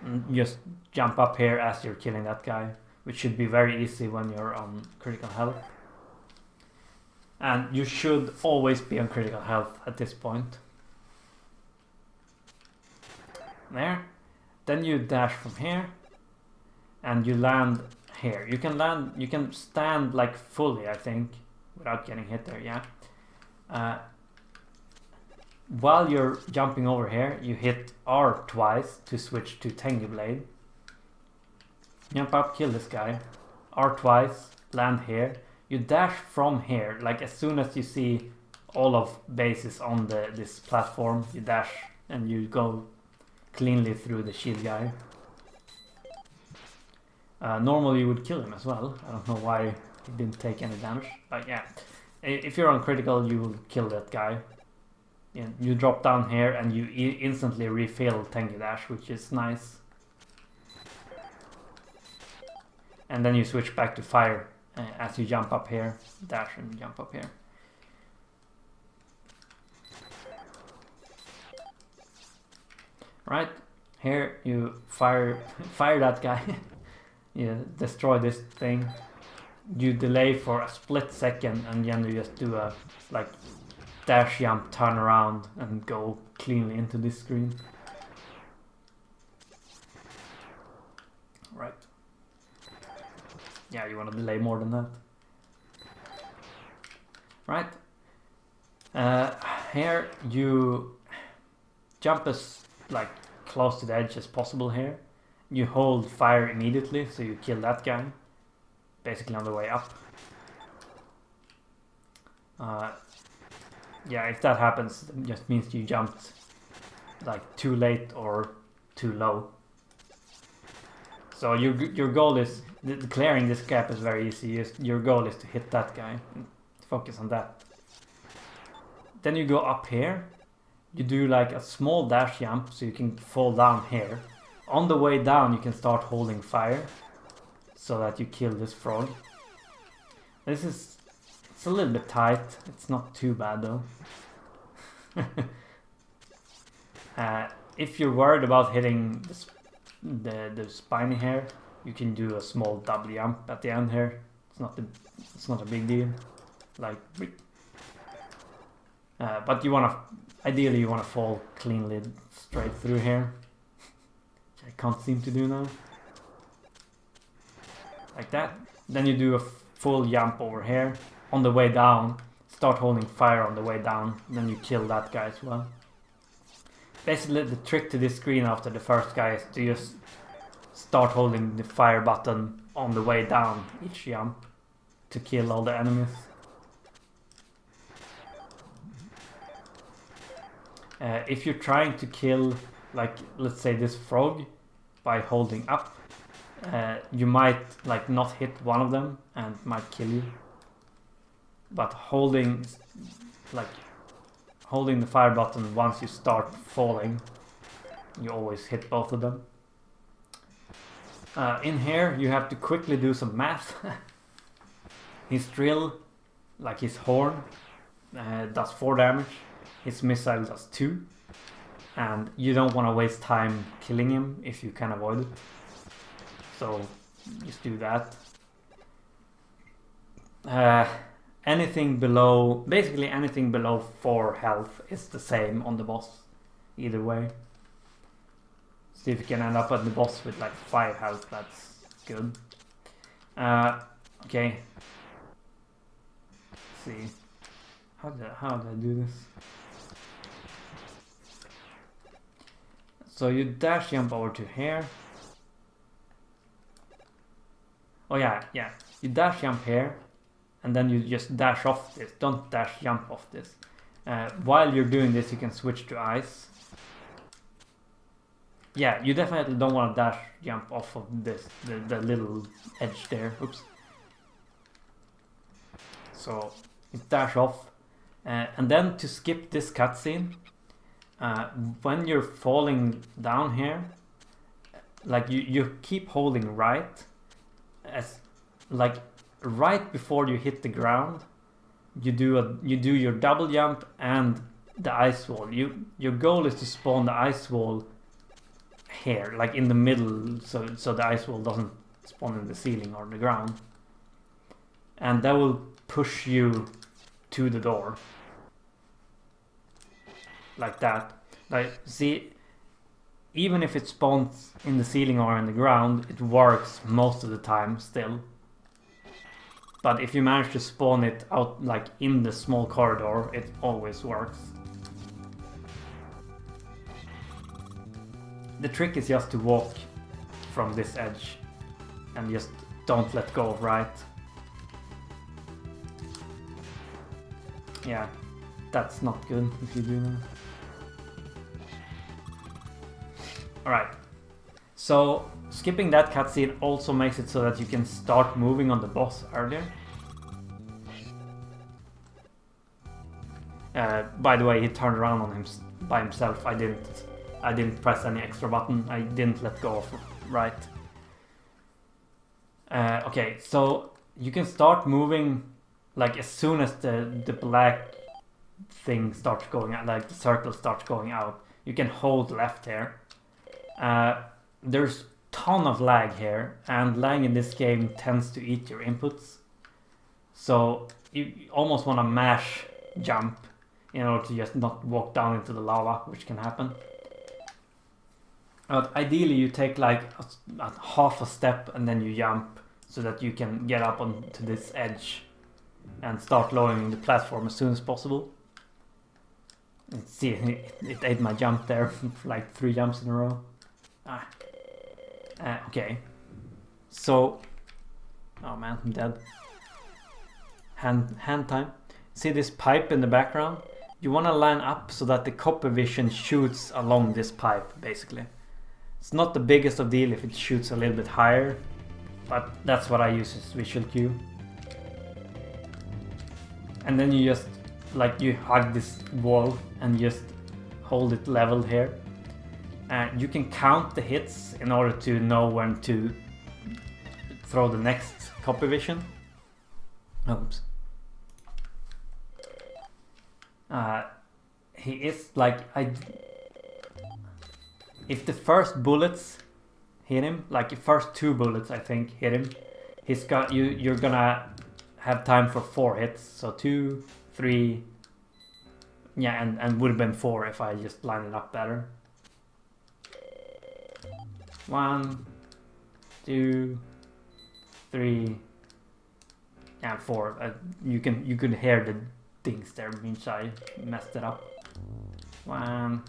And just jump up here as you're killing that guy. which should be very easy when you're on critical health. And you should always be on critical health at this point. There. Then you dash from here and you land here. You can stand like fully, I think, without getting hit there, yeah. While you're jumping over here, you hit R twice to switch to Tengu Blade. Jump up, kill this guy. R twice, land here. You dash from here, like as soon as you see all of bases on this platform, you dash and you go cleanly through the shield guy. Normally you would kill him as well. I don't know why he didn't take any damage, but yeah. If you're on critical, you will kill that guy. You drop down here and you instantly refill Tengu Dash, which is nice. And then you switch back to fire as you jump up here. Dash and jump up here. Right, here you fire that guy. You destroy this thing. You delay for a split second and then you just do a like dash jump, turn around and go cleanly into this screen. Right. Yeah, you want to delay more than that. Right. Here you jump as like close to the edge as possible here. You hold fire immediately, so you kill that guy. Basically on the way up. Yeah, if that happens, it just means you jumped like too late or too low. So your goal is clearing this gap is very easy. Your goal is to hit that guy. Focus on that. Then you go up here. You do like a small dash jump so you can fall down here. On the way down you can start holding fire so that you kill this frog. It's a little bit tight. It's not too bad though. If you're worried about hitting the spiny hair, you can do a small double jump at the end here. It's not a big deal. Like, but ideally you wanna fall cleanly straight through here. Which I can't seem to do now. Like that. Then you do a full jump over here. On the way down, start holding fire on the way down. Then you kill that guy as well. Basically, the trick to this screen after the first guy is to just start holding the fire button on the way down each jump to kill all the enemies. If you're trying to kill, like, let's say this frog by holding up, you might like not hit one of them and might kill you. But holding the fire button once you start falling, you always hit both of them. In here you have to quickly do some math. His drill, like his horn, does 4 damage. His missile does 2. And you don't want to waste time killing him if you can avoid it. So just do that. Basically anything below 4 health is the same on the boss. Either way. See if you can end up at the boss with like 5 health, that's good. Okay. Let's see. How did I do this? So you dash jump over to here. Oh yeah. You dash jump here. And then you just dash off this. Don't dash jump off this. While you're doing this, you can switch to ice. Yeah, you definitely don't want to dash jump off of this, the little edge there. Oops. So you dash off. And then to skip this cutscene, when you're falling down here, like you keep holding right, as like right before you hit the ground, you do your double jump and the ice wall. Your goal is to spawn the ice wall here, like in the middle, so the ice wall doesn't spawn in the ceiling or the ground. And that will push you to the door. Like that. Like, see, even if it spawns in the ceiling or in the ground, it works most of the time still. But if you manage to spawn it out like in the small corridor, it always works. The trick is just to walk from this edge and just don't let go of right. Yeah, that's not good if you do that. Alright, so skipping that cutscene also makes it so that you can start moving on the boss earlier. By the way, he turned around on him by himself. I didn't press any extra button. I didn't let go of right. Okay, so you can start moving like as soon as the black thing starts going out, like the circle starts going out. You can hold left here. There's ton of lag here, and lag in this game tends to eat your inputs. So you almost want to mash jump in order to just not walk down into the lava, which can happen. Ideally you take like a half a step and then you jump so that you can get up onto this edge and start lowering the platform as soon as possible. Let's see, it ate my jump there, like 3 jumps in a row. Okay. So, oh man, I'm dead. Hand time. See this pipe in the background? You want to line up so that the copper vision shoots along this pipe, basically. It's not the biggest of deal if it shoots a little bit higher, but that's what I use as visual cue. And then you just, like, you hug this wall and just hold it level here. You can count the hits in order to know when to throw the next copper vision. Oops. He is like, if the first bullets hit him, like the first 2 bullets I think hit him, you're gonna have time for 4 hits. So 2, 3, yeah, and would have been 4 if I just lined it up better. 1, 2, 3, and 4. You could hear the dings there, means I messed it up. 1,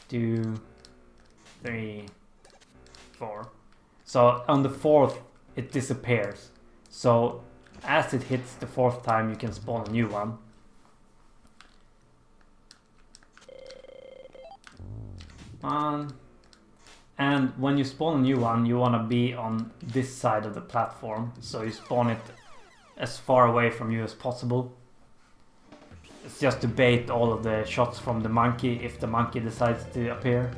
2, 3, 4. So on the 4th it disappears. So as it hits the 4th time you can spawn a new one. And when you spawn a new one, you want to be on this side of the platform, so you spawn it as far away from you as possible. It's just to bait all of the shots from the monkey if the monkey decides to appear.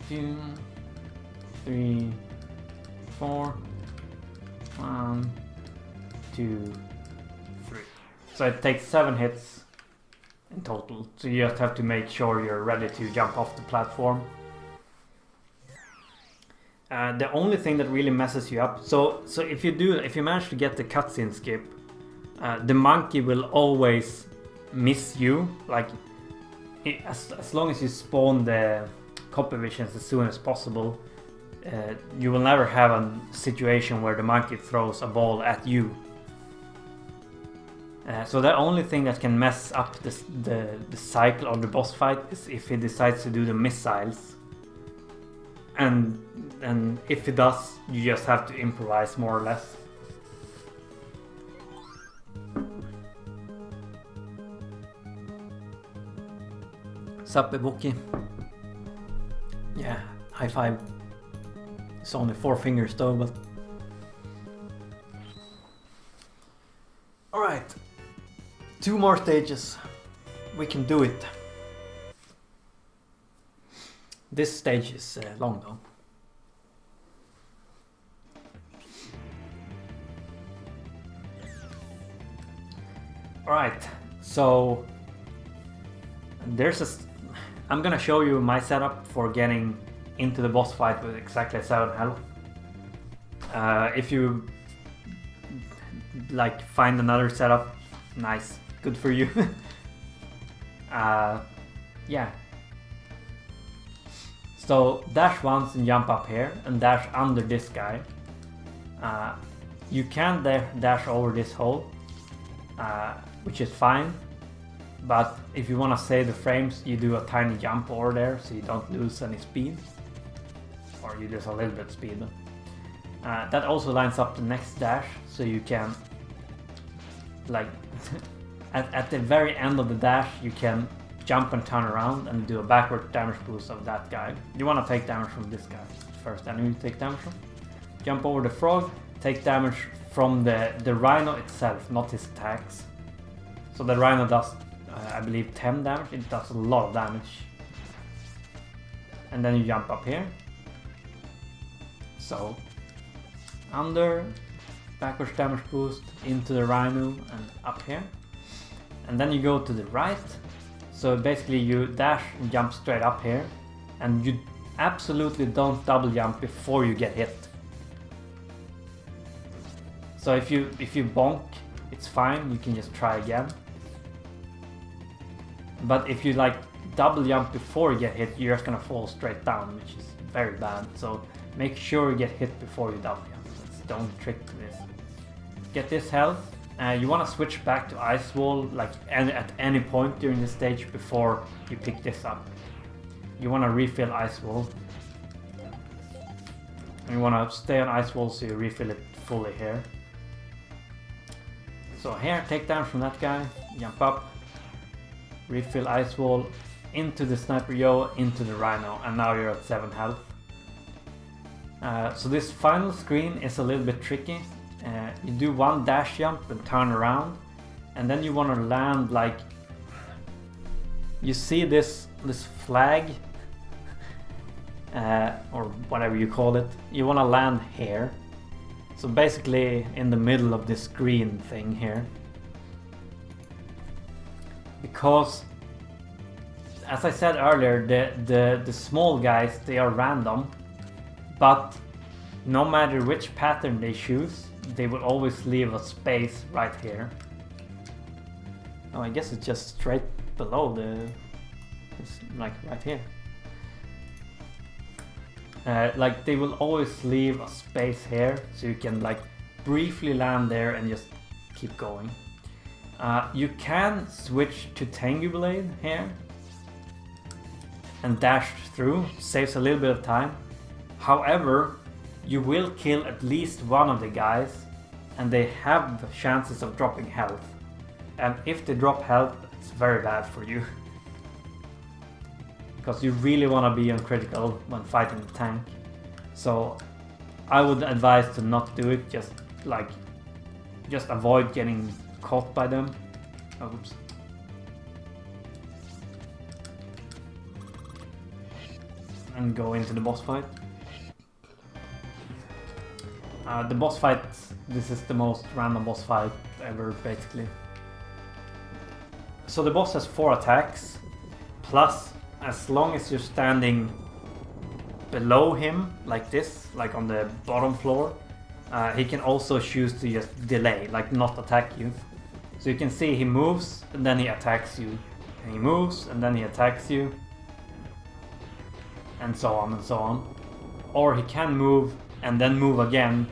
2, 3, 4. 1, 2, 3. So it takes 7 hits in total. So you just have to make sure you're ready to jump off the platform. The only thing that really messes you up, so if you manage to get the cutscene skip, the monkey will always miss you. Like as long as you spawn the copper visions as soon as possible, you will never have a situation where the monkey throws a ball at you. So the only thing that can mess up the cycle of the boss fight is if he decides to do the missiles. And if he does, you just have to improvise more or less. Sup, Ibuki? Yeah, high five. It's only 4 fingers though, but... Alright. 2 more stages. We can do it. This stage is long though. Alright, so I'm gonna show you my setup for getting into the boss fight with exactly 7 health. If you like find another setup, nice, good for you. Yeah. So dash once and jump up here and dash under this guy. You can dash over this hole, which is fine. But if you want to save the frames, you do a tiny jump over there so you don't lose any speed. Or you lose a little bit speed. That also lines up the next dash, so you can, like, at the very end of the dash, you can jump and turn around and do a backward damage boost of that guy. You want to take damage from this guy. First enemy you take damage from. Jump over the frog, take damage from the rhino itself, not his attacks. So the rhino does, I believe, 10 damage. It does a lot of damage. And then you jump up here. So, under, backwards damage boost, into the rhino, and up here. And then you go to the right. So basically you dash and jump straight up here. And you absolutely don't double jump before you get hit. So if you bonk, it's fine, you can just try again. But if you like double jump before you get hit, you're just gonna fall straight down, which is very bad. So make sure you get hit before you double jump. That's the only trick to this. Get this health. You want to switch back to Ice Wall like at any point during the stage before you pick this up. You want to refill Ice Wall. And you want to stay on Ice Wall so you refill it fully here. So here, take damage from that guy, jump up, refill Ice Wall, into the Sniper Yo, into the Rhino, and now you're at 7 health. So this final screen is a little bit tricky. You do one dash jump and turn around, and then you want to land like, you see this flag, or whatever you call it. You want to land here. So basically in the middle of this green thing here. Because, as I said earlier, the small guys, they are random, but no matter which pattern they choose, they will always leave a space right here. Oh, I guess it's just straight below it's like right here. Like they will always leave a space here, so you can like briefly land there and just keep going. You can switch to Tengu Blade here and dash through, saves a little bit of time. However, you will kill at least one of the guys, and they have the chances of dropping health. And if they drop health, it's very bad for you. Because you really want to be on critical when fighting the tank. So I would advise to not do it, just avoid getting caught by them. Oh, oops. And go into the boss fight. The boss fight, this is the most random boss fight ever, basically. So the boss has 4 attacks, plus as long as you're standing below him, like this, like on the bottom floor, he can also choose to just delay, like not attack you. So you can see he moves, and then he attacks you. And he moves, and then he attacks you. And so on and so on. Or he can move, and then move again,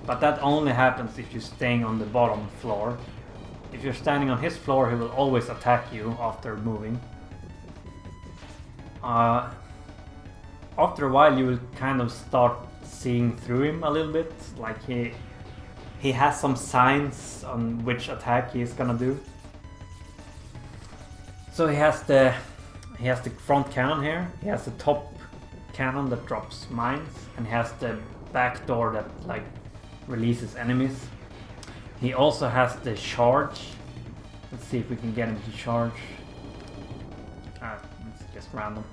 but that only happens if you're staying on the bottom floor. If you're standing on his floor, he will always attack you after moving. After a while you will kind of start seeing through him a little bit, like he has some signs on which attack he's gonna do. So he has the front cannon here, he has the top cannon that drops mines, and he has the back door that like releases enemies. He also has the charge. Let's see if we can get him to charge. It's just random.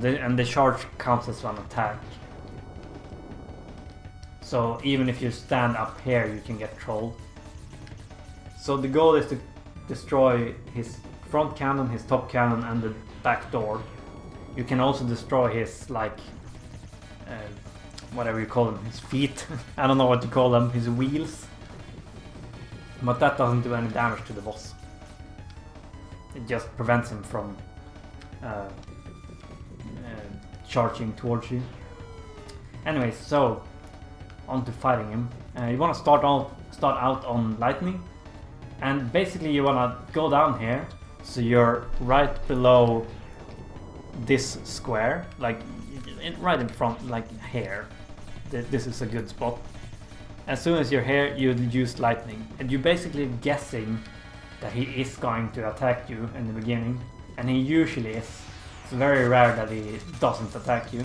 And the charge counts as one attack. So even if you stand up here, you can get trolled. So the goal is to destroy his front cannon, his top cannon, and the back door. You can also destroy his, like, whatever you call them, his feet. I don't know what you call them, his wheels. But that doesn't do any damage to the boss. It just prevents him from charging towards you. Anyways, so on to fighting him. You want to start out on lightning, and basically you want to go down here, so you're right below this square, like right in front, like here. This is a good spot. As soon as you're here, you use lightning, and you're basically guessing that he is going to attack you in the beginning, and he usually is. It's very rare that he doesn't attack you.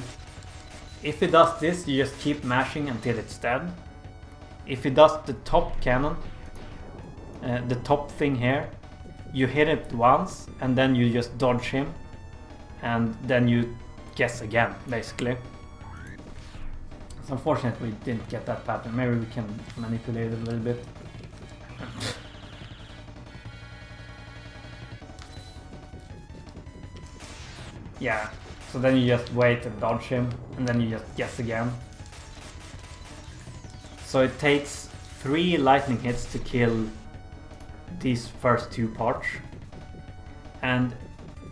If he does this, you just keep mashing until it's dead. If he does the top cannon, the top thing here, you hit it once and then you just dodge him, and then you guess again, basically. It's unfortunate we didn't get that pattern. Maybe we can manipulate it a little bit. Yeah, so then you just wait and dodge him, and then you just guess again. So it takes 3 lightning hits to kill these first 2 parts. And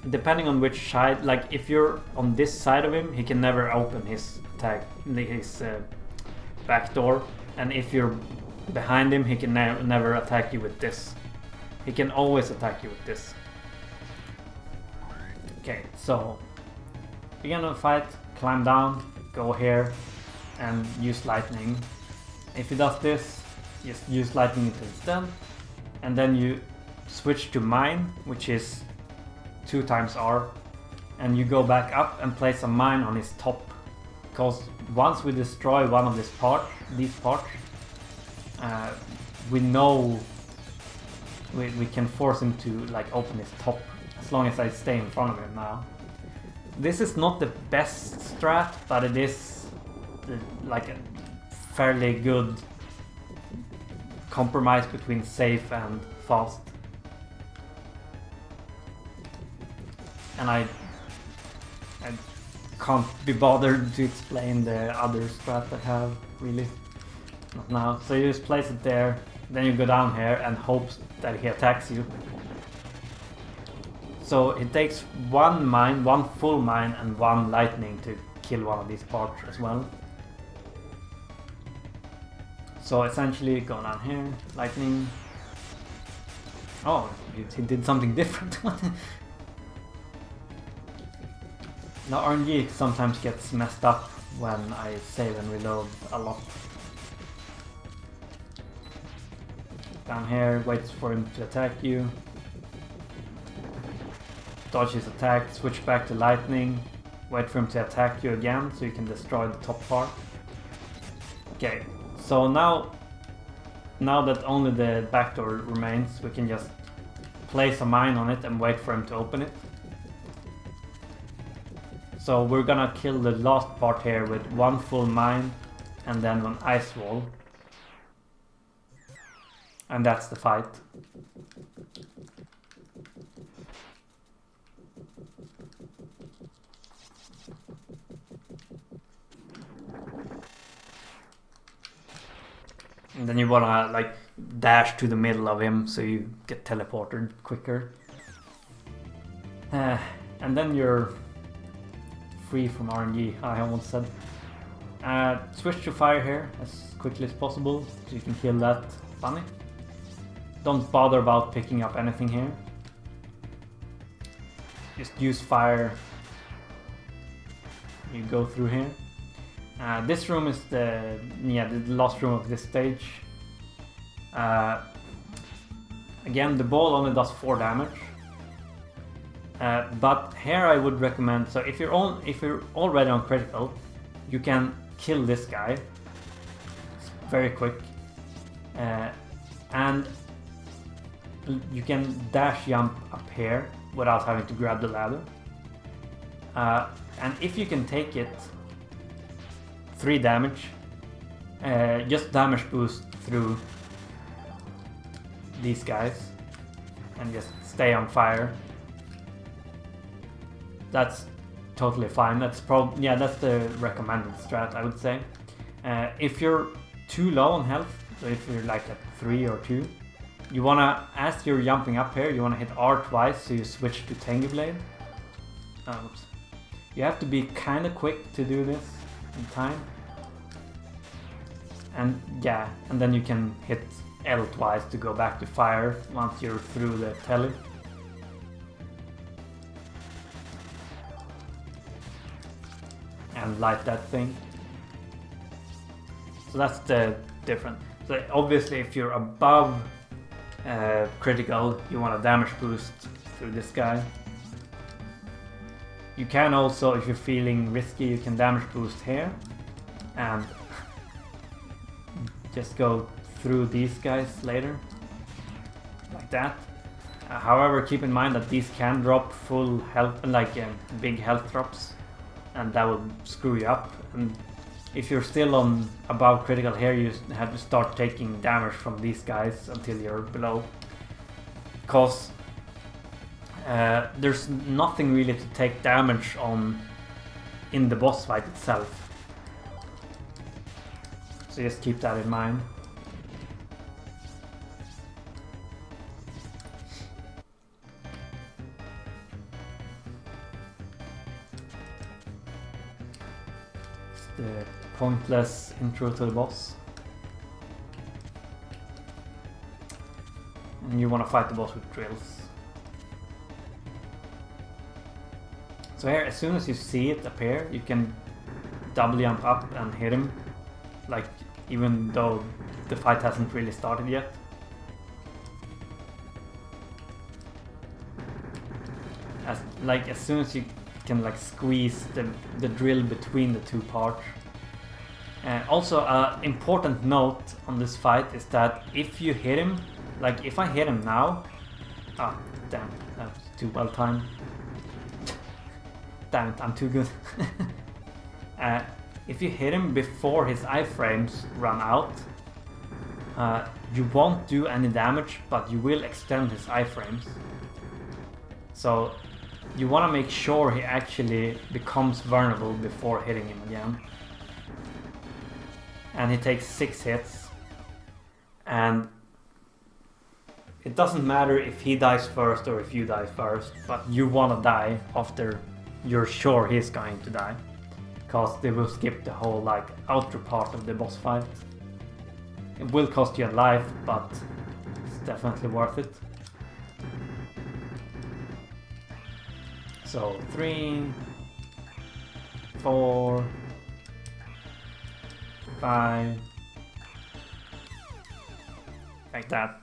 depending on which side, like if you're on this side of him, he can never open his back door. And if you're behind him, he can never attack you with this. He can always attack you with this. Okay, so begin the fight, climb down, go here, and use lightning. If he does this, just use lightning instead, and then you switch to mine, which is 2 times R, and you go back up and place a mine on his top. Because once we destroy one of these parts, we know we can force him to like open his top, as long as I stay in front of him now. This is not the best strat, but it is like a fairly good compromise between safe and fast. And I can't be bothered to explain the other strat I have, really. Not now. So you just place it there, then you go down here and hope that he attacks you. So it takes 1 mine, 1 full mine, and 1 lightning to kill one of these parts as well. So essentially, go down here, lightning. Oh, he did something different. Now RNG sometimes gets messed up when I save and reload a lot. Down here, waits for him to attack you. Dodge his attack, switch back to lightning, wait for him to attack you again so you can destroy the top part. Okay, so now that only the back door remains, we can just place a mine on it and wait for him to open it. So we're gonna kill the last part here with 1 full mine and then an ice wall. And that's the fight. And then you wanna like dash to the middle of him so you get teleported quicker. And then you're free from RNG, I almost said. Switch to fire here as quickly as possible so you can kill that bunny. Don't bother about picking up anything here. Just use fire. You go through here. This room is the last room of this stage. Again, the ball only does 4 damage. But here I would recommend, so if you're already on critical, you can kill this guy. It's very quick. And you can dash jump up here without having to grab the ladder. And if you can take it, 3 damage, just damage boost through these guys and just stay on fire. That's totally fine. That's that's the recommended strat, I would say. If you're too low on health, so if you're like at 3 or 2, you wanna, as you're jumping up here, you wanna hit R twice so you switch to Tengu Blade. Oops. You have to be kinda quick to do this in time. And yeah, and then you can hit L twice to go back to fire once you're through the telly. And light that thing. So that's the difference. So obviously if you're above critical, you want a damage boost through this guy. You can also, if you're feeling risky, you can damage boost here and just go through these guys later, like that. However, keep in mind that these can drop full health, like big health drops, and that will screw you up. And if you're still on above critical here, you have to start taking damage from these guys until you're below, because there's nothing really to take damage on in the boss fight itself. So just keep that in mind. It's the pointless intro to the boss. And you want to fight the boss with drills. So here, as soon as you see it appear, you can double jump up and hit him, like even though the fight hasn't really started yet. As soon as you can like squeeze the drill between the two parts. Also, important note on this fight is that if you hit him, like if I hit him now, damn, that was too well timed. Damn it, I'm too good. If you hit him before his iframes run out, you won't do any damage, but you will extend his iframes. So you want to make sure he actually becomes vulnerable before hitting him again. And he takes 6 hits. And it doesn't matter if he dies first or if you die first, but you want to die after you're sure he's going to die. Because they will skip the whole like outer part of the boss fight. It will cost you a life, but it's definitely worth it. So 3, 4, 5, like that.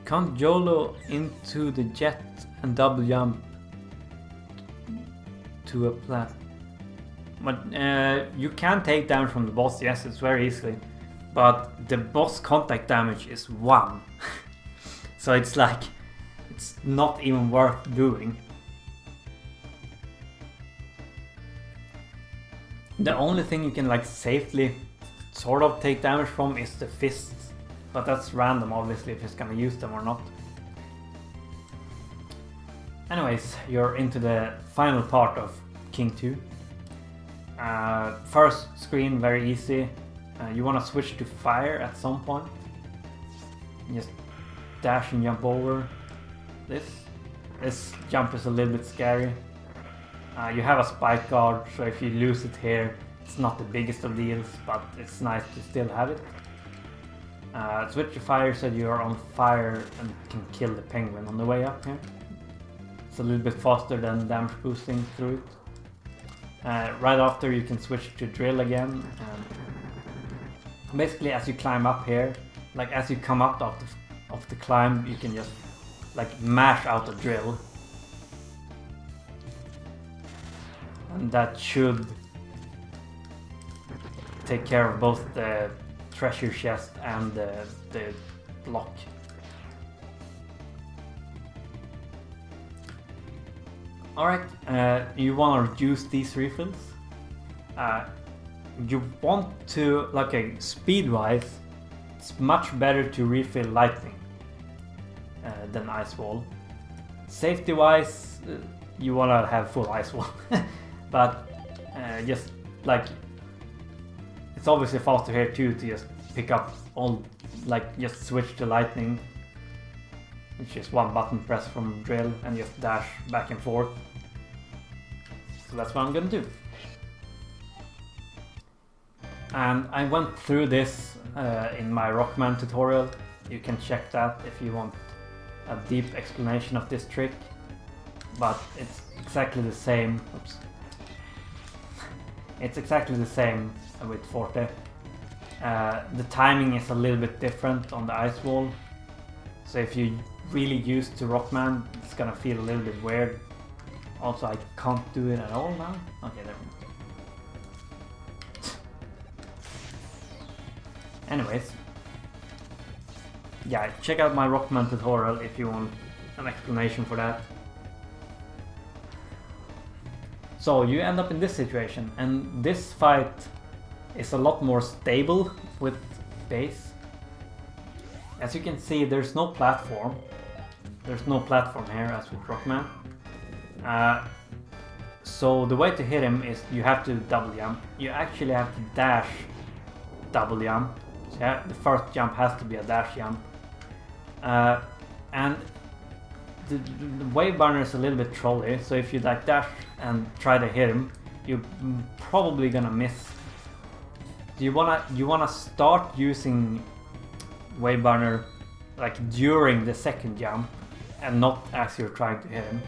Can't YOLO into the jet and double jump to a plat. But you can take damage from the boss, yes, it's very easily. But the boss contact damage is 1. So it's like, it's not even worth doing. The only thing you can like safely sort of take damage from is the fists. But that's random, obviously, if he's gonna use them or not. Anyways, you're into the final part of King 2. First screen, very easy. You want to switch to fire at some point. Just dash and jump over this. This jump is a little bit scary. You have a spike guard, so if you lose it here, it's not the biggest of deals, but it's nice to still have it. Switch to fire so you're on fire and can kill the penguin on the way up here. It's a little bit faster than damage boosting through it. Right after you can switch to drill again, and basically as you climb up here, like as you come up of the climb, you can just like mash out a drill. And that should take care of both the treasure chest and the block. Alright, you want to reduce these refills. You want to, like speed wise, it's much better to refill lightning than ice wall. Safety wise, you wanna have full ice wall, but just like it's obviously faster here too to just pick up all, like just switch to lightning, which is one button press from drill and just dash back and forth. So that's what I'm gonna do. And I went through this in my Rockman tutorial. You can check that if you want a deep explanation of this trick, but it's exactly the same. Oops. It's exactly the same with Forte. The timing is a little bit different on the ice wall, so if you're really used to Rockman, it's gonna feel a little bit weird. Also, I can't do it at all now. Okay, there we go. Anyways, yeah, check out my Rockman tutorial if you want an explanation for that. So you end up in this situation, and this fight is a lot more stable with base. As you can see, there's no platform. There's no platform here as with Rockman. So the way to hit him is you have to double jump. You actually have to dash double jump. So yeah, the first jump has to be a dash jump. And the wave burner is a little bit trolly, so if you like dash and try to hit him, you're probably gonna miss. You wanna start using wave burner like during the second jump and not as you're trying to hit him.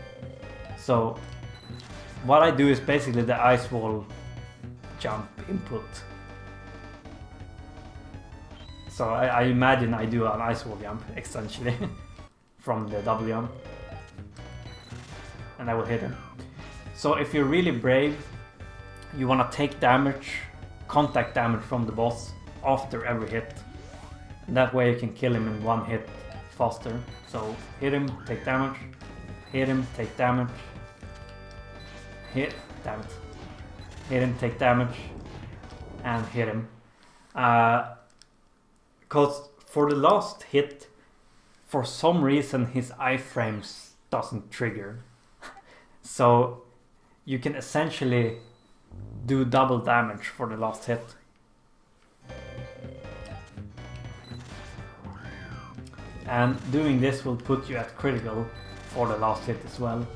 So what I do is basically the ice wall jump input. So I imagine I do an ice wall jump essentially from the double jump, and I will hit him. So if you're really brave, you want to take damage, contact damage from the boss after every hit. And that way you can kill him in one hit faster. So hit him, take damage, hit him, take damage, hit him, take damage, and hit him. Because for the last hit, for some reason his iframes doesn't trigger. So you can essentially do double damage for the last hit. And doing this will put you at critical for the last hit as well.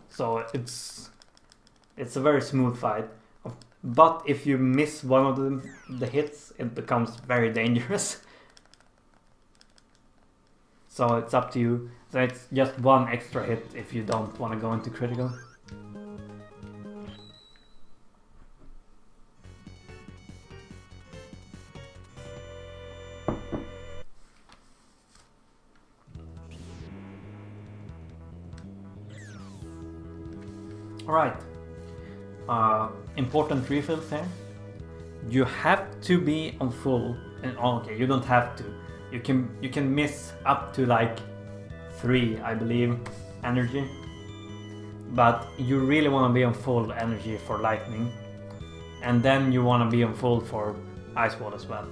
So it's a very smooth fight. But if you miss one of the hits, it becomes very dangerous. So it's up to you. So it's just one extra hit if you don't want to go into critical. Alright. Important refills here. You have to be on full, and okay, you don't have to. You can miss up to like 3, I believe, energy. But you really want to be on full energy for lightning, and then you want to be on full for ice wall as well.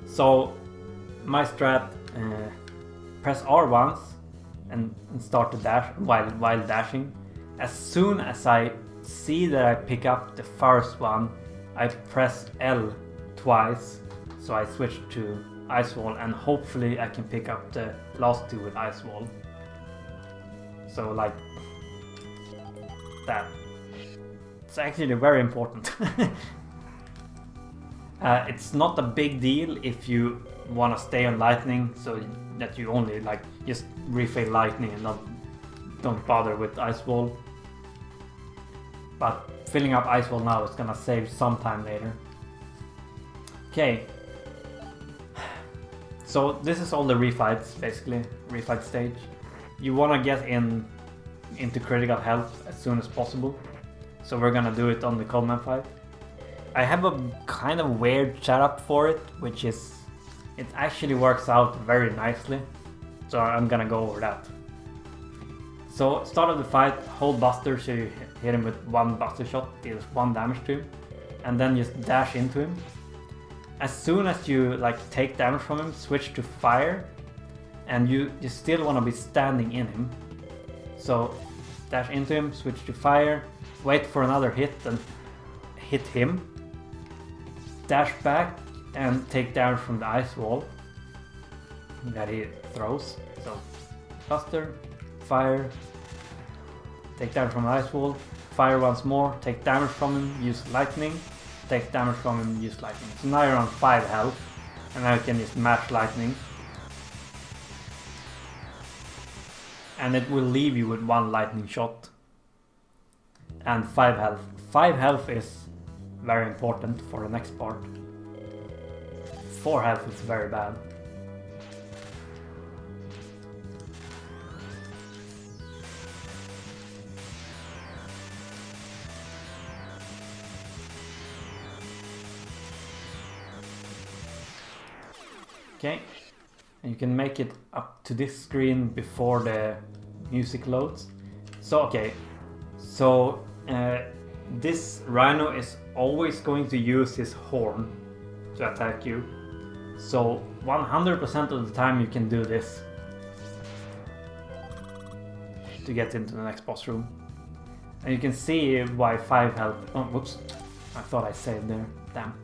So my strat: press R once and start to dash while dashing. As soon as I see that I pick up the first one, I press L twice, so I switch to ice wall, and hopefully I can pick up the last 2 with ice wall. So like that. It's actually very important. It's not a big deal if you want to stay on lightning, so that you only like just refill lightning and don't bother with ice wall. But filling up ice wall now is gonna save some time later. Okay. So this is all the refights, basically, refight stage. You wanna get into critical health as soon as possible. So we're gonna do it on the Coleman fight. I have a kind of weird setup for it, which is, it actually works out very nicely. So I'm gonna go over that. So start of the fight, hold Buster so you hit him with one Buster shot, deals 1 damage to him, and then just dash into him. As soon as you like take damage from him, switch to fire, and you still want to be standing in him. So dash into him, switch to fire, wait for another hit and hit him, dash back and take damage from the ice wall that he throws. So cluster, fire, take damage from the ice wall, fire once more, take damage from him, use lightning, take damage from him, use lightning. So now you're on 5 health, and now you can just match lightning. And it will leave you with 1 lightning shot. And 5 health. 5 health is very important for the next part. 4 health is very bad. Okay, and you can make it up to this screen before the music loads. So okay, so this rhino is always going to use his horn to attack you. So 100% of the time you can do this to get into the next boss room. And you can see why 5 health... Oh, whoops. I thought I saved there. Damn.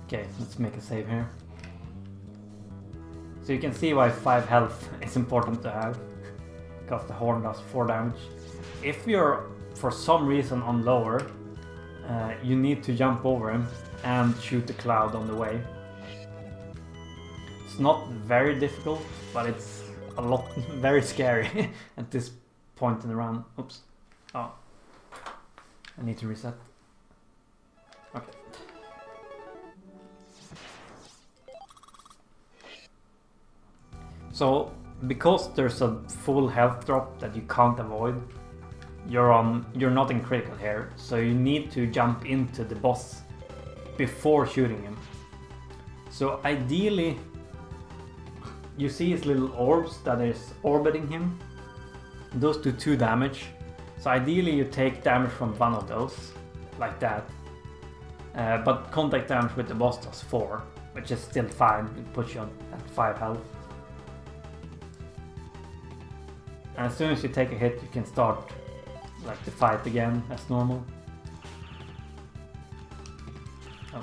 Okay, let's make a save here. So you can see why 5 health is important to have, because the horn does 4 damage. If you're for some reason on lower, you need to jump over him and shoot the cloud on the way. It's not very difficult, but it's a lot very scary at this point in the run. Oops. Oh. I need to reset. Okay. So, because there's a full health drop that you can't avoid, you're not in critical here, so you need to jump into the boss before shooting him. So ideally, you see his little orbs that is orbiting him. Those do 2 damage. So ideally you take damage from one of those, like that. But contact damage with the boss does 4, which is still fine. It puts you at 5 health. And as soon as you take a hit, you can start like the fight again as normal. Oh.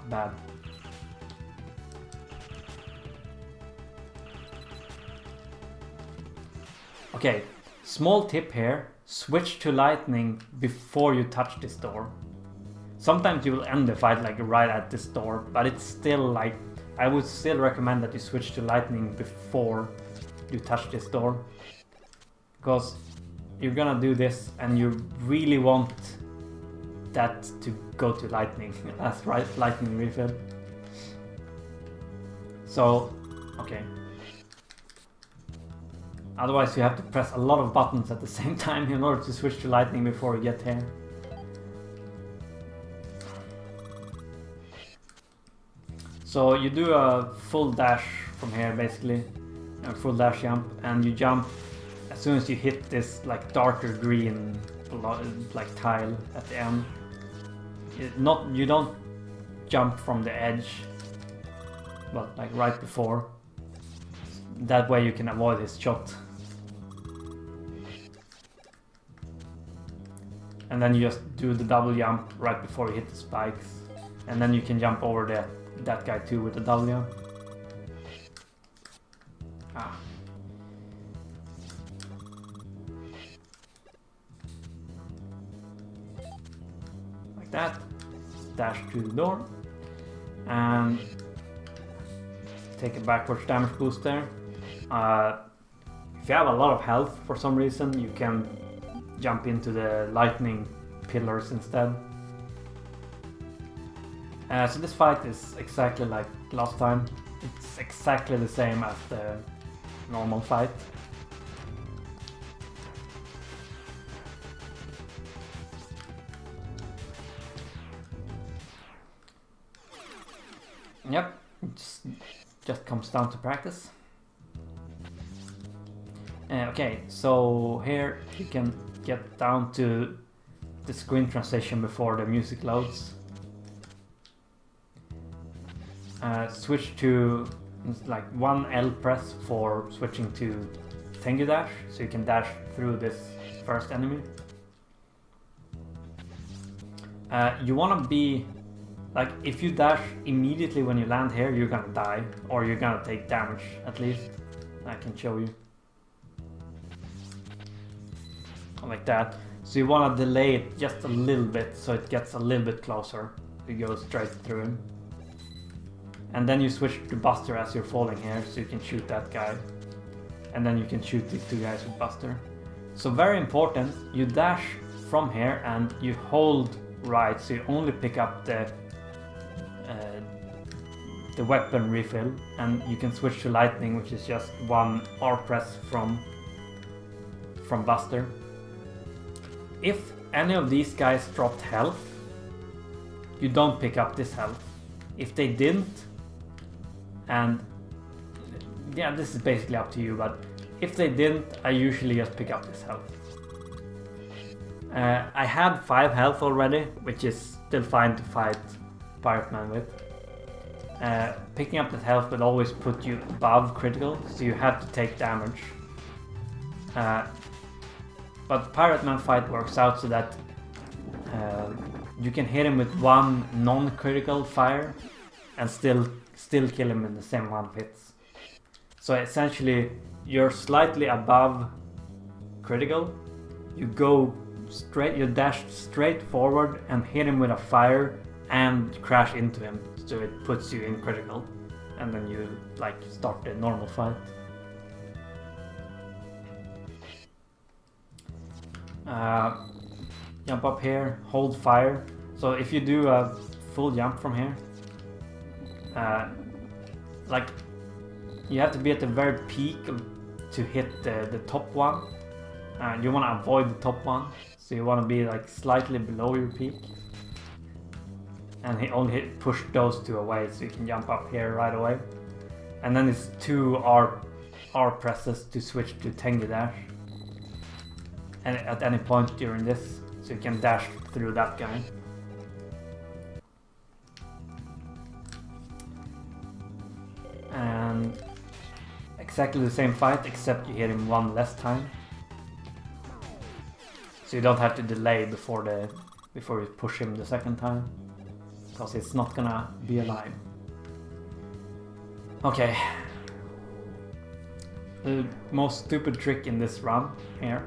Bad. Okay, small tip here, switch to lightning before you touch this door. Sometimes you will end the fight like right at this door, but it's still like, I would still recommend that you switch to lightning before you touch this door. Because you're gonna do this and you really want that to go to lightning as lightning refill. So, okay. Otherwise you have to press a lot of buttons at the same time in order to switch to lightning before you get here. So you do a full dash from here basically, a full dash jump, and you jump as soon as you hit this like darker green like tile at the end. You don't jump from the edge, but like right before. That way you can avoid his shot. And then you just do the double jump right before you hit the spikes, and then you can jump over that guy too with the double jump. Ah. Like that. Dash to the door. And take a backwards damage boost there. If you have a lot of health for some reason, you can jump into the lightning pillars instead. So this fight is exactly like last time. It's exactly the same as the normal fight. Yep, just comes down to practice. Okay, so here you can get down to the screen transition before the music loads. Switch to like 1 L press for switching to Tengu dash, so you can dash through this first enemy. You want to be like, if you dash immediately when you land here, you're gonna die, or you're gonna take damage at least. I can show you. Like that. So you want to delay it just a little bit so it gets a little bit closer. You go straight through him. And then you switch to Buster as you're falling here, so you can shoot that guy. And then you can shoot these two guys with Buster. So very important, you dash from here and you hold right, so you only pick up the weapon refill, and you can switch to lightning, which is just 1 R press from Buster. If any of these guys dropped health, you don't pick up this health. If they didn't, and yeah, this is basically up to you, but if they didn't, I usually just pick up this health. I had 5 health already, which is still fine to fight Pirate Man with. Picking up that health will always put you above critical, so you have to take damage. But Pirate Man fight works out so that you can hit him with 1 non-critical fire and still kill him in the same 1 hits. So essentially, you're slightly above critical. You go straight, you dash straight forward and hit him with a fire and crash into him, so it puts you in critical, and then you like start the normal fight. Jump up here, hold fire. So if you do a full jump from here, like you have to be at the very peak to hit the top one. You want to avoid the top one, so you want to be like slightly below your peak. And he only push those 2 away, so you can jump up here right away. And then it's 2 R presses to switch to Tengu dash. And at any point during this, so you can dash through that guy. And exactly the same fight, except you hit him 1 less time. So you don't have to delay before you push him the second time, because it's not gonna be alive. Okay. The most stupid trick in this run here.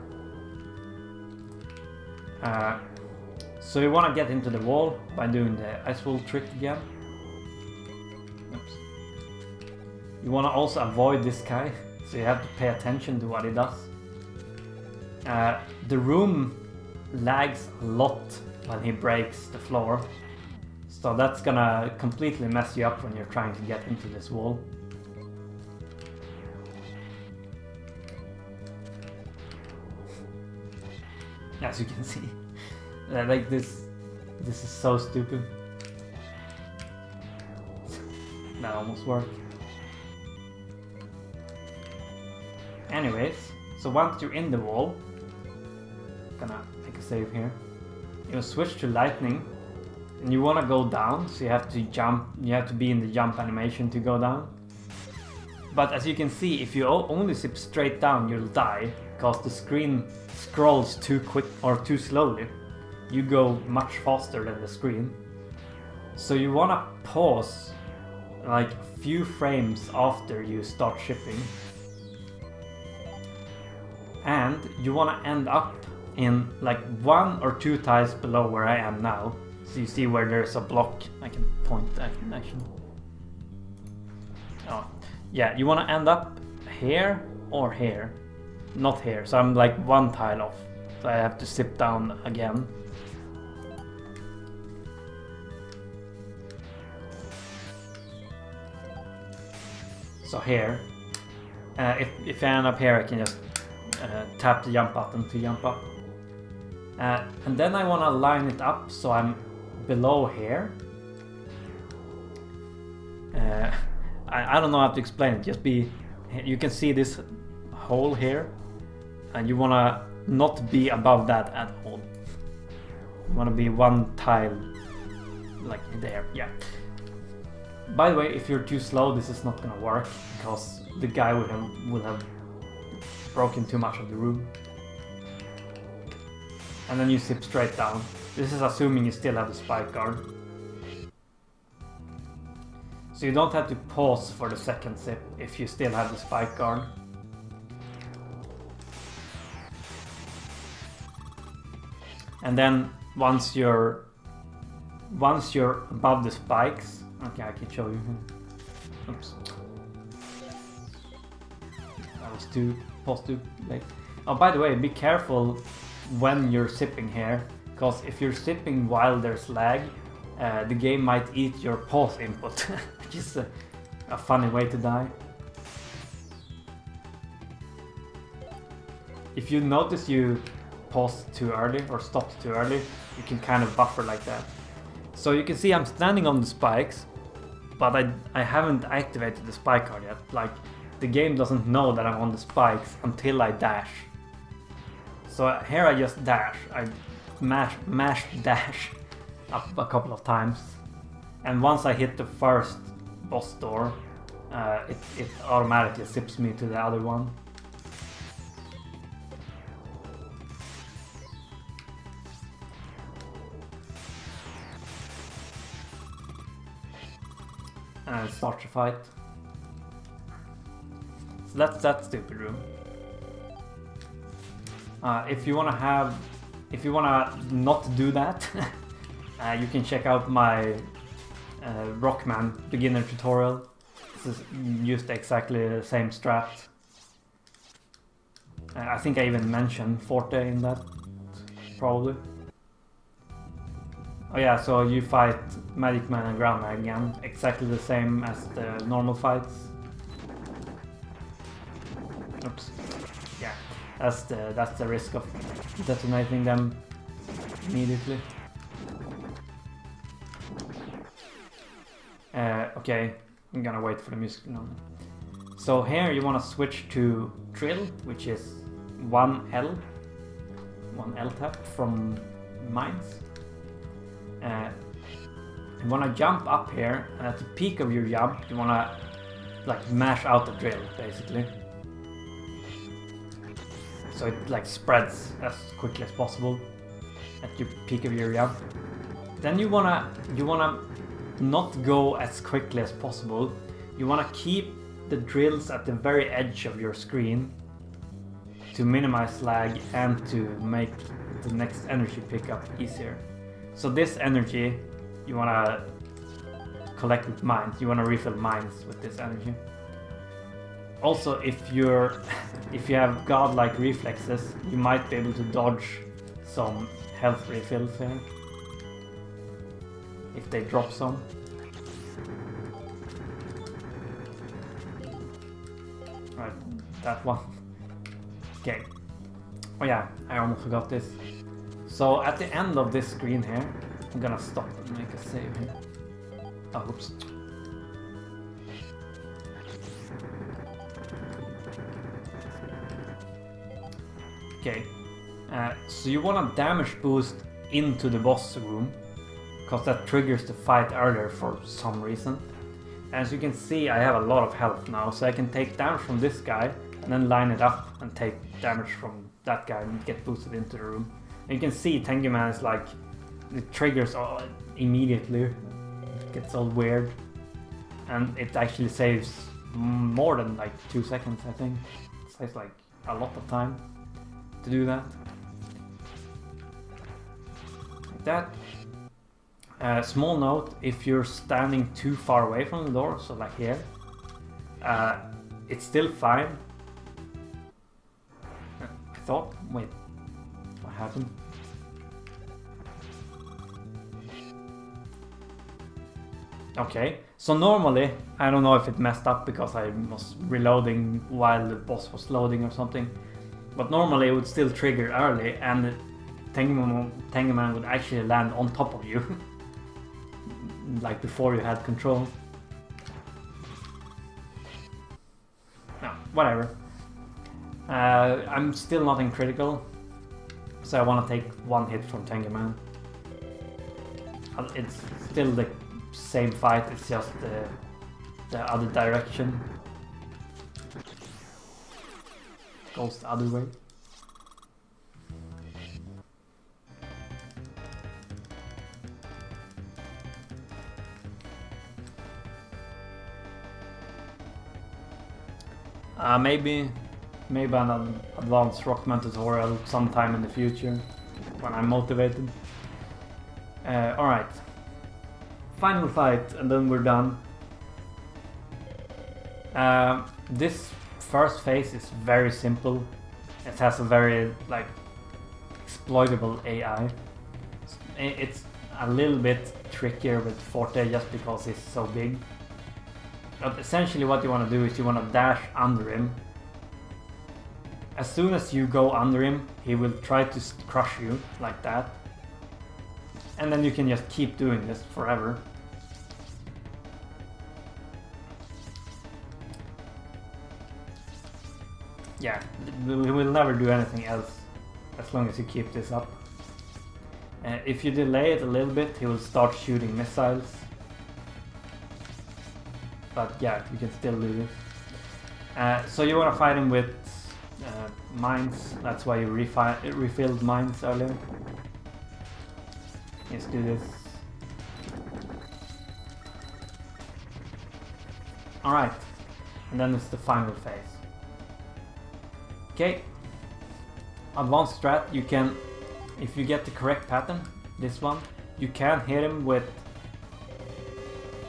So you want to get into the wall by doing the ice wall trick again. Oops. You want to also avoid this guy, so you have to pay attention to what he does. The room lags a lot when he breaks the floor, so that's gonna completely mess you up when you're trying to get into this wall. As you can see, like this is so stupid. That almost worked. Anyways, so once you're in the wall, gonna take a save here. You switch to lightning, and you want to go down, so you have to jump. You have to be in the jump animation to go down. But as you can see, if you only zip straight down, you'll die, because the screen scrolls too quick or too slowly. You go much faster than the screen. So you want to pause like a few frames after you start shipping. And you want to end up in like 1 or 2 tiles below where I am now. So you see where there's a block. I can point that actually. Oh, yeah, you want to end up here or here. Not here, so I'm like 1 tile off. So I have to zip down again. So here, if I end up here, I can just tap the jump button to jump up. And then I want to line it up so I'm below here. I don't know how to explain it. Just be, you can see this hole here, and you wanna not be above that at all. You wanna be one tile, like there, yeah. By the way, if you're too slow, this is not gonna work because the guy will have broken too much of the room. And then you zip straight down. This is assuming you still have the spike guard. So you don't have to pause for the second zip if you still have the spike guard. And then once you're above the spikes, okay, I can show you. Oops, that was too late. Oh, by the way, be careful when you're zipping here, because if you're zipping while there's lag, the game might eat your pause input, which is a funny way to die. If you notice you paused too early or stopped too early, you can kind of buffer like that. So you can see I'm standing on the spikes, but I haven't activated the spike card yet. Like, the game doesn't know that I'm on the spikes until I dash. So here I just dash. I mash dash up a couple of times, and once I hit the first boss door, it automatically zips me to the other one. And it starts a fight. So that's that stupid room. If you wanna not do that, you can check out my Rockman beginner tutorial. This is used exactly the same strat. I think I even mentioned Forte in that, probably. Oh yeah, so you fight Magic Man and Ground Man again, exactly the same as the normal fights. Oops. Yeah, that's the risk of detonating them immediately. Okay, I'm gonna wait for the music now. So here you want to switch to Drill, which is 1L tap from mines. You want to jump up here, and at the peak of your jump you want to like mash out the drill basically, so it like spreads as quickly as possible at your peak of your jump. Then you wanna not go as quickly as possible. You wanna keep the drills at the very edge of your screen to minimize lag and to make the next energy pickup easier. So this energy you wanna collect with mines. You wanna refill mines with this energy. Also, if you have godlike reflexes, you might be able to dodge some health refills here if they drop some. Right, that one. Okay. Oh yeah, I almost forgot this. So at the end of this screen here, I'm gonna stop and make a save here. Oh, oops. Okay, so you want to damage boost into the boss room, because that triggers the fight earlier for some reason. As you can see, I have a lot of health now, so I can take damage from this guy and then line it up and take damage from that guy and get boosted into the room. And you can see Tengu Man is like, it triggers all immediately, it gets all weird, and it actually saves more than like 2 seconds, I think. It saves like a lot of time to do that. Like that. Small note, if you're standing too far away from the door, so like here, it's still fine. I thought, wait, what happened? Okay, so normally, I don't know if it messed up because I was reloading while the boss was loading or something, but normally it would still trigger early and Tengu Man would actually land on top of you, like before you had control. whatever. I'm still not in critical, so I want to take one hit from Tengu Man. It's still the same fight, it's just the other direction. Goes the other way. Maybe an advanced Rockman tutorial sometime in the future when I'm motivated. Alright. Final fight and then we're done. This first phase is very simple. It has a very exploitable AI. It's a little bit trickier with Forte just because he's so big. But essentially what you want to do is you want to dash under him. As soon as you go under him, he will try to crush you like that. And then you can just keep doing this forever. Yeah, we will never do anything else as long as you keep this up. If you delay it a little bit, he will start shooting missiles. But yeah, you can still do this. So you want to fight him with mines. That's why you refilled mines earlier. Let's do this. Alright, and then it's the final phase. Okay, advanced strat, you can, if you get the correct pattern, this one, you can hit him with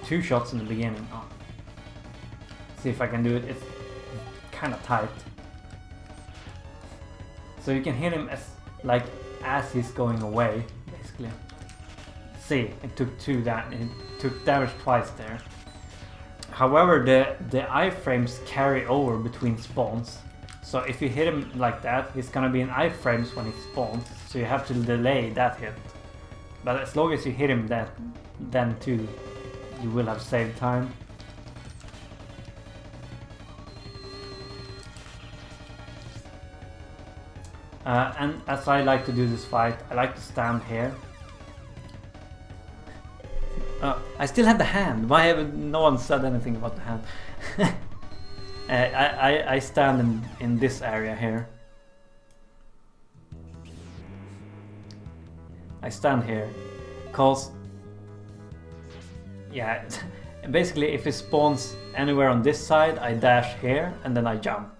2 shots in the beginning. Oh. See if I can do it, it's kind of tight. So you can hit him as he's going away, basically. See, it took it took damage twice there. However, the iframes carry over between spawns. So if you hit him like that, he's gonna be in iframes when he spawns. So you have to delay that hit. But as long as you hit him then too, you will have saved time. And as I like to do this fight, I like to stand here. I still have the hand. Why haven't no one said anything about the hand? I stand in this area here. I stand here, cause yeah, basically if it spawns anywhere on this side, I dash here and then I jump.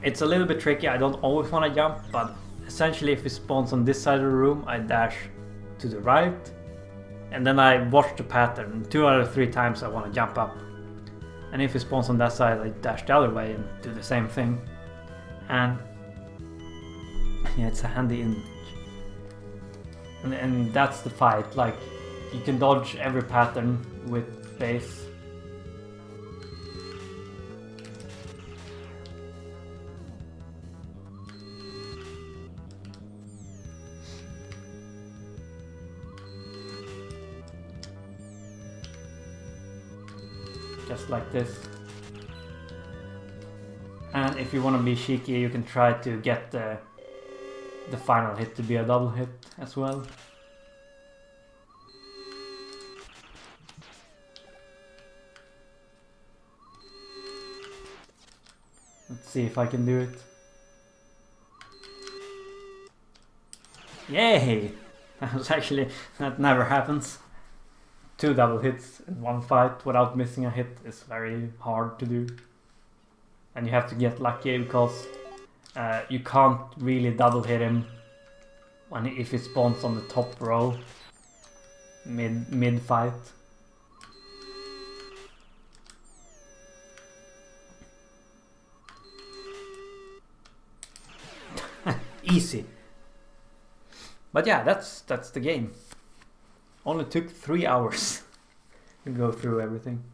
It's a little bit tricky. I don't always want to jump, but essentially if it spawns on this side of the room, I dash to the right, and then I watch the pattern. 2 out of 3 times I want to jump up. And if it spawns on that side, I dash the other way and do the same thing. And yeah, it's a handy image. And that's the fight. Like, you can dodge every pattern with base. Just like this. And if you want to be cheeky, you can try to get the final hit to be a double hit as well. Let's see if I can do it. Yay! That never happens. 2 double hits in one fight without missing a hit is very hard to do. And you have to get lucky because you can't really double hit him if he spawns on the top row mid fight. Easy. But yeah, that's the game. Only took 3 hours to go through everything.